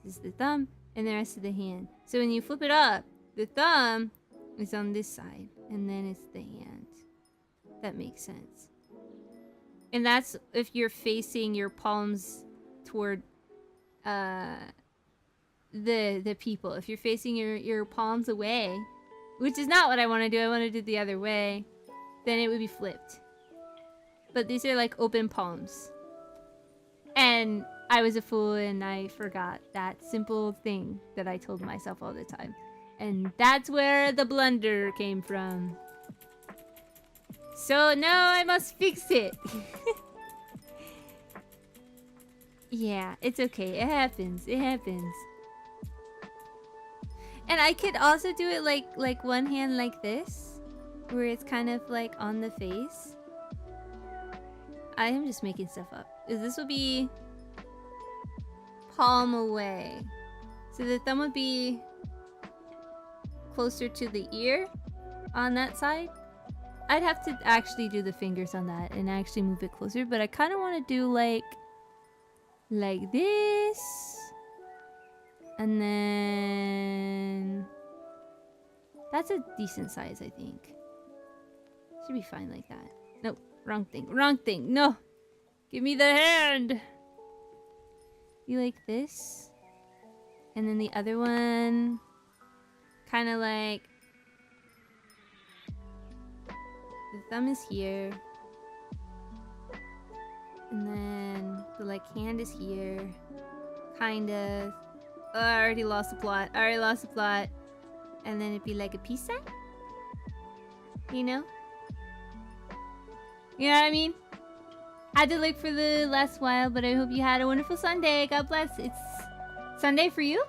This is the thumb and the rest of the hand. So when you flip it up, the thumb is on this side and then it's the hand. That makes sense. And that's if you're facing your palms toward the people. If you're facing your palms away, which is not what I want to do. I want to do it the other way. Then it would be flipped. But these are like open palms. And I was a fool and I forgot that simple thing that I told myself all the time. And that's where the blunder came from. So now I must fix it. Yeah, it's okay. It happens. It happens. And I could also do it like one hand like this. Where it's kind of like on the face. I am just making stuff up. This will be palm away. So the thumb would be closer to the ear on that side. I'd have to actually do the fingers on that and actually move it closer, but I kind of want to do like this. And then that's a decent size, I think. Should be fine like that. Nope. Wrong thing. Wrong thing. No. Give me the hand. You like this? And then the other one... kind of like... the thumb is here. And then the like hand is here. Kind of. Oh, I already lost the plot. And then it'd be like a peace sign? You know? You know what I mean? Had to look for the last while, but I hope you had a wonderful Sunday. God bless. It's Sunday for you?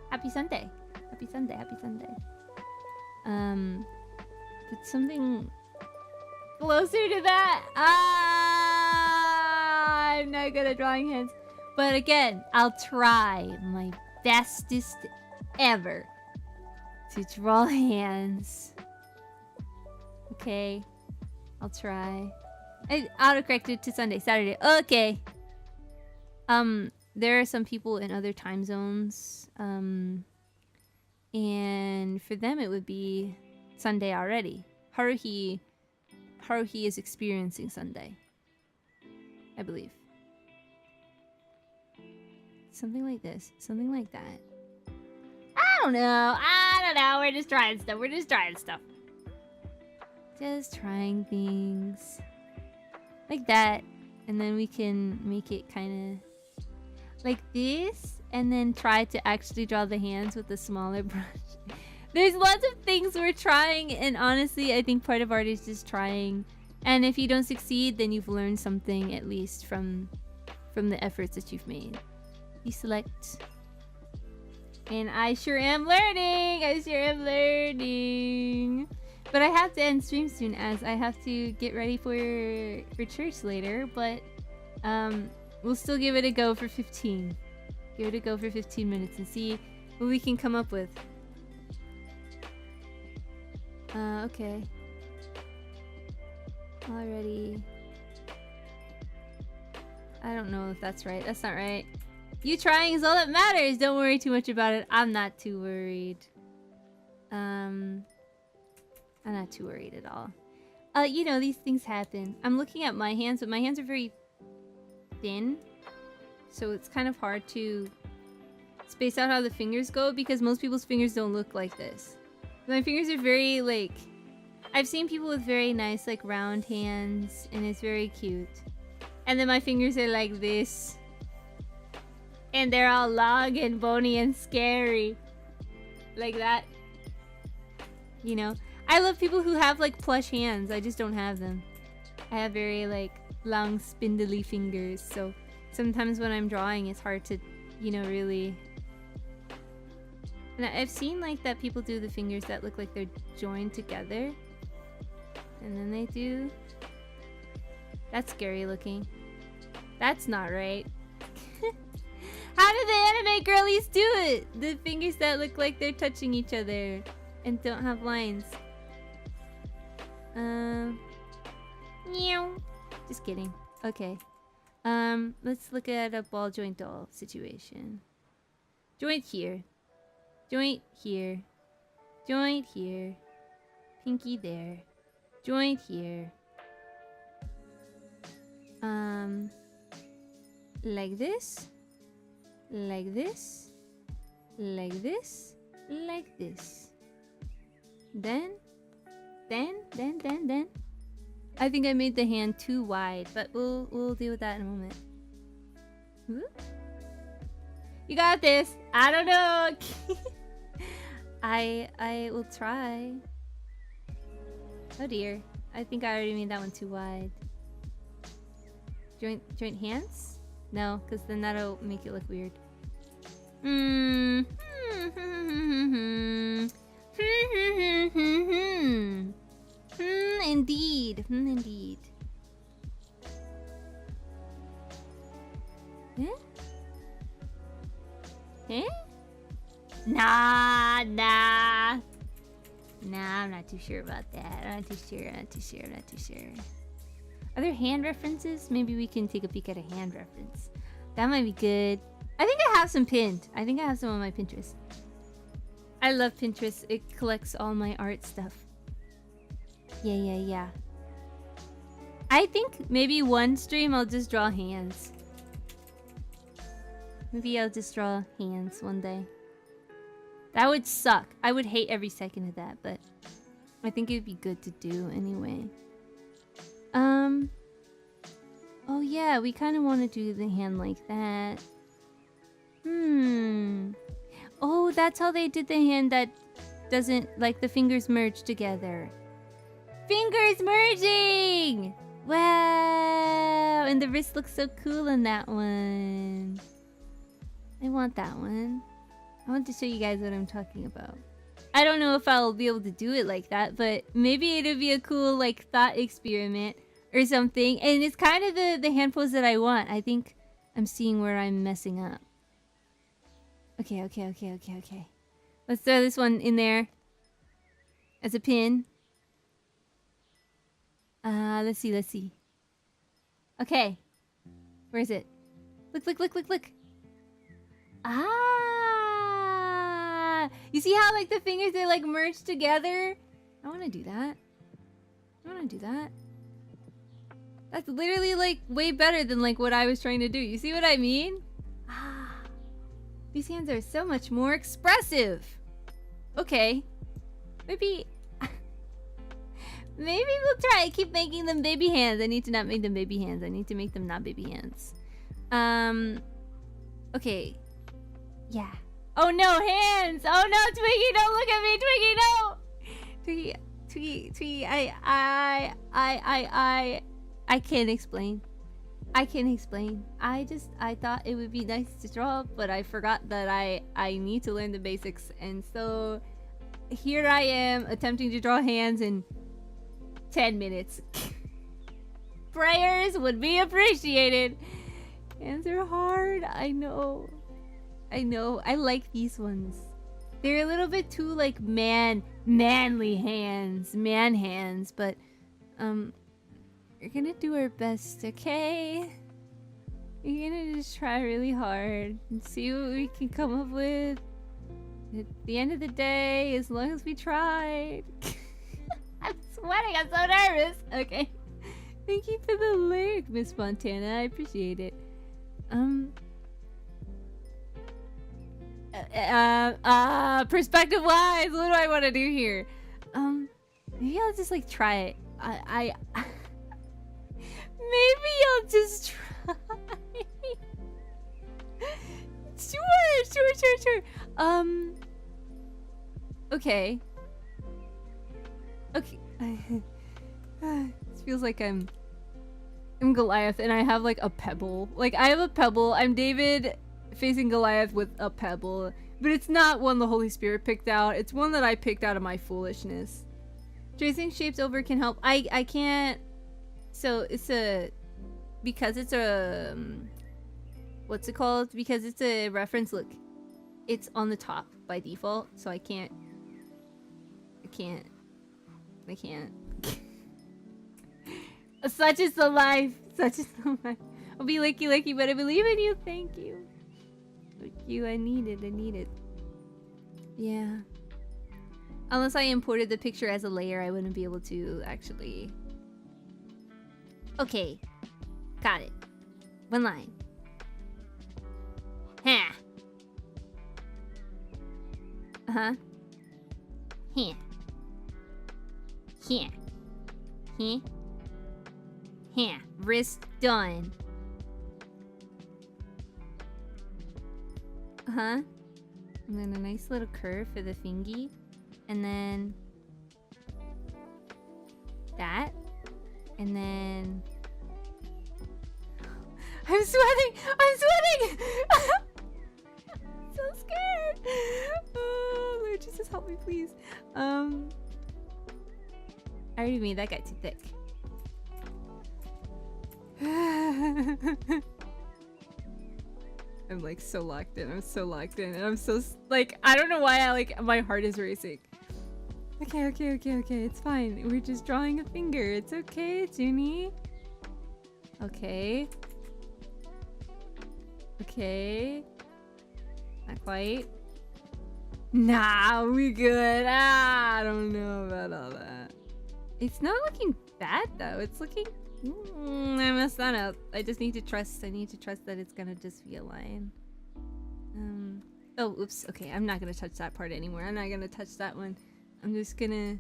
Happy Sunday. Happy Sunday. Happy Sunday. But something closer to that. I'm not good at drawing hands. But again, I'll try my bestest ever to draw hands. Okay. I'll try. I autocorrected to Sunday, Saturday. Okay. There are some people in other time zones. And for them it would be Sunday already. Haruhi is experiencing Sunday, I believe. Something like this. Something like that. I don't know. We're just trying stuff. Just trying things. Like that. And then we can make it kind of like this. And then try to actually draw the hands with a smaller brush. There's lots of things we're trying. And honestly, I think part of art is just trying. And if you don't succeed, then you've learned something at least from the efforts that you've made. You select. And I sure am learning. But I have to end stream soon as I have to get ready for church later. But we'll still give it a go for 15. Give it a go for 15 minutes and see what we can come up with. Okay. Alrighty. I don't know if that's right. That's not right. You trying is all that matters. Don't worry too much about it. I'm not too worried. I'm not too worried at all. You know, these things happen. I'm looking at my hands, but my hands are very thin. So it's kind of hard to space out how the fingers go because most people's fingers don't look like this. My fingers are very, like... I've seen people with very nice, like, round hands, and it's very cute. And then my fingers are like this. And they're all long and bony and scary. Like that. You know? I love people who have, like, plush hands. I just don't have them. I have very, like, long, spindly fingers. So sometimes when I'm drawing, it's hard to, you know, really... And I've seen, like, that people do the fingers that look like they're joined together. And then they do... That's scary looking. That's not right. How do the anime girlies do it? The fingers that look like they're touching each other and don't have lines. Meow. Just kidding. Okay. Let's look at a ball joint doll situation. Joint here. Joint here. Joint here. Pinky there. Joint here. Like this. Like this. Like this. Like this. Then. I think I made the hand too wide, but we'll deal with that in a moment. Whoop. You got this. I don't know. I will try. Oh dear. I think I already made that one too wide. Joint hands? No, because then that'll make it look weird. Indeed. Indeed. Eh? Eh? Nah, I'm not too sure about that. I'm not too sure. Are there hand references? Maybe we can take a peek at a hand reference. That might be good. I think I have some pinned. I think I have some on my Pinterest. I love Pinterest. It collects all my art stuff. Yeah. I think maybe one stream I'll just draw hands. Maybe I'll just draw hands one day. That would suck. I would hate every second of that, but I think it'd be good to do anyway. Oh yeah, we kind of want to do the hand like that. Oh, that's how they did the hand that doesn't, like, the fingers merge together. Fingers merging! Wow! And the wrist looks so cool in that one. I want that one. I want to show you guys what I'm talking about. I don't know if I'll be able to do it like that, but maybe it'll be a cool, like, thought experiment or something. And it's kind of the hand pose that I want. I think I'm seeing where I'm messing up. Okay. Let's throw this one in there as a pin. Let's see. Okay. Where is it? Look. Ah! You see how, like, the fingers, they, like, merge together? I want to do that. That's literally, like, way better than, like, what I was trying to do. You see what I mean? Ah. These hands are so much more expressive. Okay. Maybe we'll try. Keep making them baby hands. I need to not make them baby hands. I need to make them not baby hands. Okay. Yeah. Oh no, hands! Oh no, Twiggy, don't look at me, Twiggy, no! Twiggy, I can't explain. I thought it would be nice to draw, but I forgot that I need to learn the basics, and so here I am attempting to draw hands in 10 minutes. Prayers would be appreciated. Hands are hard. I know. I like these ones. They're a little bit too, like, manly hands. Man hands, but we're gonna do our best, okay? We're gonna just try really hard and see what we can come up with. At the end of the day, as long as we tried. I'm sweating, I'm so nervous. Okay. Thank you for the lyric, Miss Fontana. I appreciate it. Perspective wise, what do I want to do here? Maybe I'll just, like, try it. Maybe I'll just try. Sure. Okay. This feels like I'm Goliath and I have, like, a pebble. Like, I have a pebble. I'm David facing Goliath with a pebble. But it's not one the Holy Spirit picked out. It's one that I picked out of my foolishness. Tracing shapes over can help. I can't... So, because it's a... what's it called? Because it's a reference, look. It's on the top by default, so I can't. Such is the life. I'll be licky, but I believe in you. Thank you. I need it. Yeah. Unless I imported the picture as a layer, I wouldn't be able to actually... Okay. Got it. One line. Ha. Uh-huh. Here. Wrist done. Uh-huh. And then a nice little curve for the fingy. And then... that. And then... I'm sweating! So scared! Oh, Lord Jesus, help me, please. I already made that guy too thick. I'm, like, so locked in. And I'm so, like, I don't know why my heart is racing. Okay. It's fine. We're just drawing a finger. It's okay, Juni. Okay. Not quite. Nah, we good. I don't know about all that. It's not looking bad, though. It's looking I messed that up. I just need to trust. I need to trust that it's gonna just be a line. Oh, oops. Okay, I'm not gonna touch that part anymore. I'm not gonna touch that one. I'm just gonna...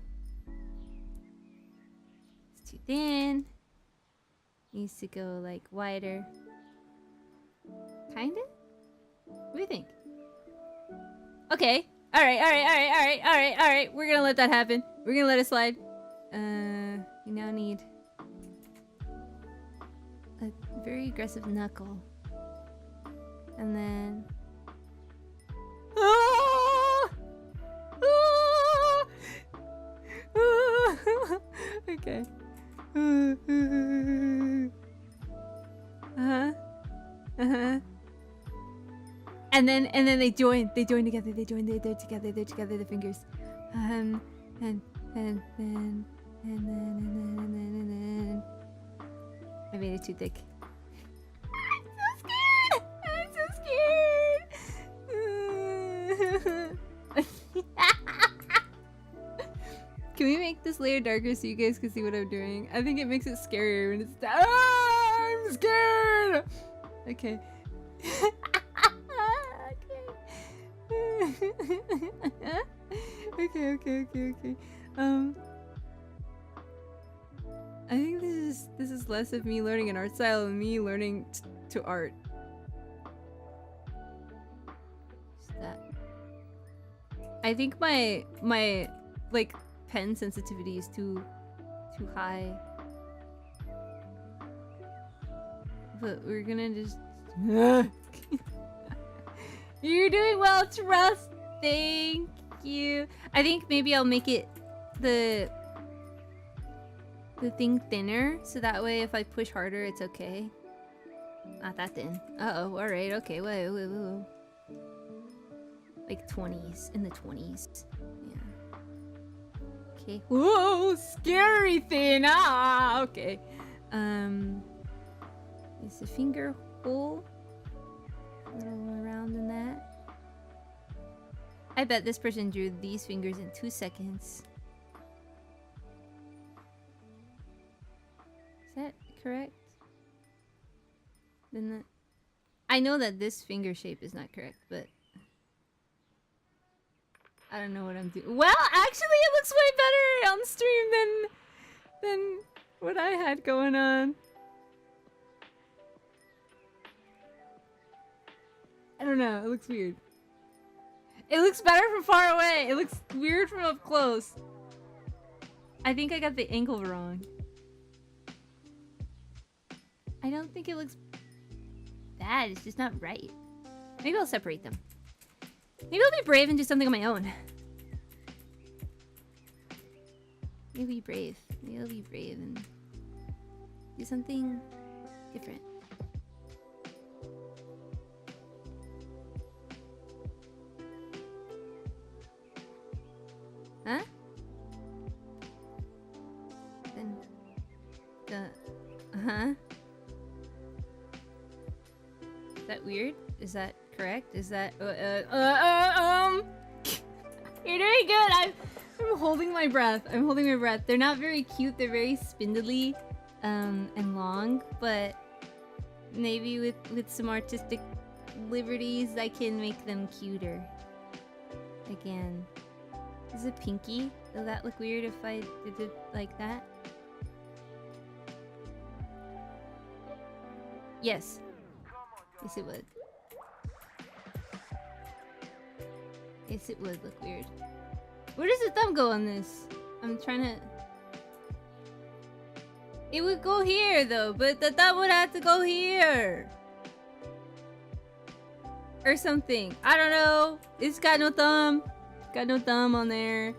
It's too thin. Needs to go, like, wider. Kinda? What do you think? Okay. Alright. We're gonna let that happen. We're gonna let it slide. We now need... a very aggressive knuckle. And then... Okay. And then they join together. They're together. The fingers. And then I made it too thick. I'm so scared. Can we make this layer darker so you guys can see what I'm doing? I think it makes it scarier when it's I'm scared. Okay. Okay. I think this is less of me learning an art style and me learning to art. Just that. I think my like pen sensitivity is too high. But we're gonna just You're doing well, Trust. Thank you. I think maybe I'll make it the thing thinner, so that way if I push harder, it's okay. Not that thin. Uh-oh, alright, okay, whoa. Like 20s, in the 20s. Yeah. Okay. Whoa, scary thin! Ah, okay. Is the finger hole a little around in that? I bet this person drew these fingers in 2 seconds. Is that correct? Then the... I know that this finger shape is not correct, but I don't know what I'm doing. Well, actually, it looks way better on stream than what I had going on. I don't know. It looks weird. It looks better from far away. It looks weird from up close. I think I got the angle wrong. I don't think it looks bad. It's just not right. Maybe I'll separate them. Maybe I'll be brave and do something on my own. Maybe I'll be brave. Maybe I'll be brave and do something different. Huh? Then uh-huh. Is that weird? Is that correct? Is that You're doing good. I'm holding my breath. They're not very cute. They're very spindly and long, but maybe with some artistic liberties I can make them cuter. Again. Is it pinky? Will that look weird if I did it like that? Yes. Yes, it would. Yes, it would look weird. Where does the thumb go on this? I'm trying to... It would go here, though, but the thumb would have to go here. Or something. I don't know. It's got no thumb. Got no thumb on there.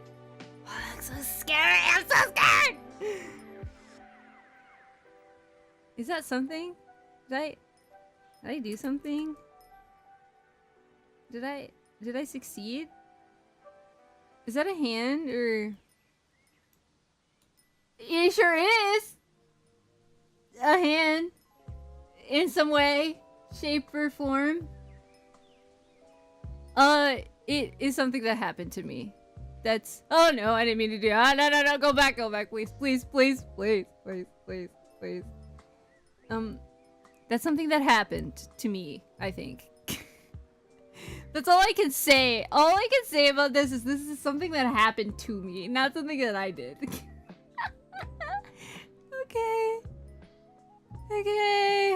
Oh, I'm so scary. I'm so scared. Is that something? Did I do something? Did I succeed? Is that a hand or? It sure is. A hand. In some way, shape or form. It is something that happened to me. That's... Oh no, I didn't mean to do that. No, go back, please. place. That's something that happened to me, I think. That's all I can say. All I can say about this is something that happened to me, not something that I did. Okay. Okay,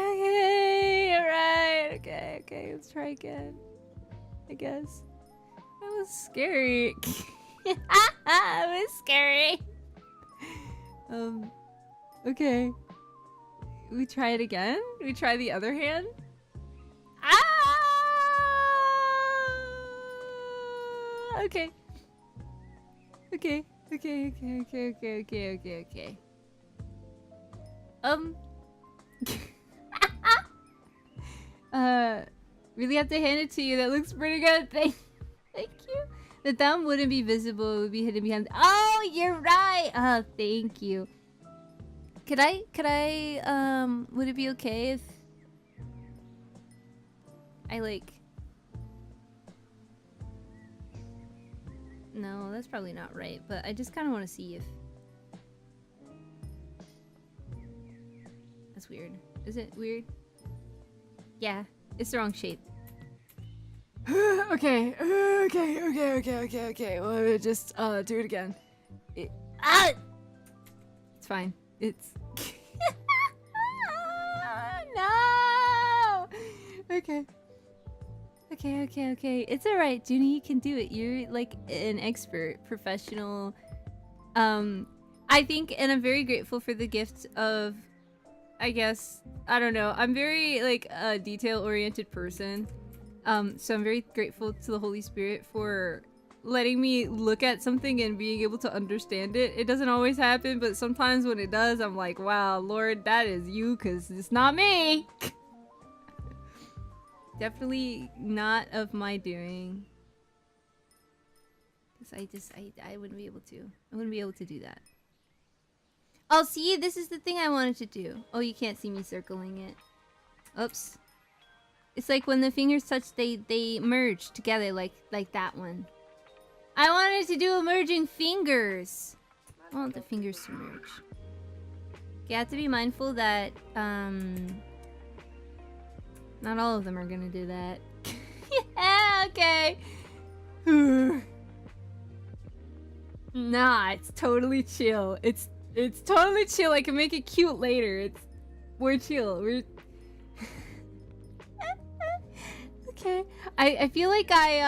alright. Okay, let's try again. I guess. That was scary. That was scary. Okay. We try it again? We try the other hand? Okay. Okay. Really have to hand it to you. That looks pretty good. Thank you. The thumb wouldn't be visible. It would be hidden behind. Oh, you're right. Oh, thank you. Could I, would it be okay if I like... No, that's probably not right, but I just kind of want to see if... That's weird. Is it weird? Yeah, it's the wrong shape. Okay. Well, just do it again. It's fine. It's no. Okay. It's all right, Juni. You can do it. You're like an expert, professional. I think, and I'm very grateful for the gift of, I guess, I don't know. I'm very like a detail-oriented person. So I'm very grateful to the Holy Spirit for letting me look at something and being able to understand it. It doesn't always happen, but sometimes when it does, I'm like, wow, Lord, that is you, because it's not me. Definitely not of my doing. Because I wouldn't be able to. I wouldn't be able to do that. Oh, see, this is the thing I wanted to do. Oh, you can't see me circling it. Oops. It's like when the fingers touch, they merge together like that one. I wanted to do merging fingers. I want the fingers to merge. You have to be mindful that not all of them are gonna do that. Yeah, okay. Nah, it's totally chill. It's totally chill. I can make it cute later. We're chill. We're okay. I feel like I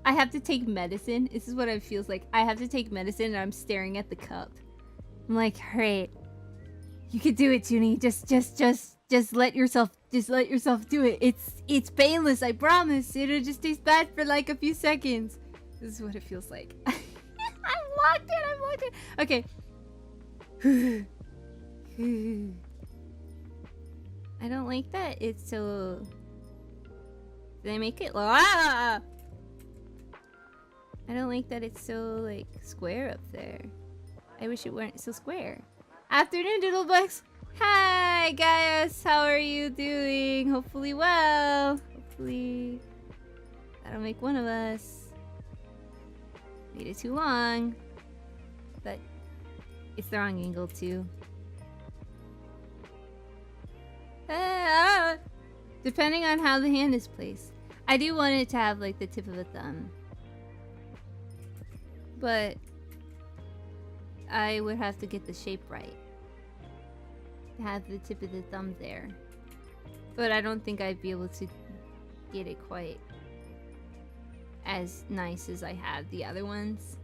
have to take medicine. This is what it feels like. I have to take medicine and I'm staring at the cup. I'm like, alright. You can do it, Juni. Just let yourself do it. It's painless, I promise. It'll just taste bad for like a few seconds. This is what it feels like. I'm locked in. Okay. I don't like that. It's so... Did I make it? I don't like that it's so, like, square up there. I wish it weren't so square. Afternoon, Doodlebugs! Hi, guys! How are you doing? Hopefully well. Hopefully... that'll make one of us. Made it too long. But... it's the wrong angle, too. Depending on how the hand is placed. I do want it to have like the tip of a thumb. But I would have to get the shape right. To have the tip of the thumb there. But I don't think I'd be able to get it quite as nice as I had the other ones.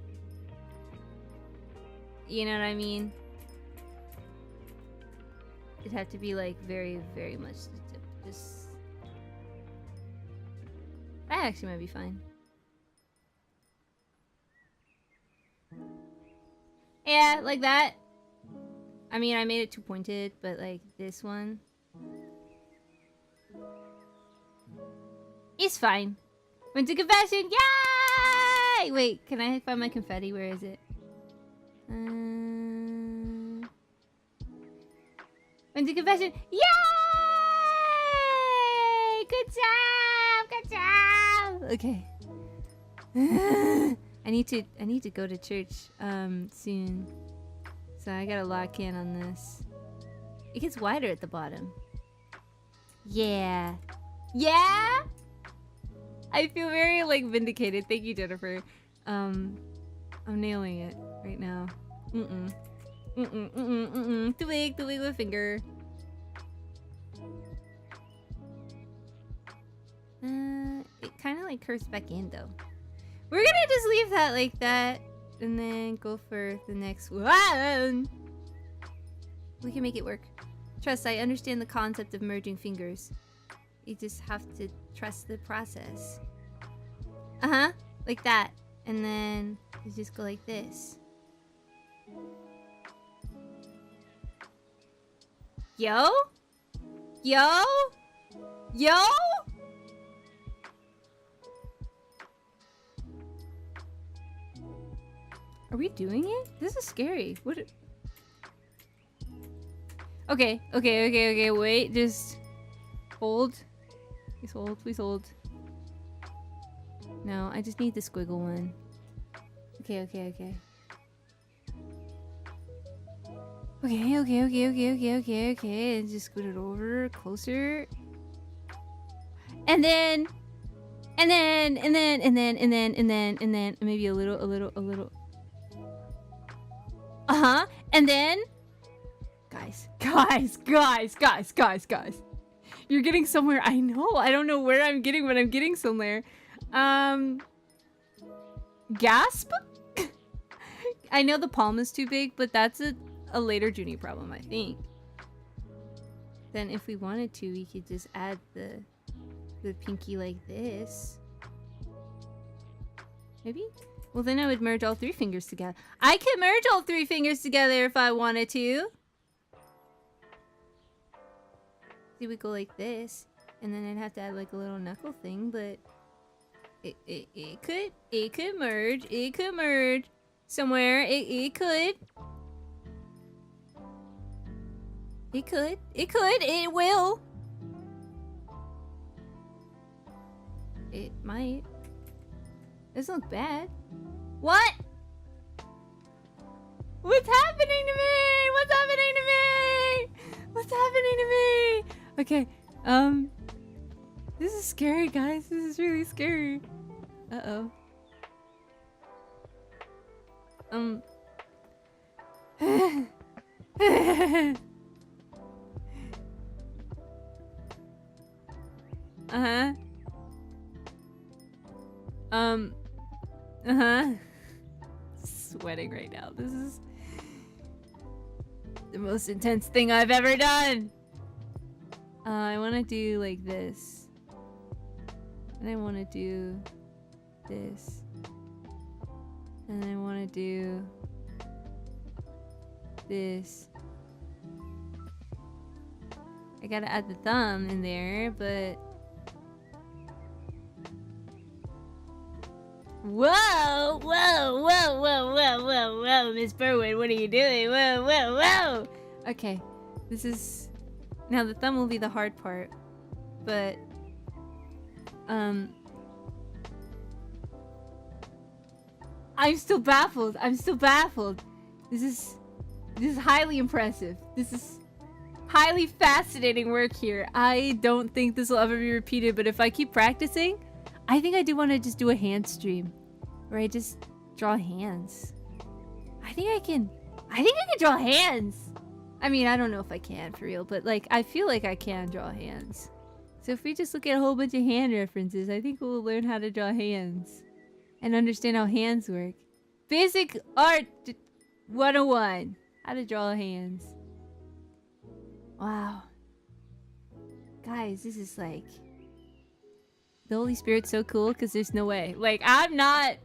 You know what I mean? It'd have to be like very, very much the tip. Just... that actually might be fine. Yeah, like that. I mean, I made it too pointed, but like this one. It's fine. Went to confession, yay! Wait, can I find my confetti? Where is it? Went to confession. Yay! Good job! Okay. I need to go to church soon. So I gotta lock in on this. It gets wider at the bottom. Yeah. Yeah? I feel very, like, vindicated. Thank you, Jennifer. I'm nailing it right now. Too big with finger. It kind of, like, curves back in, though. We're gonna just leave that like that. And then go for the next one. We can make it work. Trust, I understand the concept of merging fingers. You just have to trust the process. Like that. And then you just go like this. Yo? Yo? Yo? Are we doing it? This is scary. What? Okay, wait, just hold. Please hold, please hold. No, I just need the squiggle one. Okay. Okay. And just scoot it over closer. And then maybe a little. And then guys. You're getting somewhere. I know. I don't know where I'm getting, but I'm getting somewhere. Gasp? I know the palm is too big, but that's a later Juni problem, I think. Then if we wanted to, we could just add the pinky like this. Maybe? Well, then I would merge all 3 fingers together. I could merge all 3 fingers together if I wanted to. See, we go like this, and then I'd have to add like a little knuckle thing, but it could merge. It could merge somewhere. It could. It will. It might. Doesn't look bad. What? What's happening to me? What's happening to me? What's happening to me? Okay, this is scary, guys. This is really scary. Uh-oh. Sweating right now. This is the most intense thing I've ever done. I want to do like this. And I want to do this. And I want to do this. I gotta add the thumb in there, but... Whoa! Miss Purwood, what are you doing? Whoa! Okay, this is... Now the thumb will be the hard part, but... I'm still baffled. This is highly impressive. This is highly fascinating work here. I don't think this will ever be repeated, but if I keep practicing, I think I do want to just do a hand stream where I just draw hands. I think I can draw hands. I mean, I don't know if I can for real, but like I feel like I can draw hands. So if we just look at a whole bunch of hand references, I think we'll learn how to draw hands and understand how hands work. Basic Art 101. How to draw hands. Wow. Guys, this is like... The Holy Spirit's so cool because there's no way. Like, I'm not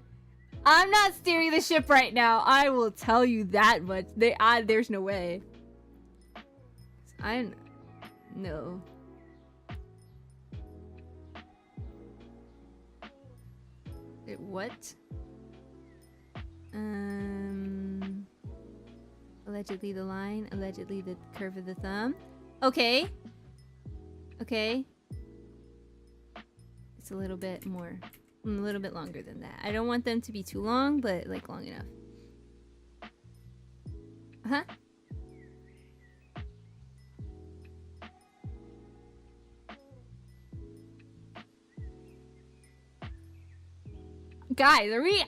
steering the ship right now. I will tell you that much. There's no way. No. What? Allegedly the line, allegedly the curve of the thumb. Okay. It's a little bit more, a little bit longer than that. I don't want them to be too long, but like long enough. Huh? Guys, are we...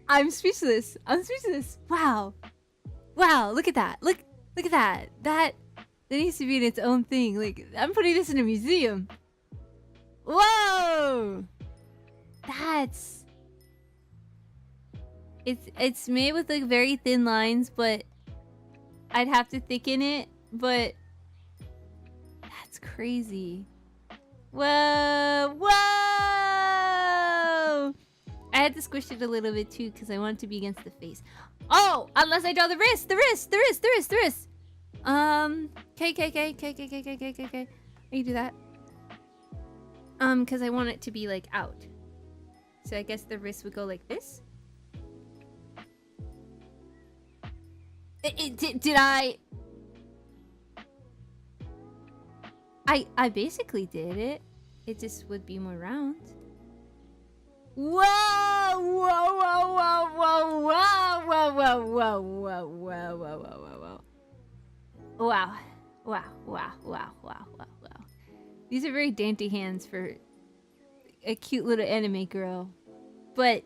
I'm speechless. I'm speechless. Wow. Wow, look at that. Look at that. That needs to be in its own thing. Like, I'm putting this in a museum. Whoa! That's... It's made with like very thin lines, but I'd have to thicken it, but that's crazy. Whoa! Whoa! I had to squish it a little bit too because I want it to be against the face. Oh! Unless I draw the wrist! The wrist! The wrist! The wrist! The wrist! Okay. I can do that. Because I want it to be like out. So I guess the wrist would go like this. Did I basically did it. It just would be more round. Whoa! Whoa! Whoa! Whoa! Whoa! Whoa! Whoa! Whoa! Whoa! Whoa! Whoa! Whoa! Wow! Wow! Wow! Wow! Wow! Wow! Wow! These are very dainty hands for a cute little anime girl, but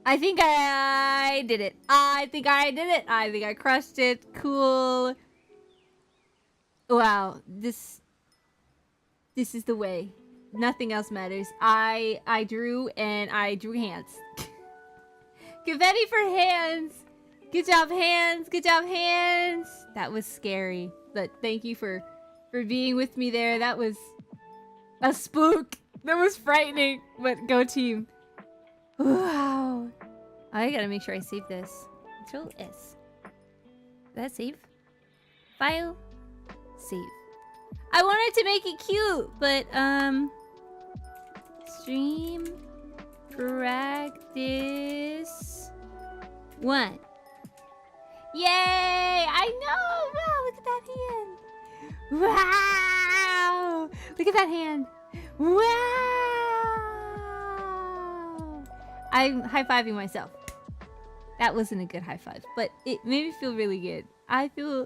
I think I did it. I think I did it. I think I crushed it. Cool. Wow. This is the way. Nothing else matters. I drew and I drew hands. Confetti for hands. Good job, hands. Good job, hands. That was scary, but thank you for being with me there. That was a spook. That was frightening, but go team. Wow. I gotta make sure I save this. Control S. Did that save? File. Save. I wanted to make it cute, but stream practice 1. Yay! I know! Wow, look at that hand. Wow! Look at that hand. Wow! I'm high-fiving myself. That wasn't a good high five, but it made me feel really good. I feel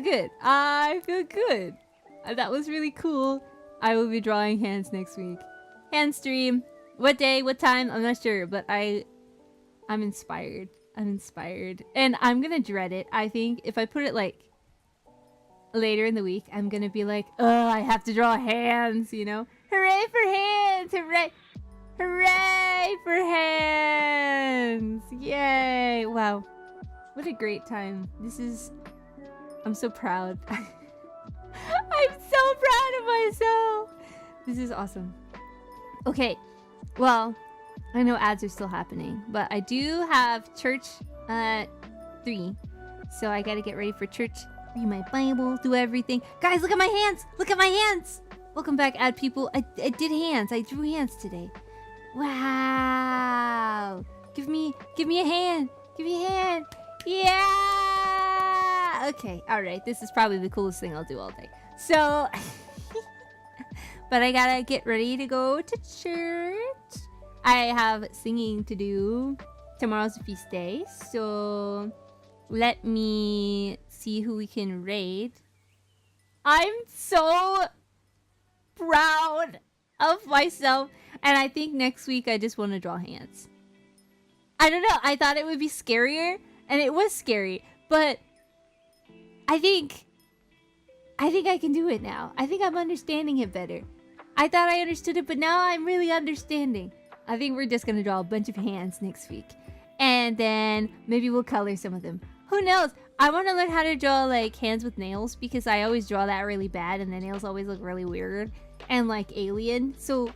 good. I feel good. That was really cool. I will be drawing hands next week. Hand stream. What day? What time? I'm not sure, but I'm inspired. I'm inspired. And I'm gonna dread it. I think if I put it like later in the week, I'm gonna be like, oh, I have to draw hands, you know? Hooray for hands! Hooray! Hooray for hands! Yay! Wow. What a great time. I'm so proud. I'm so proud of myself! This is awesome. Okay. Well, I know ads are still happening, but I do have church at 3. So I gotta get ready for church. Read my Bible, do everything. Guys, look at my hands! Look at my hands! Welcome back, ad people. I did hands. I drew hands today. Wow! Give me a hand. Give me a hand. Yeah! Okay, alright. This is probably the coolest thing I'll do all day. So, but I gotta get ready to go to church. I have singing to do. Tomorrow's a feast day. So, let me see who we can raid. I'm so proud of myself. And I think next week I just want to draw hands. I don't know. I thought it would be scarier. And it was scary. But I think I can do it now. I think I'm understanding it better. I thought I understood it, but now I'm really understanding. I think we're just going to draw a bunch of hands next week. And then maybe we'll color some of them. Who knows? I want to learn how to draw like hands with nails because I always draw that really bad and the nails always look really weird and like alien. So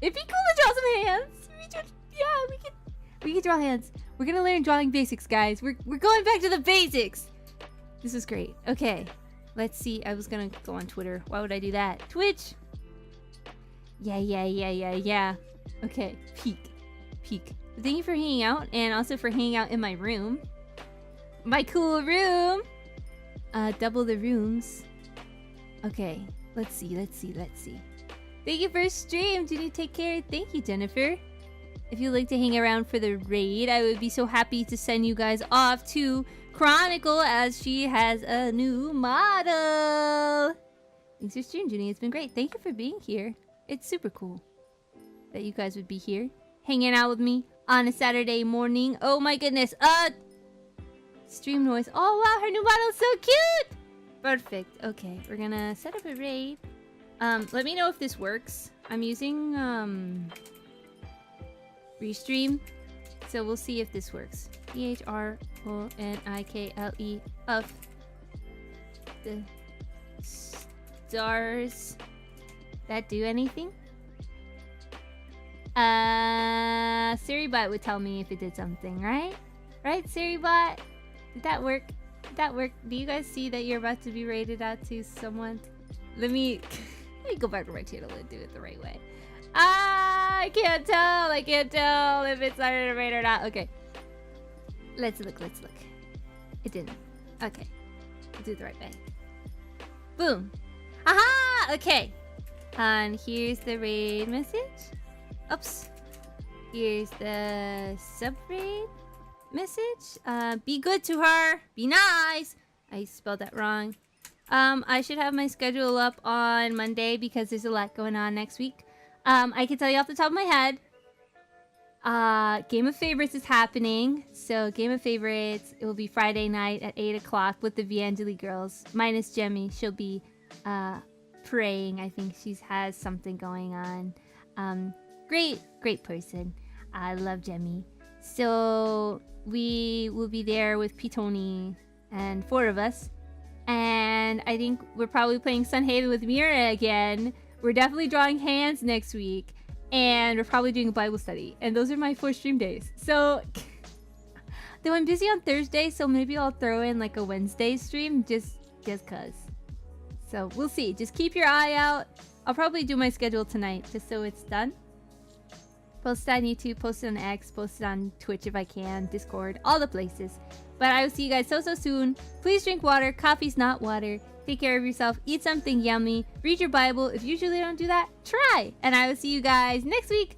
it'd be cool to draw some hands. We can draw hands. We're gonna learn drawing basics, guys. We're going back to the basics. This is great. Okay, let's see. I was gonna go on Twitter. Why would I do that? Twitch. Yeah. Okay, peek. Thank you for hanging out and also for hanging out in my room. My cool room. Double the rooms. Okay, let's see. Thank you for a stream. Did you take care? Thank you, Jennifer. if you'd like to hang around for the raid, I would be so happy to send you guys off to Chronicle as she has a new model. Thanks for streaming, Juni. It's been great. Thank you for being here. It's super cool that you guys would be here, hanging out with me on a Saturday morning. Oh my goodness. Stream noise. Oh wow, her new model is so cute. Perfect. Okay, we're gonna set up a raid. Let me know if this works. I'm using Restream, so we'll see if this works. PHRONIKLE of the stars. That do anything? SiriBot would tell me if it did something, right? Right, SiriBot? Did that work? Did that work? Do you guys see that you're about to be rated out to someone? Let me go back to my channel and do it the right way. I can't tell. I can't tell if it's started to raid or not. Okay. Let's look. Let's look. It didn't. Okay. I'll do it the right way. Boom. Aha! Okay. And here's the raid message. Oops. Here's the sub-raid message. Be good to her. Be nice. I spelled that wrong. I should have my schedule up on Monday because there's a lot going on next week. I can tell you off the top of my head. Game of Favorites is happening. So Game of Favorites, it will be Friday night at 8 o'clock with the VAngeli girls. Minus Jemmy. She'll be praying. I think she has something going on. Great person. I love Jemmy. So we will be there with Pitoni and 4 of us. And I think we're probably playing Sunhaven with Mira again. We're definitely drawing hands next week. And we're probably doing a Bible study. And those are my 4 stream days. So, though I'm busy on Thursday, so maybe I'll throw in like a Wednesday stream just cause. So, we'll see. Just keep your eye out. I'll probably do my schedule tonight just so it's done. Post it on YouTube, post it on X, post it on Twitch if I can, Discord, all the places. But I will see you guys so soon. Please drink water. Coffee's not water. Take care of yourself. Eat something yummy. Read your Bible. If you usually don't do that, try. And I will see you guys next week.